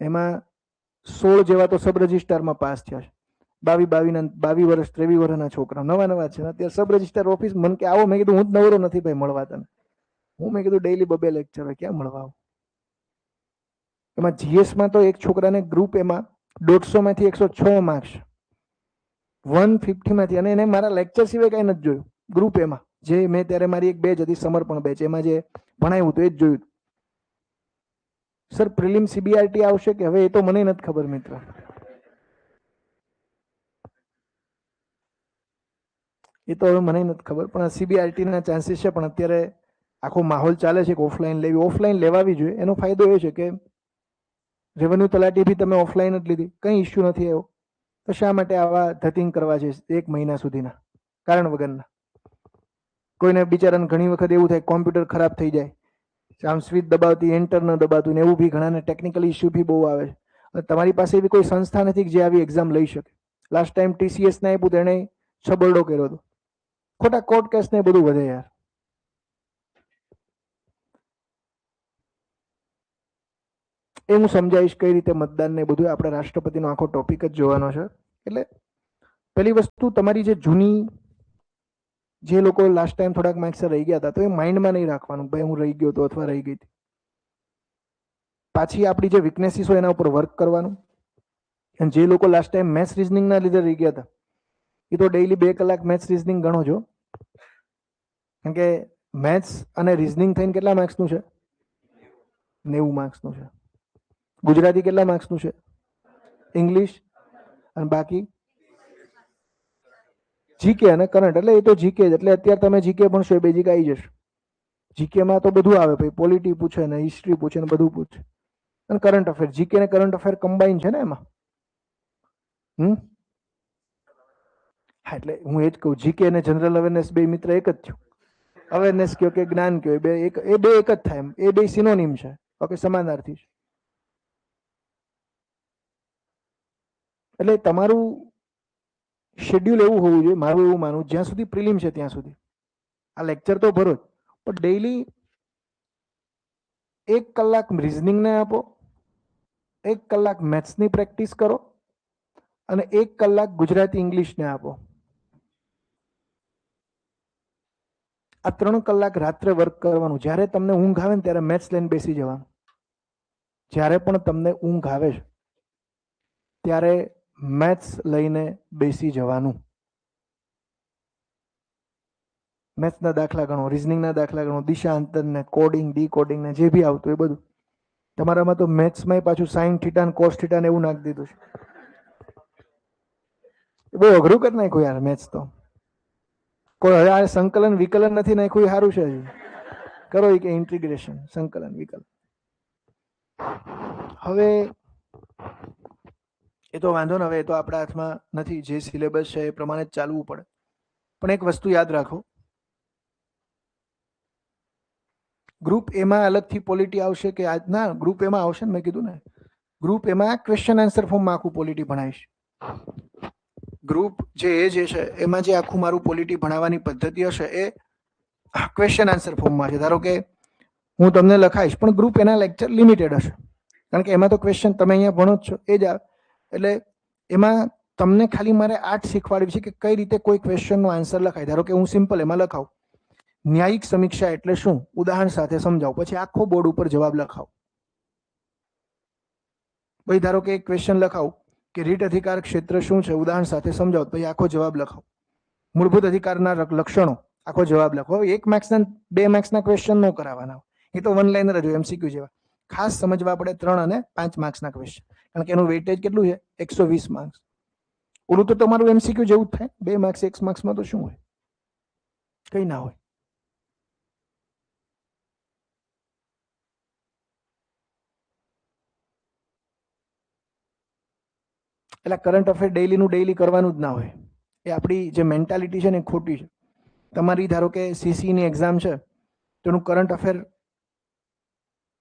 એમાં 16 જેવા તો સબ રજિસ્ટ્રારમાં પાસ થયા છે. 22 વર્ષ 23 વર્ષના છોકરા નવા છે. અત્યારે સબ રજિસ્ટ્રાર ઓફિસ મને કે આવો. મેં કીધું હું જ નવરો નથી ભાઈ મળવા તને. મેં કીધું ડેઈલી 2 લેક્ચર ક્યાં મળવા આવું. એમાં જીએસમાં તો એક છોકરાને ગ્રુપ એમાં 150 માંથી 106 માર્ક્સ, 150 માંથી, અને એને મારા લેક્ચર સિવાય કઈ નથી જોયું. ગ્રુપ એમાં જે મેં ત્યારે મારી એક બેચ હતી સમર્પણ બેચ, એમાં જે ભણાવ્યું હતું એ જ જોયું. સર પ્રિલિમ સીબીઆરટી આવશે કે હવે એ તો મને નથી ખબર મિત્રો. એ તો હવે મને નથી ખબર, પણ સીબીઆરટી ના ચાન્સીસ છે. પણ અત્યારે આખો માહોલ ચાલે છે કે ઓફલાઈન લેવી, ઓફલાઈન લેવાવી જોઈએ. એનો ફાયદો એ છે કે રેવન્યુ તલાટી બી તમે ઓફલાઈન જ લીધી, કંઈ ઇસ્યુ નથી એવો. તો શા માટે આવા ધતિંગ કરવા છે 1 મહિના સુધીના કારણ વગરના? કોઈને બિચારાને ઘણી વખત એવું થાય કોમ્પ્યુટર ખરાબ થઈ જાય, આમ સ્વિચ દબાવતી એન્ટર ન દબાતું, ને એવું બી ઘણાને ટેકનિકલ ઇસ્યુ બી બહુ આવે છે. અને તમારી પાસે એવી કોઈ સંસ્થા નથી કે જે આવી એક્ઝામ લઈ શકે. લાસ્ટ ટાઈમ TCS ને આપ્યું તેને છબરડો કર્યો હતો. ખોટા કોર્ટ કેસ ને બધું વધે યાર. એ હું સમજાવીશ કઈ રીતે મતદાન ને બધું. આપણે રાષ્ટ્રપતિનો આખો ટોપિક જ જોવાનો છે. એટલે પહેલી વસ્તુ, તમારી જે જૂની, જે લોકો લાસ્ટ ટાઈમ થોડાક માર્ક્સ રહી ગયા હતા, તો એ માઇન્ડમાં નહીં રાખવાનું ભાઈ હું રહી ગયો તો અથવા રહી ગઈ હતી. પાછી આપણી જે વીકનેસીસ હોય એના ઉપર વર્ક કરવાનું. અને જે લોકો લાસ્ટ ટાઈમ મેથ્સ રીઝનિંગના લીધે રહી ગયા હતા, એ તો ડેઈલી 2 કલાક મેથ્સ રીઝનિંગ ગણો છો. કારણ કે મેથ્સ અને રીઝનિંગ થઈને કેટલા માર્ક્સનું છે? 90 માર્ક્સનું છે. ગુજરાતી કેટલા માર્ક્સનું છે? ઇંગ્લિશ અને બાકી જીકે અને કરંટ. એટલે એ તો જીકે જ, એટલે અત્યારે તમે જીકે ભણશો એ બેઝિક આવી જશે. જીકેમાં તો બધું આવે ભાઈ, પોલિટી પૂછે ને હિસ્ટ્રી પૂછે ને બધું પૂછે, અને કરંટ અફેર. જીકે ને કરંટ અફેર કમ્બાઈન છે ને એમાં. હા, એટલે હું એ જ કહું, જીકે અને જનરલ અવેરનેસ બે મિત્ર એક જ થયું. અવેરનેસ કયો કે જ્ઞાન કયો, એ બે એક જ થાય એમ. એ બે સિનોનિમ છે, ઓકે, સમાનાર્થી છે. એટલે તમારું શેડ્યુલ એવું હોવું જોઈએ, મારું એવું માનવું, જ્યાં સુધી પ્રિલિમ છે ત્યાં સુધી આ લેક્ચર તો ભરો જ, પણ ડેઈલી 1 કલાક રીઝનિંગને આપો, 1 કલાક મેથ્સની પ્રેક્ટિસ કરો, અને 1 કલાક ગુજરાતી ઇંગ્લિશને આપો. આ 3 કલાક રાત્રે વર્ક કરવાનું. જ્યારે તમને ઊંઘ આવે ને ત્યારે મેથ્સ લઈને બેસી જવાનું. જ્યારે પણ તમને ઊંઘ આવે છે ત્યારે મેથ્સ લઈને બેસી જવાનું. મેથ્સના દાખલા ગણો, રીઝનિંગના દાખલા ગણો, દિશા અંતર ને કોડિંગ ડીકોડિંગ ને જે બી આવતું એ બધું. તમારામાં તો મેથ્સમાં પાછું સાઇન થીટા ને કોસ થીટા ને એવું નાખી દીધું છે. બહુ અઘરું કરી નાખ્યું યાર મેથ્સ તો. કોઈ હવે આ સંકલન વિકલન નથી નાખ્યું, એ સારું છે. કરો કે ઇન્ટિગ્રેશન, સંકલન વિકલન. હવે એ તો વાંધો ને, હવે એ તો આપણા હાથમાં નથી. જે સિલેબસ છે એ પ્રમાણે જ ચાલવું પડે. પણ એક વસ્તુ યાદ રાખો, ગ્રુપ એમાં અલગથી પોલિટી આવશે કે ના? ગ્રુપ એમાં આવશે ને, મેં કીધું ને, ગ્રુપ એમાં ક્વેશ્ચન આન્સર ફોર્મમાં આખું પોલિટી ભણાવીશ. ગ્રુપ જે છે એમાં જે આખું મારું પોલિટી ભણાવવાની પદ્ધતિ હશે એ ક્વેશ્ચન આન્સર ફોર્મમાં છે. ધારો કે હું તમને લખાઈશ, પણ ગ્રુપ એના લેક્ચર લિમિટેડ હશે, કારણ કે એમાં તો ક્વેશ્ચન તમે અહીંયા ભણો જ છો એ જ આવે. એટલે એમાં તમને ખાલી મારે આર્ટ શીખવાડવી છે કે કઈ રીતે કોઈ ક્વેશ્ચનનો આન્સર લખાય. ધારો કે હું સિમ્પલ એમાં લખાવું ન્યાયિક સમીક્ષા એટલે શું, ઉદાહરણ સાથે સમજાવું, પછી આખો બોર્ડ ઉપર જવાબ લખાવું. ભાઈ ધારો કે એક ક્વેશ્ચન લખાવું કે રીટ અધિકાર ક્ષેત્ર શું છે, ઉદાહરણ સાથે સમજાવો, પછી આખો જવાબ લખાવો. મૂળભૂત અધિકારના લક્ષણો, આખો જવાબ લખો. હવે 1 માર્ક્સના 2 માર્ક્સના ક્વેશ્ચન ન કરાવવાના, એ તો વન લાઇનર જ હોય, MCQ જેવા. ખાસ સમજવા પડે 3 અને 5 માર્ક્સના ક્વેશ્ચન, કારણ કે એનું વેઇટેજ કેટલું છે? 120 માર્ક્સ. ઓલું તો તમારું MCQ જેવું જ થાય. 2 માર્ક્સ 1 માર્ક્સમાં તો શું હોય? કઈ ના હોય. એટલે કરંટ અફેર ડેઈલીનું ડેઈલી કરવાનું જ ના હોય. એ આપણી જે મેન્ટાલિટી છે ને એ ખોટી છે. તમારી ધારો કે CCની એક્ઝામ છે તો એનું કરંટ અફેર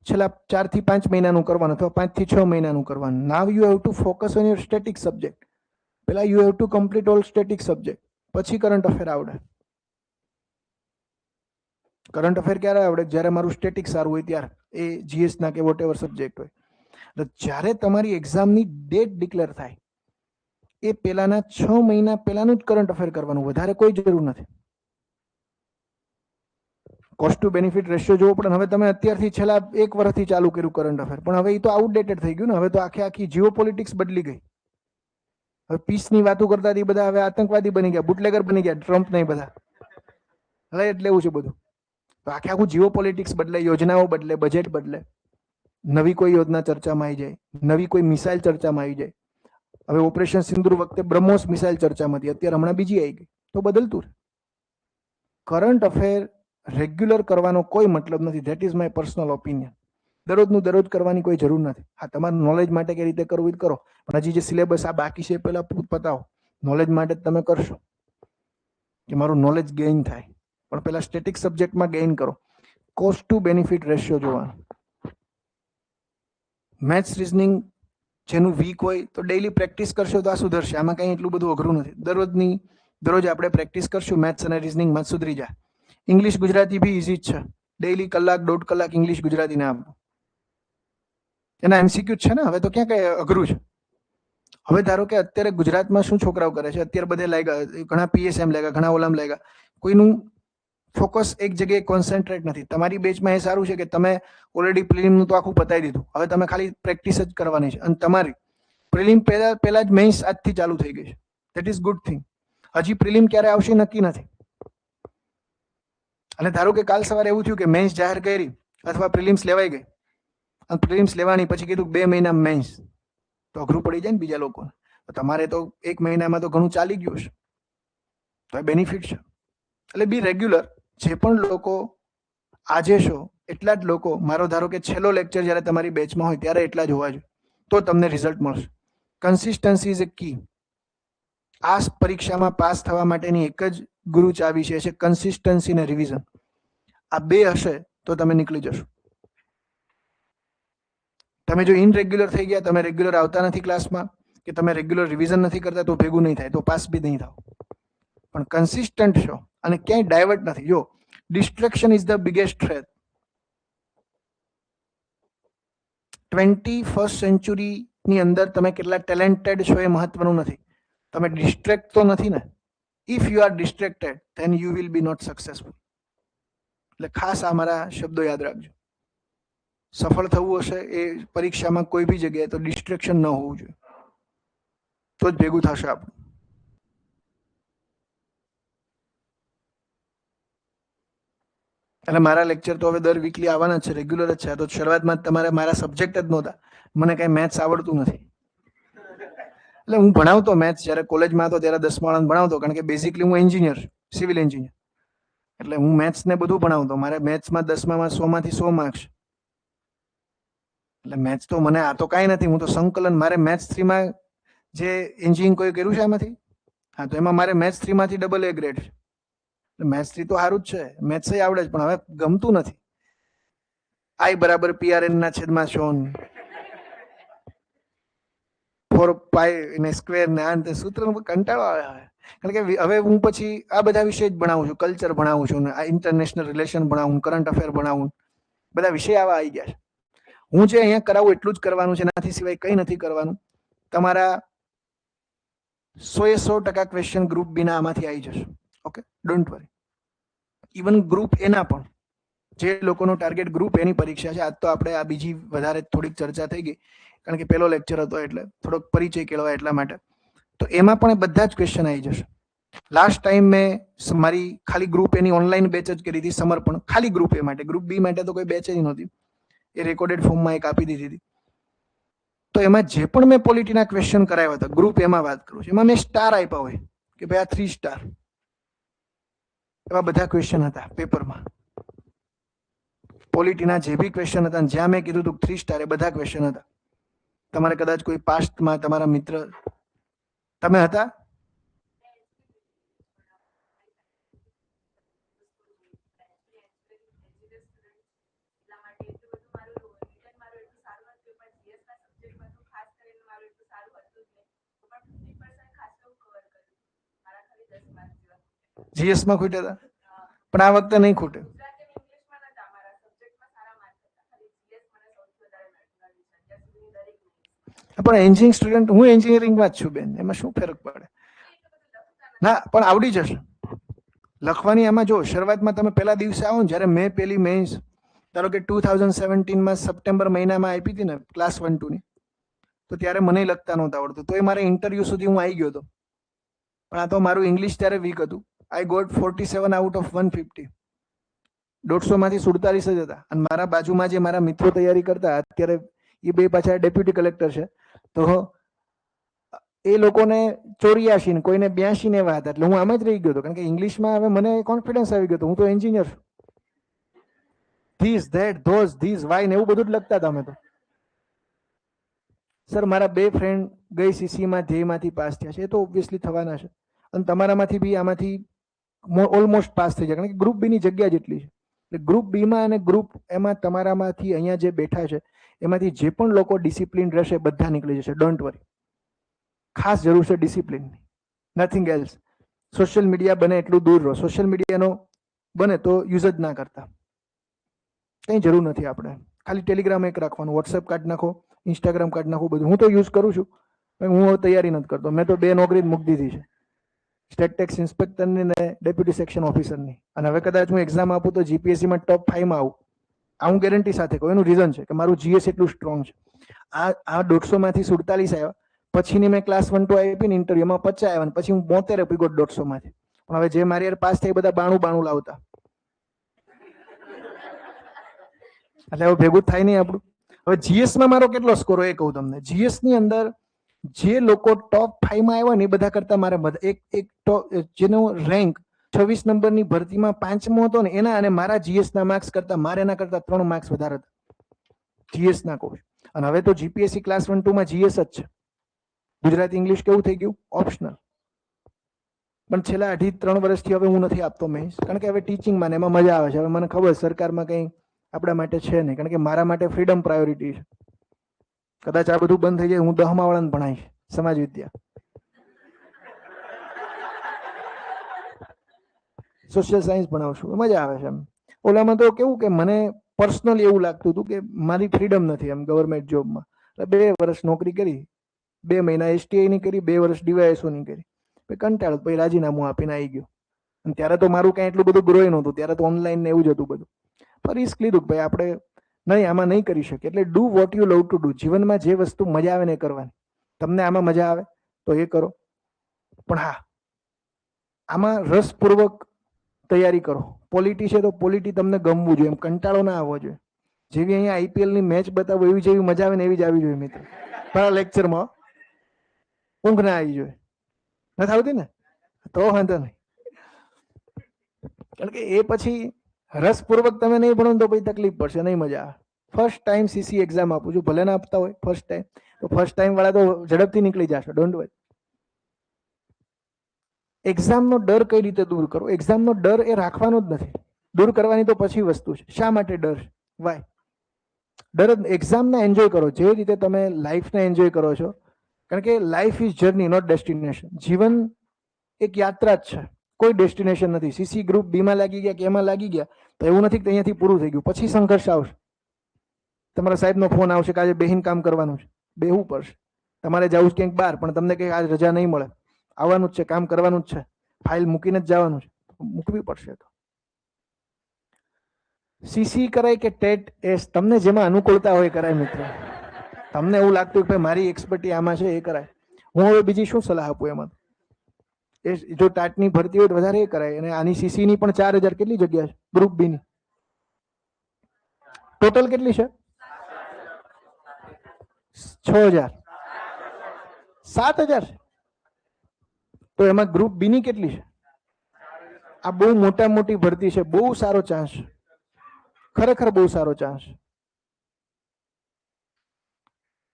છેલ્લા 4 થી 5 મહિનાનું કરવાનું, અથવા 5 થી 6 મહિનાનું કરવાનું. Now you have to focus on your static subject. પેલા you have to complete all static subject, પછી કરંટ અફેર આવડે. કરંટ અફેર ક્યારે આવડે? જ્યારે મારું સ્ટેટિક સારું હોય ત્યારે, એ GS ના કે વોટ એવર સબ્જેક્ટ હોય. તો જ્યારે તમારી એક્ઝામની ડેટ ડિક્લેર થાય એ પહેલાના 6 મહિના પહેલાનું જ કરંટ અફેર કરવાનું, વધારે કોઈ જરૂર નથી. કોસ્ટ ટુ બેનિફિટ રેશિયો જોવો પડે. હવે તમે અત્યારથી છેલ્લા 1 વર્ષથી ચાલુ કર્યું કરંટ અફેર, પણ હવે એ તો આઉટડેટેડ થઈ ગયું ને. હવે તો આખી જીઓ પોલિટિક્સ બદલી ગઈ. હવે પીસની વાતો કરતા એ બધા હવે આતંકવાદી બની ગયા, બુટલેગર બની ગયા, ટ્રમ્પ નહીં બધા. હવે એટલે એવું છે બધું. તો આખે આખું જીઓ પોલિટિક્સ બદલે, યોજનાઓ બદલે, બજેટ બદલે, નવી કોઈ યોજના ચર્ચામાં આવી જાય, નવી કોઈ મિસાઇલ ચર્ચામાં આવી જાય. હવે ઓપરેશન સિંદૂર વખતે બ્રહ્મોસ મિસાઇલ ચર્ચામાં હતી, અત્યારે હમણાં બીજી આવી ગઈ. તો બદલતું રહે. કરંટ અફેર રેગ્યુલર કરવાનો કોઈ મતલબ નથી. That is my personal opinion. દરરોજનું દરરોજ કરવાની કોઈ જરૂર નથી. હા, તમારું નોલેજ માટે કઈ રીતે કરવું કરો, પણ હજી જે સિલેબસ આ બાકી છે પેલા પતાવો. નોલેજ માટે જ તમે કરશો કે મારું નોલેજ ગેઇન થાય, પણ પેલા સ્ટેટિક સબ્જેક્ટમાં ગેઇન કરો. કોસ્ટ ટુ બેનિફિટ રેશિયો જોવાનો. મેથ્સ રીઝનિંગ જેનું વીક હોય તો ડેઈલી પ્રેક્ટિસ કરશો તો આ સુધરશે. આમાં કંઈ એટલું બધું અઘરું નથી. દરરોજ આપણે પ્રેક્ટિસ કરશું મેથ્સ અને રીઝનિંગમાં સુધરી જાય. ઇંગ્લિશ ગુજરાતી બી ઇઝી જ છે. ડેઈલી કલાક 1.5 કલાક ઇંગ્લિશ ગુજરાતીને આપો. એના એમસીક્યુ છે ને. હવે તો ક્યાં કઈ અઘરું છે. હવે ધારો કે અત્યારે ગુજરાતમાં શું છોકરાઓ કરે છે, અત્યારે બધે લાગ્યા, ઘણા પીએસએમ લાગ્યા, ઘણા ઓલામ લાગ્યા, કોઈનું ફોકસ એક જગ્યાએ કોન્સન્ટ્રેટ નથી. તમારી બેચમાં એ સારું છે કે તમે ઓલરેડી પ્રિલિમનું તો આખું પતાવી દીધું, હવે તમે ખાલી પ્રેક્ટિસ જ કરવાની છે. અને તમારી પ્રિલિમ પહેલા જ મેઇન્સ આજથી ચાલુ થઈ ગઈ છે. That is good thing. હજી પ્રિલિમ ક્યારે આવશે નક્કી નથી. અને ધારો કે કાલ સવારે એવું થયું કે મેન્સ જાહેર કરી અથવા પ્રિલિમ્સ લેવાઈ ગઈ, અને પ્રિલિમ્સ લેવાની પછી કીધું 2 મહિના મેન્સ, તો અઘરું પડી જાય ને બીજા લોકોને. તમારે તો 1 મહિનામાં તો ઘણું ચાલી ગયું છે, તો એ બેનિફિટ છે. એટલે બી રેગ્યુલર. જે પણ લોકો આજે છો એટલા જ લોકો, મારો ધારો કે છેલ્લો લેક્ચર જ્યારે તમારી બેચમાં હોય ત્યારે એટલા જ હોવા જોઈએ, તો તમને રિઝલ્ટ મળશે. કન્સિસ્ટન્સી ઇઝ એ કી. આ પરીક્ષામાં પાસ થવા માટેની એક જ ગુરુ ચાવી છે કન્સિસ્ટન્સી અને રિવિઝન. આ બે હશે તો તમે નીકળી જશો. તમે જો ઇનરેગ્યુલર થઈ ગયા, તમે રેગ્યુલર આવતા નથી ક્લાસમાં, કે તમે રેગ્યુલર રિવિઝન નથી કરતા, તો ભેગું નહીં થાય, તો પાસ બી નહીં થાવ. પણ કન્સિસ્ટન્ટ છો અને ક્યાંય ડાયવર્ટ નથી. જો destruction is the biggest threat. 21st સેન્ચુરીની અંદર તમે કેટલા ટેલેન્ટેડ છો એ મહત્વનું નથી, તમે ડિસ્ટ્રેક્ટ તો નથી ને. If you are distracted then you will be not successful. એટલે ખાસ આ મારા શબ્દો યાદ રાખજો. સફળ થવું હશે એ પરીક્ષામાં કોઈ બી જગ્યાએ તો ડિસ્ટ્રેક્શન ન હોવું જોઈએ, તો જ ભેગું થશે આપણું. એટલે મારા લેક્ચર તો હવે દર વીકલી આવવાના જ છે, રેગ્યુલર જ છે. તો શરૂઆતમાં તમારે મારા સબ્જેક્ટ જ નહોતા, મને કઈ મેથ્સ આવડતું નથી. એટલે હું ભણાવતો મેથ્સ જ્યારે કોલેજમાં હતો ત્યારે 10મા વાળાને ભણાવતો, કારણ કે બેઝિકલી હું એન્જિનિયર, સિવિલ એન્જિનિયર. એટલે હું મેથ્સ ને બધું ભણાવતો. મારે મેથ્સમાં 10મામાં 100 માંથી 100 માર્ક્સ. એટલે મેથ્સ તો મને આ તો કાંઈ નથી. હું તો સંકલન, મારે મેથ્સ 3માં જે એન્જિનિયરિંગ કોઈ કર્યું છે આમાંથી, હા, તો એમાં મારે મેથ્સ 3માંથી ડબલ A ગ્રેડ છે. મેથ્સ 3 તો સારું જ છે, મેથ્સ આવડે જ, પણ હવે ગમતું નથી. I = PRN ના છેદમાં 100, 4π² ને આ સૂત્ર કંટાળો આવે. કારણ કે હવે હું પછી આ બધા વિષય જ ભણાવું છું. કલ્ચર ભણાવું છું, આ ઇન્ટરનેશનલ રિલેશન ભણાવું, કરંટ અફેર ભણાવું, બધા વિષય આવા આવી ગયા છે. હું જે અહીંયા કરાવું એટલું જ કરવાનું છે, એનાથી સિવાય કંઈ નથી કરવાનું. તમારા 100% ક્વેશ્ચન ગ્રુપ બીના આમાંથી આવી જશે. Okay, don't worry. Even group એના પણ, જે લોકોનો ટાર્ગેટ ગ્રુપ એની પરીક્ષા છે. આજ તો આપણે આ બીજી વધારે થોડીક ચર્ચા થઈ ગઈ, કારણ કે પહેલો લેક્ચર હતો એટલે થોડોક પરિચય કેળવાય એટલા માટે. તો એમાં પણ બધા જ ક્વેશ્ચન આવી જશે. લાસ્ટ ટાઈમ મેં મારી ખાલી ગ્રુપ એની ઓનલાઈન બેચ જ કરી હતી, સમર્પણ, ખાલી ગ્રુપ એ માટે. ગ્રુપ બી માટે તો કોઈ બેચ જ નહોતી, એ રેકોર્ડેડ ફોર્મમાં એક આપી દીધી હતી. તો એમાં જે પણ મેં પોલિટીના ક્વેશ્ચન કરાવ્યા હતા, ગ્રુપ એમાં વાત કરું છું, એમાં મેં સ્ટાર આપ્યા હોય કે ભાઈ આ 3 સ્ટાર, એવા બધા ક્વેશ્ચન હતા પેપરમાં. પોલિટીના જે બી ક્વેશ્ચન હતા, જ્યાં મેં કીધું હતું 3 સ્ટાર, એ બધા ક્વેશ્ચન હતા. તમારે કદાચ કોઈ પાસ્ટમાં તમારા મિત્ર તમે હતા, GS માં ખૂટ્યા હતા, પણ આ વખતે નહીં ખૂટે. પણ એન્જિનિયરિંગ સ્ટુડન્ટ, હું એન્જિનિયરિંગમાં જ છું બેન, એમાં શું ફરક પડે? ના, પણ આવડી જશે લખવાની. આમાં જો શરૂઆતમાં તમે પહેલા દિવસે આવો ને, જ્યારે મેં પેલી મેન્સ ધારો કે 2017માં સપ્ટેમ્બર મહિનામાં આપી હતી ને, ક્લાસ 1-2 ની, તો ત્યારે મને લખતા નહોતા આવડતું, તો એ મારે ઇન્ટરવ્યુ સુધી હું આવી ગયો હતો. પણ આ તો મારું ઇંગ્લિશ ત્યારે વીક હતું. I got 47 out of 150. 150 માંથી 47 જ હતા. અને મારા બાજુમાં જે મારા મિત્રો તૈયારી કરતા અત્યારે એ બે પાછા ડેપ્યુટી કલેક્ટર છે, તો એ લોકોને 84 ને કોઈને 82 ને એવા હતા. એટલે હું આમ જ રહી ગયો હતો, કારણ કે ઇંગ્લિશમાં હવે મને કોન્ફિડન્સ આવી ગયો હતો. હું તો એન્જિનિયર છું. This that those this why ને એવું બધું જ લખતા હતા અમે તો. સર મારા 2 ફ્રેન્ડ ગઈ સીસીમાં ધ્યેયમાંથી પાસ થયા છે, એ તો ઓબ્વિયસલી થવાના છે. અને તમારામાંથી બી આમાંથી ઓલમોસ્ટ પાસ થઈ જાય, કારણ કે ગ્રુપ બી ની જગ્યા જેટલી છે. એટલે ગ્રુપ બી માં અને ગ્રુપ એમાં તમારામાંથી અહીંયા જે બેઠા છે એમાંથી જે પણ લોકો ડિસિપ્લિન રહેશે બધા નીકળી જશે. Don't worry. ખાસ જરૂર છે ડિસિપ્લિનની, નથિંગ એલ્સ. સોશિયલ મીડિયા બને એટલું દૂર રહો. સોશિયલ મીડિયાનો બને તો યુઝ જ ના કરતા, કંઈ જરૂર નથી. આપણે ખાલી ટેલિગ્રામ એક રાખવાનું, વોટ્સએપ કાઢી નાખો, ઇન્સ્ટાગ્રામ કાઢી નાખો, બધું. હું તો યુઝ કરું છું, હું હવે તૈયારી નથી કરતો. મેં તો 2 નોકરી જ મૂકી દીધી છે, સ્ટેટ ટેક્સ ઇન્સ્પેક્ટરની ને ડેપ્યુટી સેક્શન ઓફિસરની. અને હવે કદાચ હું એક્ઝામ આપું તો જીપીએસસીમાં ટોપ 5 માં આવું, આ હું ગેરંટી સાથે કહું. એનું રીઝન છે કે મારું જીએસ એટલું સ્ટ્રોંગ છે. આ 150 માંથી 47 આવ્યા, પછીની મેં ક્લાસ 1 2 આપી ને ઇન્ટરવ્યુમાં 50 આવ્યા, ને પછી હું 72 પી ગયો 150 માંથી. પણ હવે જે મારી યાર પાસ થઈ બધા 92 લાવતા, એટલે હવે ભેગું થાય નહીં આપણું. હવે જીએસમાં મારો કેટલો સ્કોર હોય એ કહું તમને. જીએસ ની અંદર જે લોકો ટોપ 5 માં આવ્યા ને એ બધા કરતા મારે એક જેનો રેન્ક 26 નંબરની ભરતીમાં 5મો હતો ને એના અને મારા જીએસ ના માર્ક્સ કરતા મારે એના કરતા 3 માર્ક્સ વધારે હતા જીએસ ના કહું. અને હવે તો જીપીએસસી ક્લાસ 1 2 માં જીએસ જ છે. ગુજરાતી ઇંગ્લિશ કેવું થઈ ગયું? ઓપ્શનલ. પણ છેલ્લા 2.5-3 વર્ષથી હવે હું નથી આપતો મેં, કારણ કે હવે ટીચિંગમાં ને એમાં મજા આવે છે. હવે મને ખબર સરકારમાં કંઈ આપણા માટે છે નહીં, કારણ કે મારા માટે ફ્રીડમ પ્રાયોરિટી છે. કદાચ આ બધું બંધ થઈ જાય, હું 10મા વાળાને ભણાવીશ સમાજ વિદ્યા, સોશિયલ સાયન્સ ભણાવશું, મજા આવે છે. એમ ઓલામાં તો કેવું કે મને પર્સનલી એવું લાગતું હતું કે મારી ફ્રીડમ નથી એમ ગવર્મેન્ટ જોબમાં. 2 વર્ષ નોકરી કરી, 2 મહિના એસટીઆઈ ની કરી, 2 વર્ષ ડીવાયએસઓ ની કરી, કંટાળો, પછી રાજીનામું આપીને આવી ગયો. અને ત્યારે તો મારું કઈ એટલું બધું ગ્રોય નહોતું, ત્યારે તો ઓનલાઈન ને એવું જ હતું બધું. પણ રિસ્ક લીધું ભાઈ આપણે નહીં, આમાં નહીં કરી શકે. એટલે do what you love to do. જીવનમાં જે વસ્તુ મજા આવે ને એ કરવાની. તમને આમાં મજા આવે તો એ કરો, પણ હા આમાં રસપૂર્વક તૈયારી કરો. પોલિટી છે તો પોલિટી તમને ગમવું જોઈએ, એમ કંટાળો ના આવવો જોઈએ. જેવી અહીંયા આઈપીએલ ની મેચ બતાવો એવી જેવી મજા આવે ને એવી જ આવી જોઈએ મિત્ર. મારા લેક્ચરમાં ઊંઘ ના આવી જોઈએ, નથી આવતી ને તો વાંધો નહીં, કારણ કે એ પછી રસપૂર્વક તમે નહીં ભણો તો પછી તકલીફ પડશે, નહીં મજા આવે. ફર્સ્ટ ટાઈમ સીસી એક્ઝામ આપું છું, ભલે ના આપતા હોય ફર્સ્ટ ટાઈમ, તો ફર્સ્ટ ટાઈમ વાળા તો ઝડપથી નીકળી જશે. Don't worry. એક્ઝામનો ડર કઈ રીતે દૂર કરો? એક્ઝામનો ડર એ રાખવાનો જ નથી, દૂર કરવાની તો પછી વસ્તુ છે. શા માટે ડર? વાય ડર? એક્ઝામને એન્જોય કરો જે રીતે તમે લાઈફને એન્જોય કરો છો, કારણ કે life is journey not destination. જીવન એક યાત્રા જ છે, કોઈ ડેસ્ટિનેશન નથી. સીસી ગ્રુપ બી માં લાગી ગયા કે એમાં લાગી ગયા તો એવું નથી કે અહીંયાથી પૂરું થઈ ગયું. પછી સંઘર્ષ આવશે, તમારા સાહેબનો ફોન આવશે કે આજે બેહીન કામ કરવાનું છે, બેહવું પડશે. તમારે જવું છે ક્યાંક બહાર, પણ તમને કંઈક આજ રજા નહીં મળે, આવવાનું જ છે, કામ કરવાનું જ છે, ફાઇલ મૂકીને જ જવાનું છે, મૂકવી પડશે. તો સીસી કરાય કે ટેટ એસ, તમને જેમાં અનુકૂળતા હોય કરાય મિત્રો. તમને એવું લાગતું કે મારી એક્સપર્ટી આમાં છે એ કરાય. હું હવે બીજી શું સલાહ આપું એમાં? એ જો ટાટની ભરતી હોય તો વધારે એ કરાય. અને આની સીસી ની પણ 4000 કેટલી જગ્યા છે? ગ્રુપ બી ની ટોટલ કેટલી છે? 6000 7000 છે. તો એમાં ગ્રુપ બી ની કેટલી છે? આ બહુ મોટી ભરતી છે, બહુ સારો ચાન્સ છે, ખરેખર બહુ સારો ચાન્સ છે,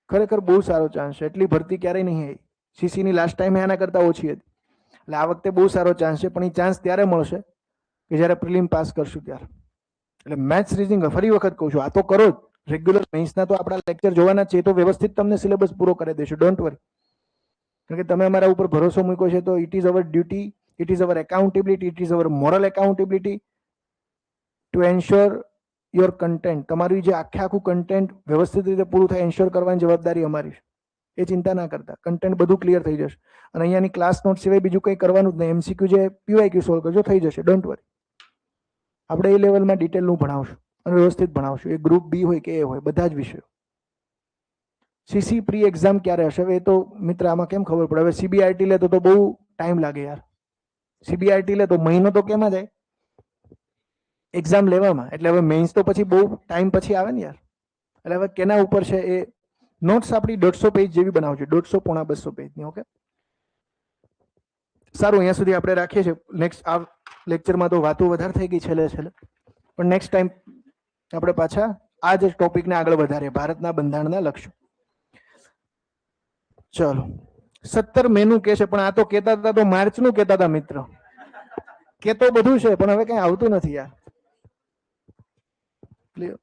ખરેખર બહુ સારો ચાન્સ છે. એટલી ભરતી ક્યારેય નહીં આવી. સીસી ની લાસ્ટ ટાઈમ આના કરતા ઓછી હતી, એટલે આ વખતે બહુ સારો ચાન્સ છે. પણ એ ચાન્સ ત્યારે મળશે કે જ્યારે પ્રિલિમ પાસ કરશું ત્યારે. એટલે મેથ્સ રીઝનિંગ ફરી વખત કહું છું, આ તો કરો જ રેગ્યુલર. મેથ્સના તો આપણા લેક્ચર જોવાના છે, તો વ્યવસ્થિત તમને સિલેબસ પૂરો કરી દઈશું, ડોન્ટ વરી. કારણ કે તમે અમારા ઉપર ભરોસો મૂક્યો છે, તો it is our duty, it is our accountability, it is our moral accountability two ensure your content. તમારું જે આખું કન્ટેન્ટ વ્યવસ્થિત રીતે પૂરું થાય એન્શ્યોર કરવાની જવાબદારી અમારી છે. એ ચિંતા ના કરતા, કન્ટેન્ટ બધું ક્લિયર થઈ જશે. અને અહીંયાની ક્લાસ નોટ સિવાય બીજું કંઈ કરવાનું જ નહીં. એમસીક્યુ જે પીવાયક્યુ સોલ્વ કરજો, થઈ જશે, ડોન્ટ વરી. આપણે એ લેવલમાં ડિટેલનું ભણાવશું અને વ્યવસ્થિત ભણાવશું. એ ગ્રુપ બી હોય કે એ હોય, બધા જ વિષયો. સીસી પ્રી એક્ઝામ ક્યારે હશે? હવે એ તો મિત્ર આમાં કેમ ખબર પડે? હવે સીબીઆરટી લે તો બહુ ટાઈમ લાગે યાર. સીબીઆરટી લે તો મહિનો તો કેમાં જાય એક્ઝામ લેવામાં, એટલે હવે મેઇન્સ તો પછી બહુ ટાઈમ પછી આવે ને યાર. એટલે હવે કેના ઉપર છે એ નોટ્સ આપણી 150 પેજ જેવી બનાવજો, 150 પોણા 200 પેજની. ઓકે, સારું, અહીંયા સુધી આપણે રાખીએ છીએ. નેક્સ્ટ આ લેક્ચરમાં તો વાતો વધારે થઈ ગઈ છેલ્લે, પણ નેક્સ્ટ ટાઈમ આપણે પાછા આ જ ટોપિકને આગળ વધારીએ, ભારતના બંધારણના લક્ષ્યો. ચલો, 17 મેનું કે છે, પણ આ તો કહેતા હતા તો માર્ચનું કહેતા હતા મિત્ર. કે તો બધું છે પણ હવે કઈ આવતું નથી યાર. ક્લિયર?